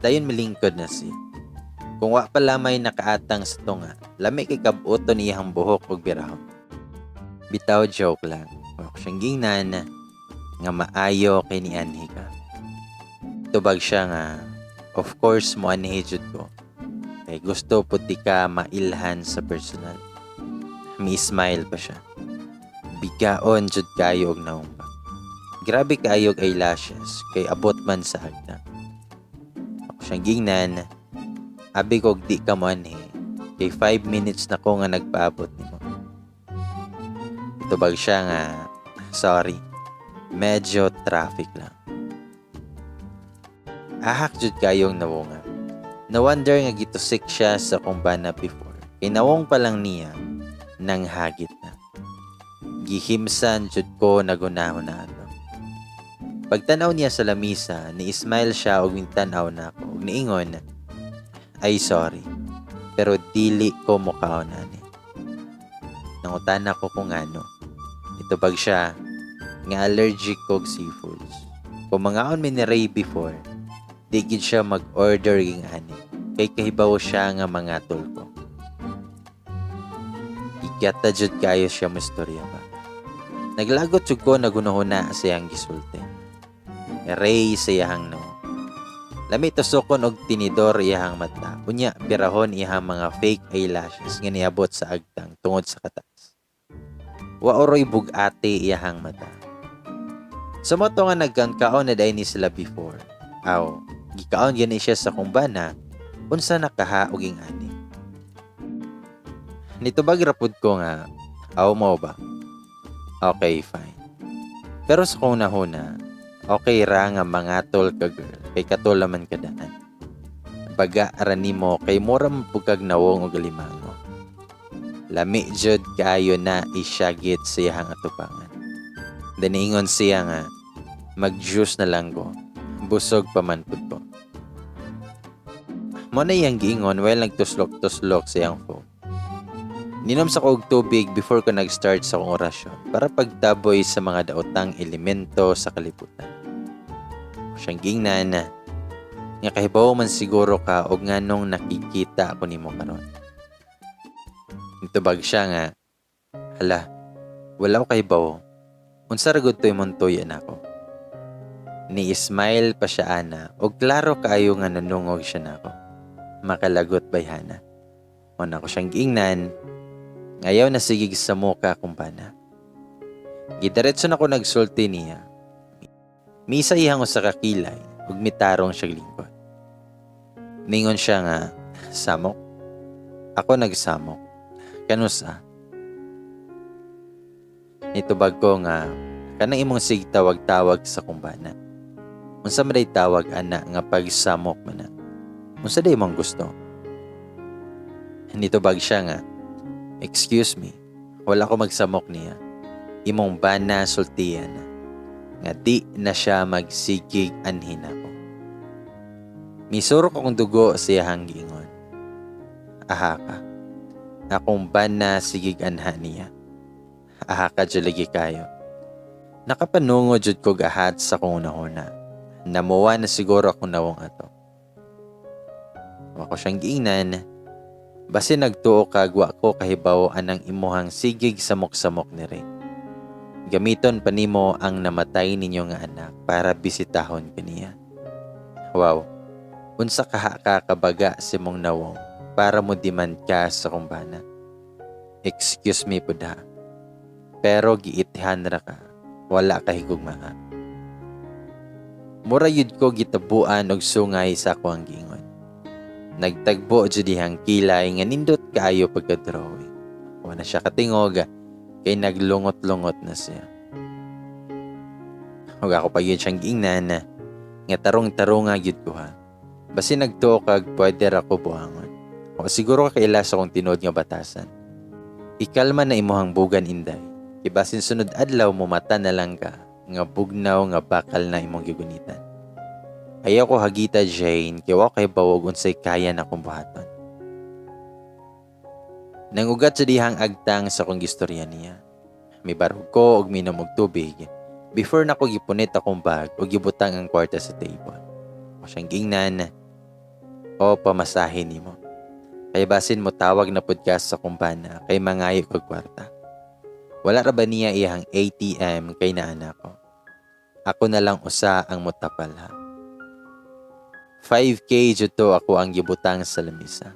Dayon milingkod na siya. Kung wa pala may nakaatang sa tunga, lami kay kabuto niyang buhok ug birahon. Bitaw joke lang. Wa ko siyang gingnan nga maayo kay ni anhi ka. Tubag siya nga, of course mo anhi jud ko. Kay gusto puti ka mailhan sa personal. May smile pa siya. Bigaon jud kayo og naumba. Grabe kayo og eyelashes kay abot man sa agda. Ako siyang gingnan. Abi kog di ka mo anhi. Kay 5 minutes na ko nga nagpaabot nimo. Tubag siya nga, sorry. Medyo traffic lang. Ahak jud kayong nawonga. Na-wonder nga gitusik siya sa kumbana before. Kay nawong pa lang niya nang hagit na. Gihimsan jud ko nagunahon na ato. Pagtanaw niya sa lamisa, ni-smile siya og mintanaw na ako. Og niingon, ay sorry, pero dili ko mukhaon ani. Nangutan ako kung ano. Itubag siya, nga allergic kog seafoods. Kung mangaon mi ni Ray before, di gid siya mag-order ging ani. Kay kahibaw siya nga mga tulko. Igata jud kayo siya mo istorya ba. Naglagot jud ko nagunahuna sa iyang gisulti. Ray sa iyang no. Lami tusokon og tinidor iyang mata. Unya birahon iyang mga fake eyelashes nga niabot sa agtang tungod sa katas. Wa oroy bugati iyang mata. Sa moto nga nagkangkaon na dahil ni sila before. Aw, gikaon gani siya sa kumbana unsa nakaha og ani. Nitubag rapud ko nga, aw mo ba? Okay, fine. Pero sa kung nahuna, okay ra nga mangatol ka girl kay katulaman ka daan. Baga ara nimo kay mura mapugkag nawong og limango. Lami jud kaayo na isyagit sa iyang atubangan. Daniingon siya nga mag-juice na lang ko. Busog pa man pud ko. Mo na iyang giingon while nagtuslok-tuslok sa iyang phone. Ninom sa kog tubig before ko nag-start sa kong orasyon para pagtaboy sa mga daotang elemento sa kalibutan. Siyang gingnan nga kahibaw man siguro ka og nganong nakikita ako nimo karon. Nitubag siya nga, hala, wala ko kahibaw. Unsa ra gud toy montoyan ako. Ni-smile pa siya ana og klaro kaayo nga nanungog siya nako. Makalagot bayhana. Una ko siyang giingnan, ngayaw na sigig sa muka kumpana. Gidiretso na ko nagsulti niya. Misa iyang usa ka kilay ug mitarong siya lingkod. Ningon siya nga, samok? Ako nagsamok. Kanusa? Nitubag ko nga, kanang imong sig tawag-tawag sa kumbana. Unsa man day tawag ana nga pagsamok man na. Unsa day mong gusto? Nitubag siya nga, excuse me, wala ko magsamok niya. Imong bana sultiyan na. Nga di na siya magsigig anhin ako. Misurok akong dugo siya hanggingon. Aha ka. Akong bana sigig anha niya. Aha ka lagi kayo. Nakapanungo jud ko gahat sa kong unahuna. Namuwa na siguro akong nawong ato. Ako siyang giingnan. Basi nagtuo kagwa ko kahibaw anang imuhang sigig samok-samok ni Ray. Gamiton pa nimo ang namatay ninyo nga anak para bisitahon kaniya. Wow, unsa kaha ka kabaga si mong nawong para mo demand ka sa kumbana. Excuse me po da. Pero giitihan ra ka, wala ka higugmaa. Mura yun ko gitabuan og sungay sa ako ang gingon. Nagtagbo judihang kilay nga nindot kaayo pagka-drawing. Wala siya katingog kay naglungot-lungot na siya. Huwag ako pa yun siyang giingnan nga tarong-tarong nga yun ko ha. Basi nagtuo kag pwede ra ko buhangon. O siguro ka kailas akong tinod nga batasan. Ikalma na imuhang bugan inday. Ibasin sunod adlaw mo mata na lang ka nga bugnaw nga bakal na imong gigunitan. Ayaw ko hagita Jane kaya kay bawog unsay kaya na kong buhaton. Nangugat sa dihang agtang sa kong gistorya niya. May barog ko og minom og tubig before na ko gipunit akong bag o gibutang ang kwarta sa table. O siyang gingnan o pamasahin nimo. Kaya basin mo tawag na podcast sa kumpana kay mangayo kog kwarta. Wala ra ba niya iyang ATM kay naanak ko? Ako na lang usa ang mutapal ha. 5K jud to ako ang gibutang sa lamisa.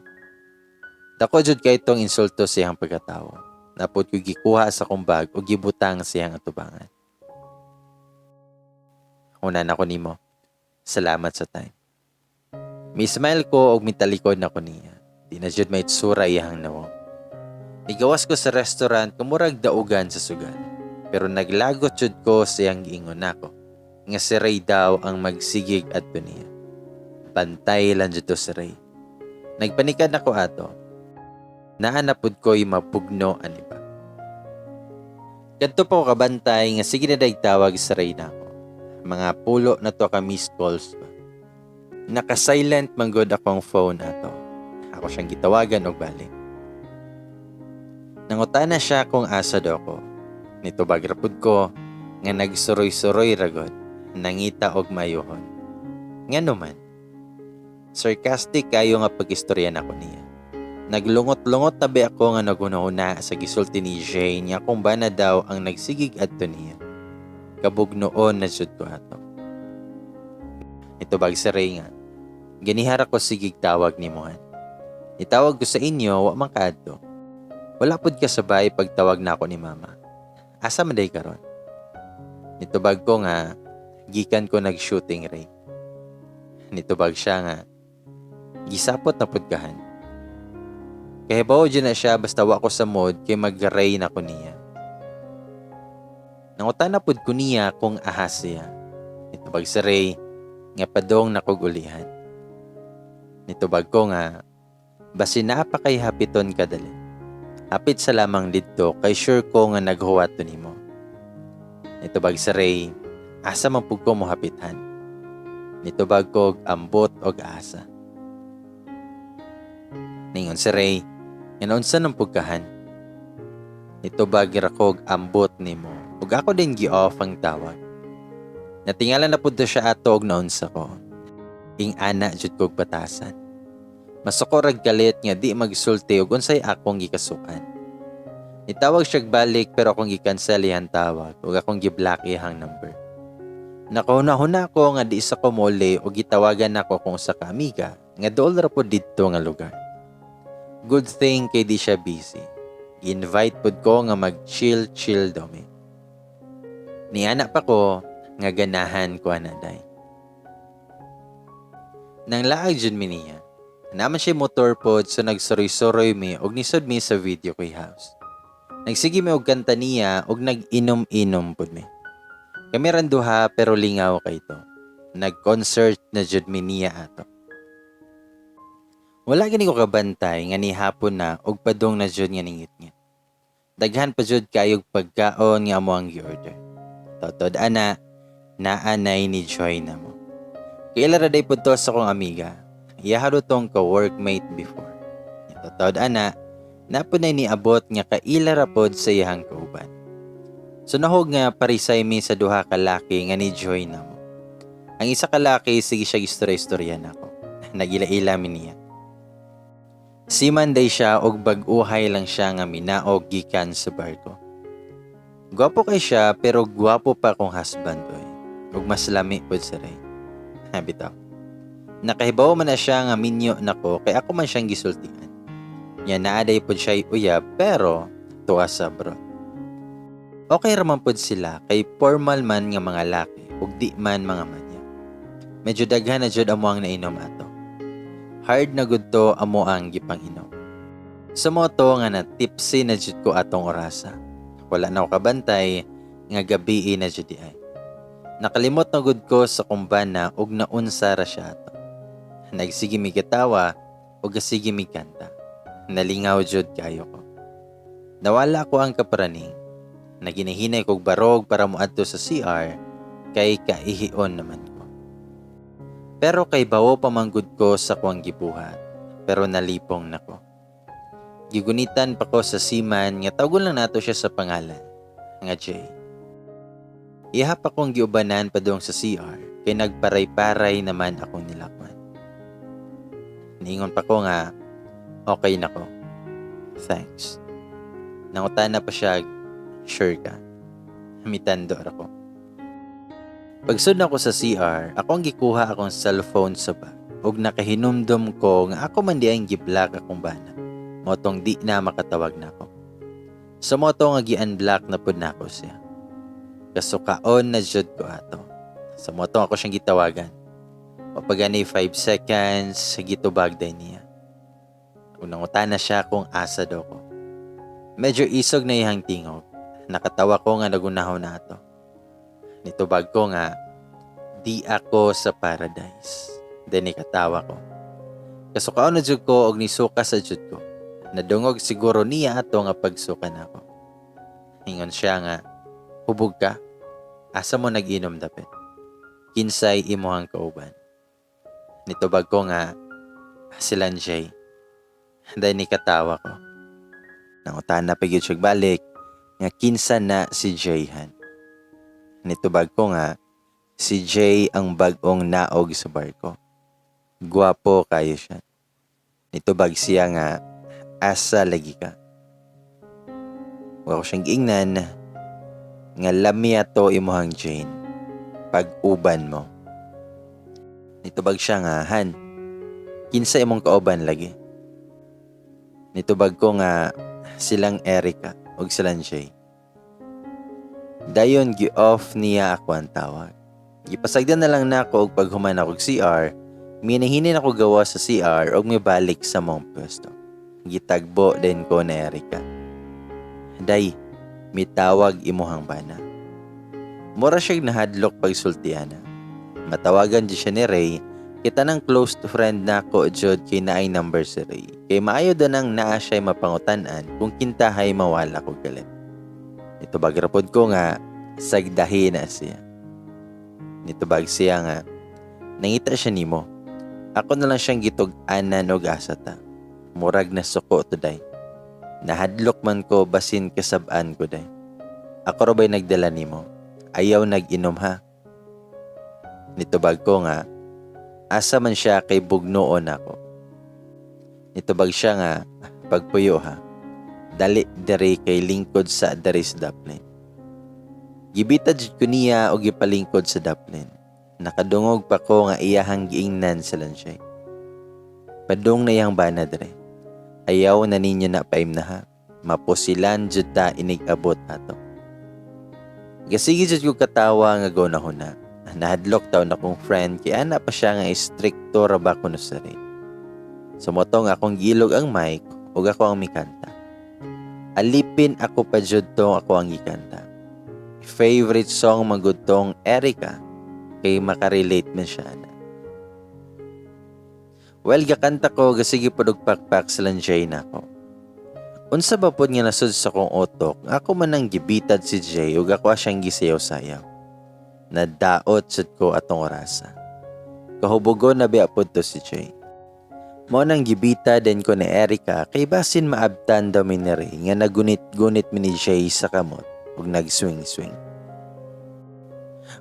Dako jud kay tong insulto sa iyang pagkatawo. Napod ko gikuha sa kong bag o gibutang sa iyang atubangan. Una na ko nimo. Salamat sa time. May smile ko og mitalikod na ko niya. Di na jud may tsura iyang nawong. Igawas ko sa restaurant kumurag daugan sa sugal. Pero naglagot jud ko sa iyang giingon nako. Nga si Ray daw ang magsigig adto niya. Pantay lang dito si Ray. Nagpanikad ako ato. Naanapod ko'y mapugno aniba. Kadto po kabantay nga sige na tawag sa Ray na ako. Mga pulo na to ka missed calls ba. Naka-silent manggod akong phone ato. Ako siyang gitawagan og balik. Nangutana siya kung asa daw ko. Nito bagrapod ko nga nagsuroy-suroy ragod. Nangita og mayuhon. Nga naman. Sarcastic kayo nga pag-istorya na ko niya. Naglungot-lungot tabi ako nga nagunahuna sa gisulti ni Jane nga kung ba na daw ang nagsigig adto niya. Kabugnoon na jud ko ato. Ito bag sa Ray nga. Ganihara ko sigig tawag ni Mohan. Itawag ko sa inyo, wa man kaadto. Wala pod ka sabay pagtawag na ako ni Mama. Asa man day karon? Nitubag ko nga, gikan ko nag-shooting Ray. Nitubag siya nga, gisapot na pudkahan. Kaya bawo dyan na siya basta wa ko sa mood kay mag-ray na ko niya. Nangutan na pud ko niya kung ahas siya. Nitubag sa Ray, nga padong nakugulihan. Nitubag ko nga, basi naapa kay hapiton kadali. Hapit sa lamang dito kay sure ko nga naghuwat to nimo. Nitubag sa Ray, asa man pud ko mo hapitan. Nitubag ko ambot og asa. Ningon si Ray, nga unsa nang pugkahan. Nitubag ra kog ambot nimo. Ug ako din gi-off ang tawag. Natingala na pud siya ato og naunsa ko. Ing ana jud kog batasan. Masoko rag galit nga di magsulti og unsay akong gikasukan. Nitawag siya balik pero akong gi-cancel iyang tawag ug akong gi-block iyang number. Nakahuna-huna ko nga di sa ko mole o gitawagan nako kung sa kamiga nga dool ra pud didto nga lugar. Good thing kay di siya busy. Gi-invite pud ko nga mag-chill daw mi. Niana pa ko nga ganahan ko anaday. Nang laag jud mi niya. Naman siya motor pod so nagsuroy-suroy mi og nisod mi sa video ko'y house. Nagsige mi og kanta niya og nag-inom-inom pod mi. Kami ran duha pero lingaw kay to. Nag-concert na jud mi niya ato. Wala gani ko kabantay nga ni hapon na og padong na jud nga ningit-ngit. Daghan pa jud kayog pagkaon nga amo ang gi-order. Totod ana, naanay ni Joy na mo. Kaila ra day pud to sa kong amiga. Iyaharo tong ka-workmate before. Totod ana, napunay ni abot nga kaila ra pod sa iyang kauban. So nahog nga parisay mi sa duha ka laki nga ni Joy na mo. Ang isa ka laki sige siya istorya-istorya nako. Nagila-ila mi niya. Si Manday siya og bag-uhay lang siya nga minaog gikan sa barko. Gwapo kay siya pero gwapo pa kong husband oy. Ug mas lami pud sa ray. Bitaw. Nakahibaw man na siya nga minyo nako kay ako man siyang gisultian. Nya naaday pud siya uyab pero tuwa sa bro. Okay raman pud sila kay formal man nga mga laki ug di man mga manya. Medyo daghan na jud amo ang nainom ato. Hard na gud to amo ang gipang-inom. Sa moto nga na tipsy na jud ko atong orasa. Wala na ko kabantay nga gabi na jud ay. Nakalimot na gud ko sa kumbana ug naunsa ra siya ato. Nagsige mi katawa ug gasige mi kanta. Nalingaw jud kayo ko. Nawala ko ang kaparaning. Naginahinay kog barog para moadto sa CR kay kaihion naman ko. Pero kay bawo pamanggod ko sa kuwang gibuhat. Pero nalipong nako. Gigunitan pa ko sa seaman nga tawgon lang nato siya sa pangalan. Nga Jay. Ihap akong giubanan padung sa CR kay nagparay-paray naman akong nilakman. Niingon pa ko nga, okay na ko. Thanks. Nangutan na pa siya, sure ka. Mitando ako. Pagsud ako sa CR, akong gikuha akong cellphone sa bag ug nakahinumdum ko nga ako man di ang giblock akong bana. Motong di na makatawag na ako. Sa moto nga gi-unblock na pud nako siya. Kasukaon na jud ko ato. Sa moto ako siyang gitawagan. Mapagani 5 seconds, gitubag day niya. Unang-utan na siya kung asa daw ko. Medyo isog na iyang tingog. Nakatawa ko nga nagunahon na ato. Nitubag ko nga, di ako sa paradise. Then ikatawa ko. Kasukaon na jud ko og nisuka sa jud ko. Nadungog siguro niya ato nga pagsuka na ako. Ingon siya nga, hubog ka? Asa mo nag-inom dapit? Kinsay imuhang kauban. Nitubag ko nga, silan Jay. Dahil nikatawa ko. Nangutan na pag-yun siya balik, nga kinsa na si Jayhan. Nitubag ko nga, si Jay ang bagong naog sa barko. Gwapo kayo siya. Nitubag siya nga, asa lagi ka. Huwag ko siyang giingnan, nga lami ato imuhang Jane, pag-uban mo. Nitubag siya nga, Han, kinsa imong kauban lagi. Nitubag ko nga, silang Erica, og silang Jay. Dayon gi-off niya ako ang tawag. Gipasagdan na lang nako og paghuman ako CR, minahinin ako gawa sa CR og mibalik sa mong pwesto. Gitagbo din ko na Erica. Day, mitawag imuhang bana. Mura siyang nahadlok pagsultiana. Matawagan di siya ni Ray, kita nang close to friend na ko jud kay naay number si Ray. Kay maayo da nang naa siya'y mapangutan-an kung kintahay mawala ko galit. Nitubag rapod ko nga, sagdahi na siya. Nitubag siya nga, nangita siya nimo. Ako na lang siyang gitug-anan og asata. Murag na suko today. Nahadlok man ko basin kasabaan ko day. Ako ra ba'y nagdala nimo? Ayaw nag-inom ha? Nitubag ko nga, asa man siya kay bugnoon ako. Nitubag siya nga, pagpuyo ha. Dali dere kay lingkod sa Daris Daplin. Gibita jud ko niya og gipalingkod sa Daplin. Nakadungog pa ko nga iyahang giingnan sa lansay. Padung na iyang bana dere. Ayaw na ninyo na paim na ha. Mapusilan jud ta inig-abot ato. Gasigi jud ko katawa nga gonahon na. Nahadlok taw na kong friend kay ana pa siya nga istrikto ra ba kuno sa rin. Sumotong akong gilog ang mic ug ako ang mikanta. Alipin ako pa jud tong ako ang gikanta. Favorite song magudtong Erica kay makarelate man siya na. Well, gakanta ko, gasige po pakpak sa lanjay na ko. Unsa ba pod nga nasud sa kong otok, ako man ang gibitad si Jay ug ako siyang gisayaw-sayaw. Nadaot sud ko atong orasa. Kahubugon na biya pod to si Jay. Mo nang gibita din ko ni Erica kay basin maabtan daw mi ni Ray nga nagunit-gunit mi ni Jay sa kamot ug nag-swing-swing.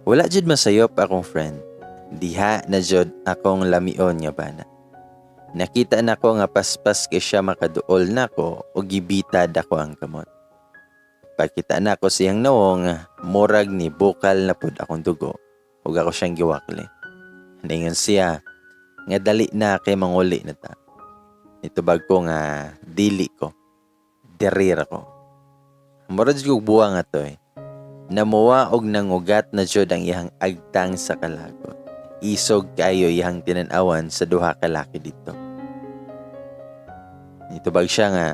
Wala jud masayop akong friend. Diha na jud akong lamion nga bana. Nakita na ko nga paspas kay siya makaduol na ko o gibitad ako ang kamot. Pagkita na ko siyang nawong, murag ni bukal na pud akong dugo ug ako siyang giwakli. Ningon siya, nga dali na kay manguli na ta. Itubag ko nga dili ko, derir ko. Murag ko buwa nga to Namuwa og nangugat na jud ang iyang agtang sa kalagot. Isog kayo iyang tinanawan sa duha ka laki dito. Itubag siya nga,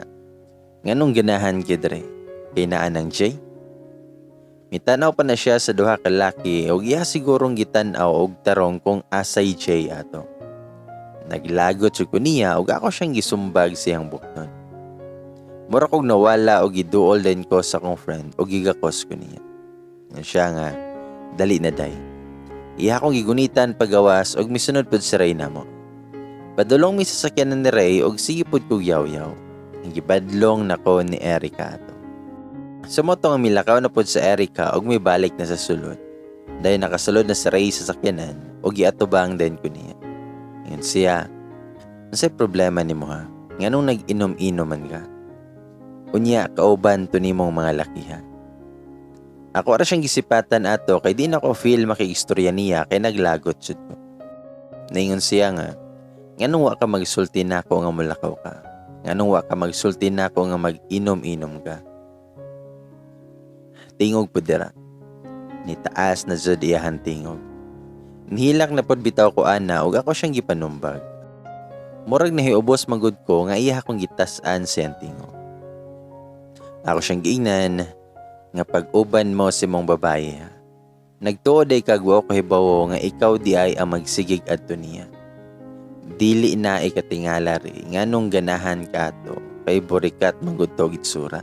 nganong ganahan kidre, kay naan ng Jay? Mitanaw pa na siya sa duha ka laki, og iya sigurong gitanaw og tarong kung asay Jay ato. Naglagot siya ko niya, og ako siyang gisumbag siyang bukton. Mura kong nawala og giduol din ko sa kong friend, og gigakos ko niya. Siya nga, dali na day. Iya akong gigunitan pagawas, og misunod pod si Ray na mo. Padulong mi sasakyan ni Ray og sige pod kog yaw-yaw. Gibadlong nako ni Erica ato. Sa moto nga milakaw na pod sa Erica og may balik na sa sulod. Dahil nakasulod na si Ray sa sakyanan og giatubang din ko niya. Ngayon siya, unsay problema nimo ha? Nganong nag-inom-inoman ka? Unya kauban to nimong mga lakiha. Ako ara siyang gisipatan ato kay di na ko feel makiistorya niya kay naglagot jud ko. Ningon siya nga, nganong wa ka magsulti nako nga mulakaw ka? Nganong wa ka magsulti nako nga mag-inom-inom ka? Tingog pud dira. Nitaas na jud iyahan tingog. Nihilak na pod bitaw ko ana ug ako siyang gipanumbag. Murag nahiubos magud ko nga iya akong gitas-an siyang tingog. Ako siyang giingnan nga pag-uban mo si mong babaye ha. Nagtuod ay kagwa ko hibawo nga ikaw di ay ang magsigig adto niya. Dili na ikatingala ri nganong ganahan ka ato kay burikat magudtog itsura.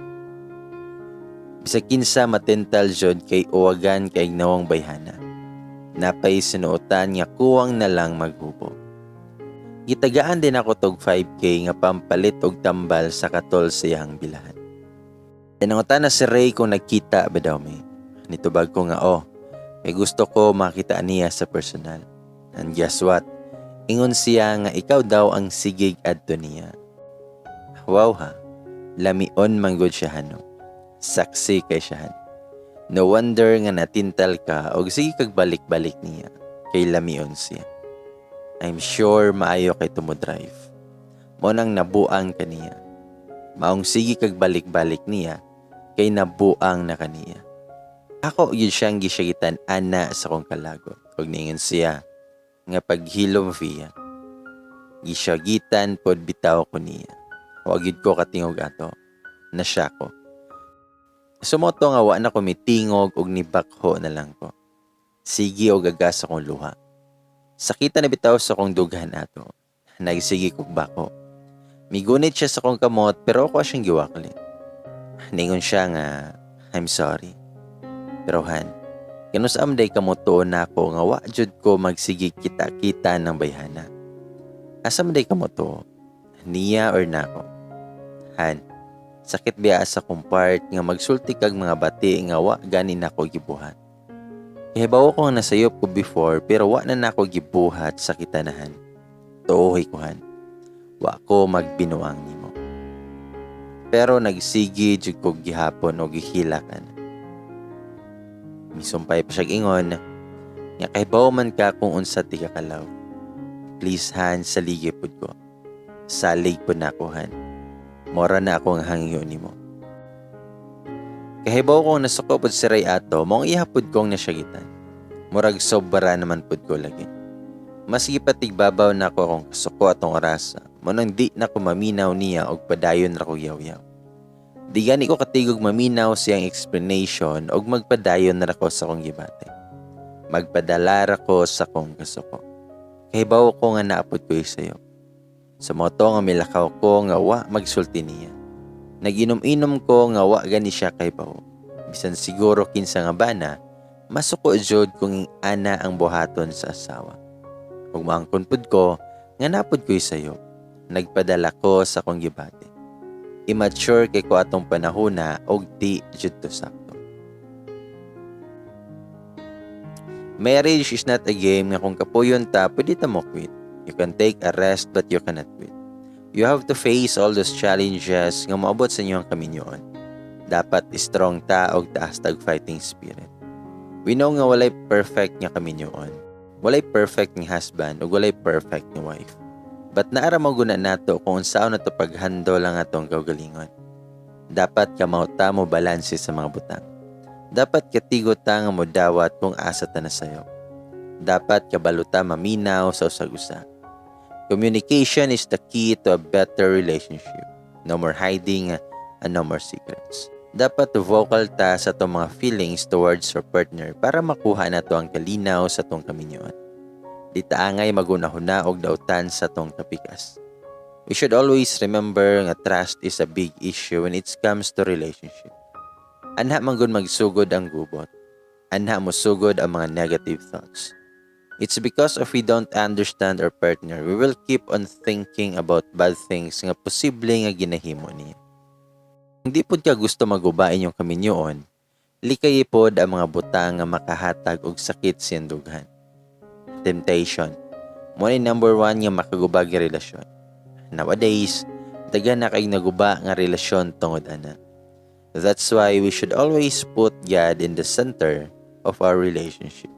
Bisag kinsa matental jud kay uwagan kay nawang bayhana. Napay sinuotan nga kuwang na lang maghubo. Gitagaan din ako tog 5K nga pampalit og tambal sa katol sa iyang bilahan. Tinangutan na si Ray kung nagkita ba daw may. Nitubag ko nga may gusto ko makita niya sa personal. And guess what? Ingon siya nga ikaw daw ang sigig adto niya. Wow ha, lamion manggod siya hano. Saksi kay siya. No wonder nga natintal ka og sige kag balik-balik niya kay lamion siya. I'm sure maayo kay tumodrive. Mo nang nabuang kaniya. Maong sige kag balik-balik niya kay nabuang na kaniya. Ako yun siyang gisyagitan ana sa kong kalagot. Og ningon siya nga paghilom fiya. Gisyagitan pod bitaw ko niya. Wa gyud ko katingog ato. Na siya ko. Sumoto nga wa na ko mitingog og nibakho na lang ko. Sige og gagas akong luha. Sakita na bitaw sa kong dughan ato. Nagsige kog bako. Migunit siya sa kong kamot pero ako siyang giwakli. Ningon siya nga, I'm sorry. Pero han, kanusam day kamoto na ako nga wa jud ko magsige kita-kita ng bayhana. Asam day kamoto, niya or nako? Han, sakit biya sa kong part nga magsulti kag mga bati nga wa gani nako gibuhat. Ihibaw ko nga nasayop ko before pero wa na nako gibuhat sa kitanahan. Tuoy ko han, wa ko magbinuang nimo. Pero nagsigi jud ko gihapon o gihilakan. Misumpay pa siya ingon, nga kahibaw man ka kung unsa ti kakalaw. Please han, salige pud ko. Salig po na ako han. Mora na ako nga hangyo nimo. Kahibaw kong nasuko pod si Ray ato, mong ihapod kong nasyagitan. Murag sobra naman pod ko lagi. Mas gipatigbabaw na ako kung kasuko atong orasa, munang di na ko maminaw niya og padayon ra ko yaw-yaw. Di gani ko katigog maminaw siyang explanation og magpadayon na ako sa kong gibate. Magpadala ra ko sa kong kasuko. Kahibaw ko nga naapod ko sayo. Sa moto nga milakaw ko nga wa magsulti niya. Naginom-inom ko nga wa gani siya kay bawo. Bisan siguro kinsa nga bana, masuko jud kung ana ang buhaton sa asawa. Ug maangkon pud ko nga napud ko'y sayo. Nagpadala ko sa kong gibati. Immature kay ko atong panahona og di jud to sakto. Marriage is not a game nga kung kapuyon ta, pwede ta mo quit. You can take a rest but you cannot quit. You have to face all those challenges nga maabot sa inyong kaminyoon. Dapat strong ta og taas tag fighting spirit. We know nga walay perfect nga kaminyoon. Walay perfect nga husband ug walay perfect nga wife. But naara mo guna nato kung unsaon nato paghandle lang atong kaugalingon. Dapat kamauta mo balanse sa mga butang. Dapat katigo ta nga modawat kung asa ta na sayo. Dapat kabaluta maminaw sa usag-usa. Communication is the key to a better relationship. No more hiding and no more secrets. Dapat vocal ta sa itong mga feelings towards your partner para makuha na to ang kalinaw sa itong kaminyoon. Di taangay magunahuna og dautan sa itong tapikas. We should always remember nga trust is a big issue when it comes to relationship. Anha manggod magsugod ang gubot. Anha mo sugod ang mga negative thoughts. It's because if we don't understand our partner, we will keep on thinking about bad things nga posible nga ginahimo niya. Hindi pod ka gusto magubain yung kaminyoon, likay pod ang mga butang nga makahatag og sakit sa dughan. Temptation. Mo ni number 1 nga makagubag nga relasyon. Nowadays, daghan na kay naguba nga relasyon tungod ana. That's why we should always put God in the center of our relationship.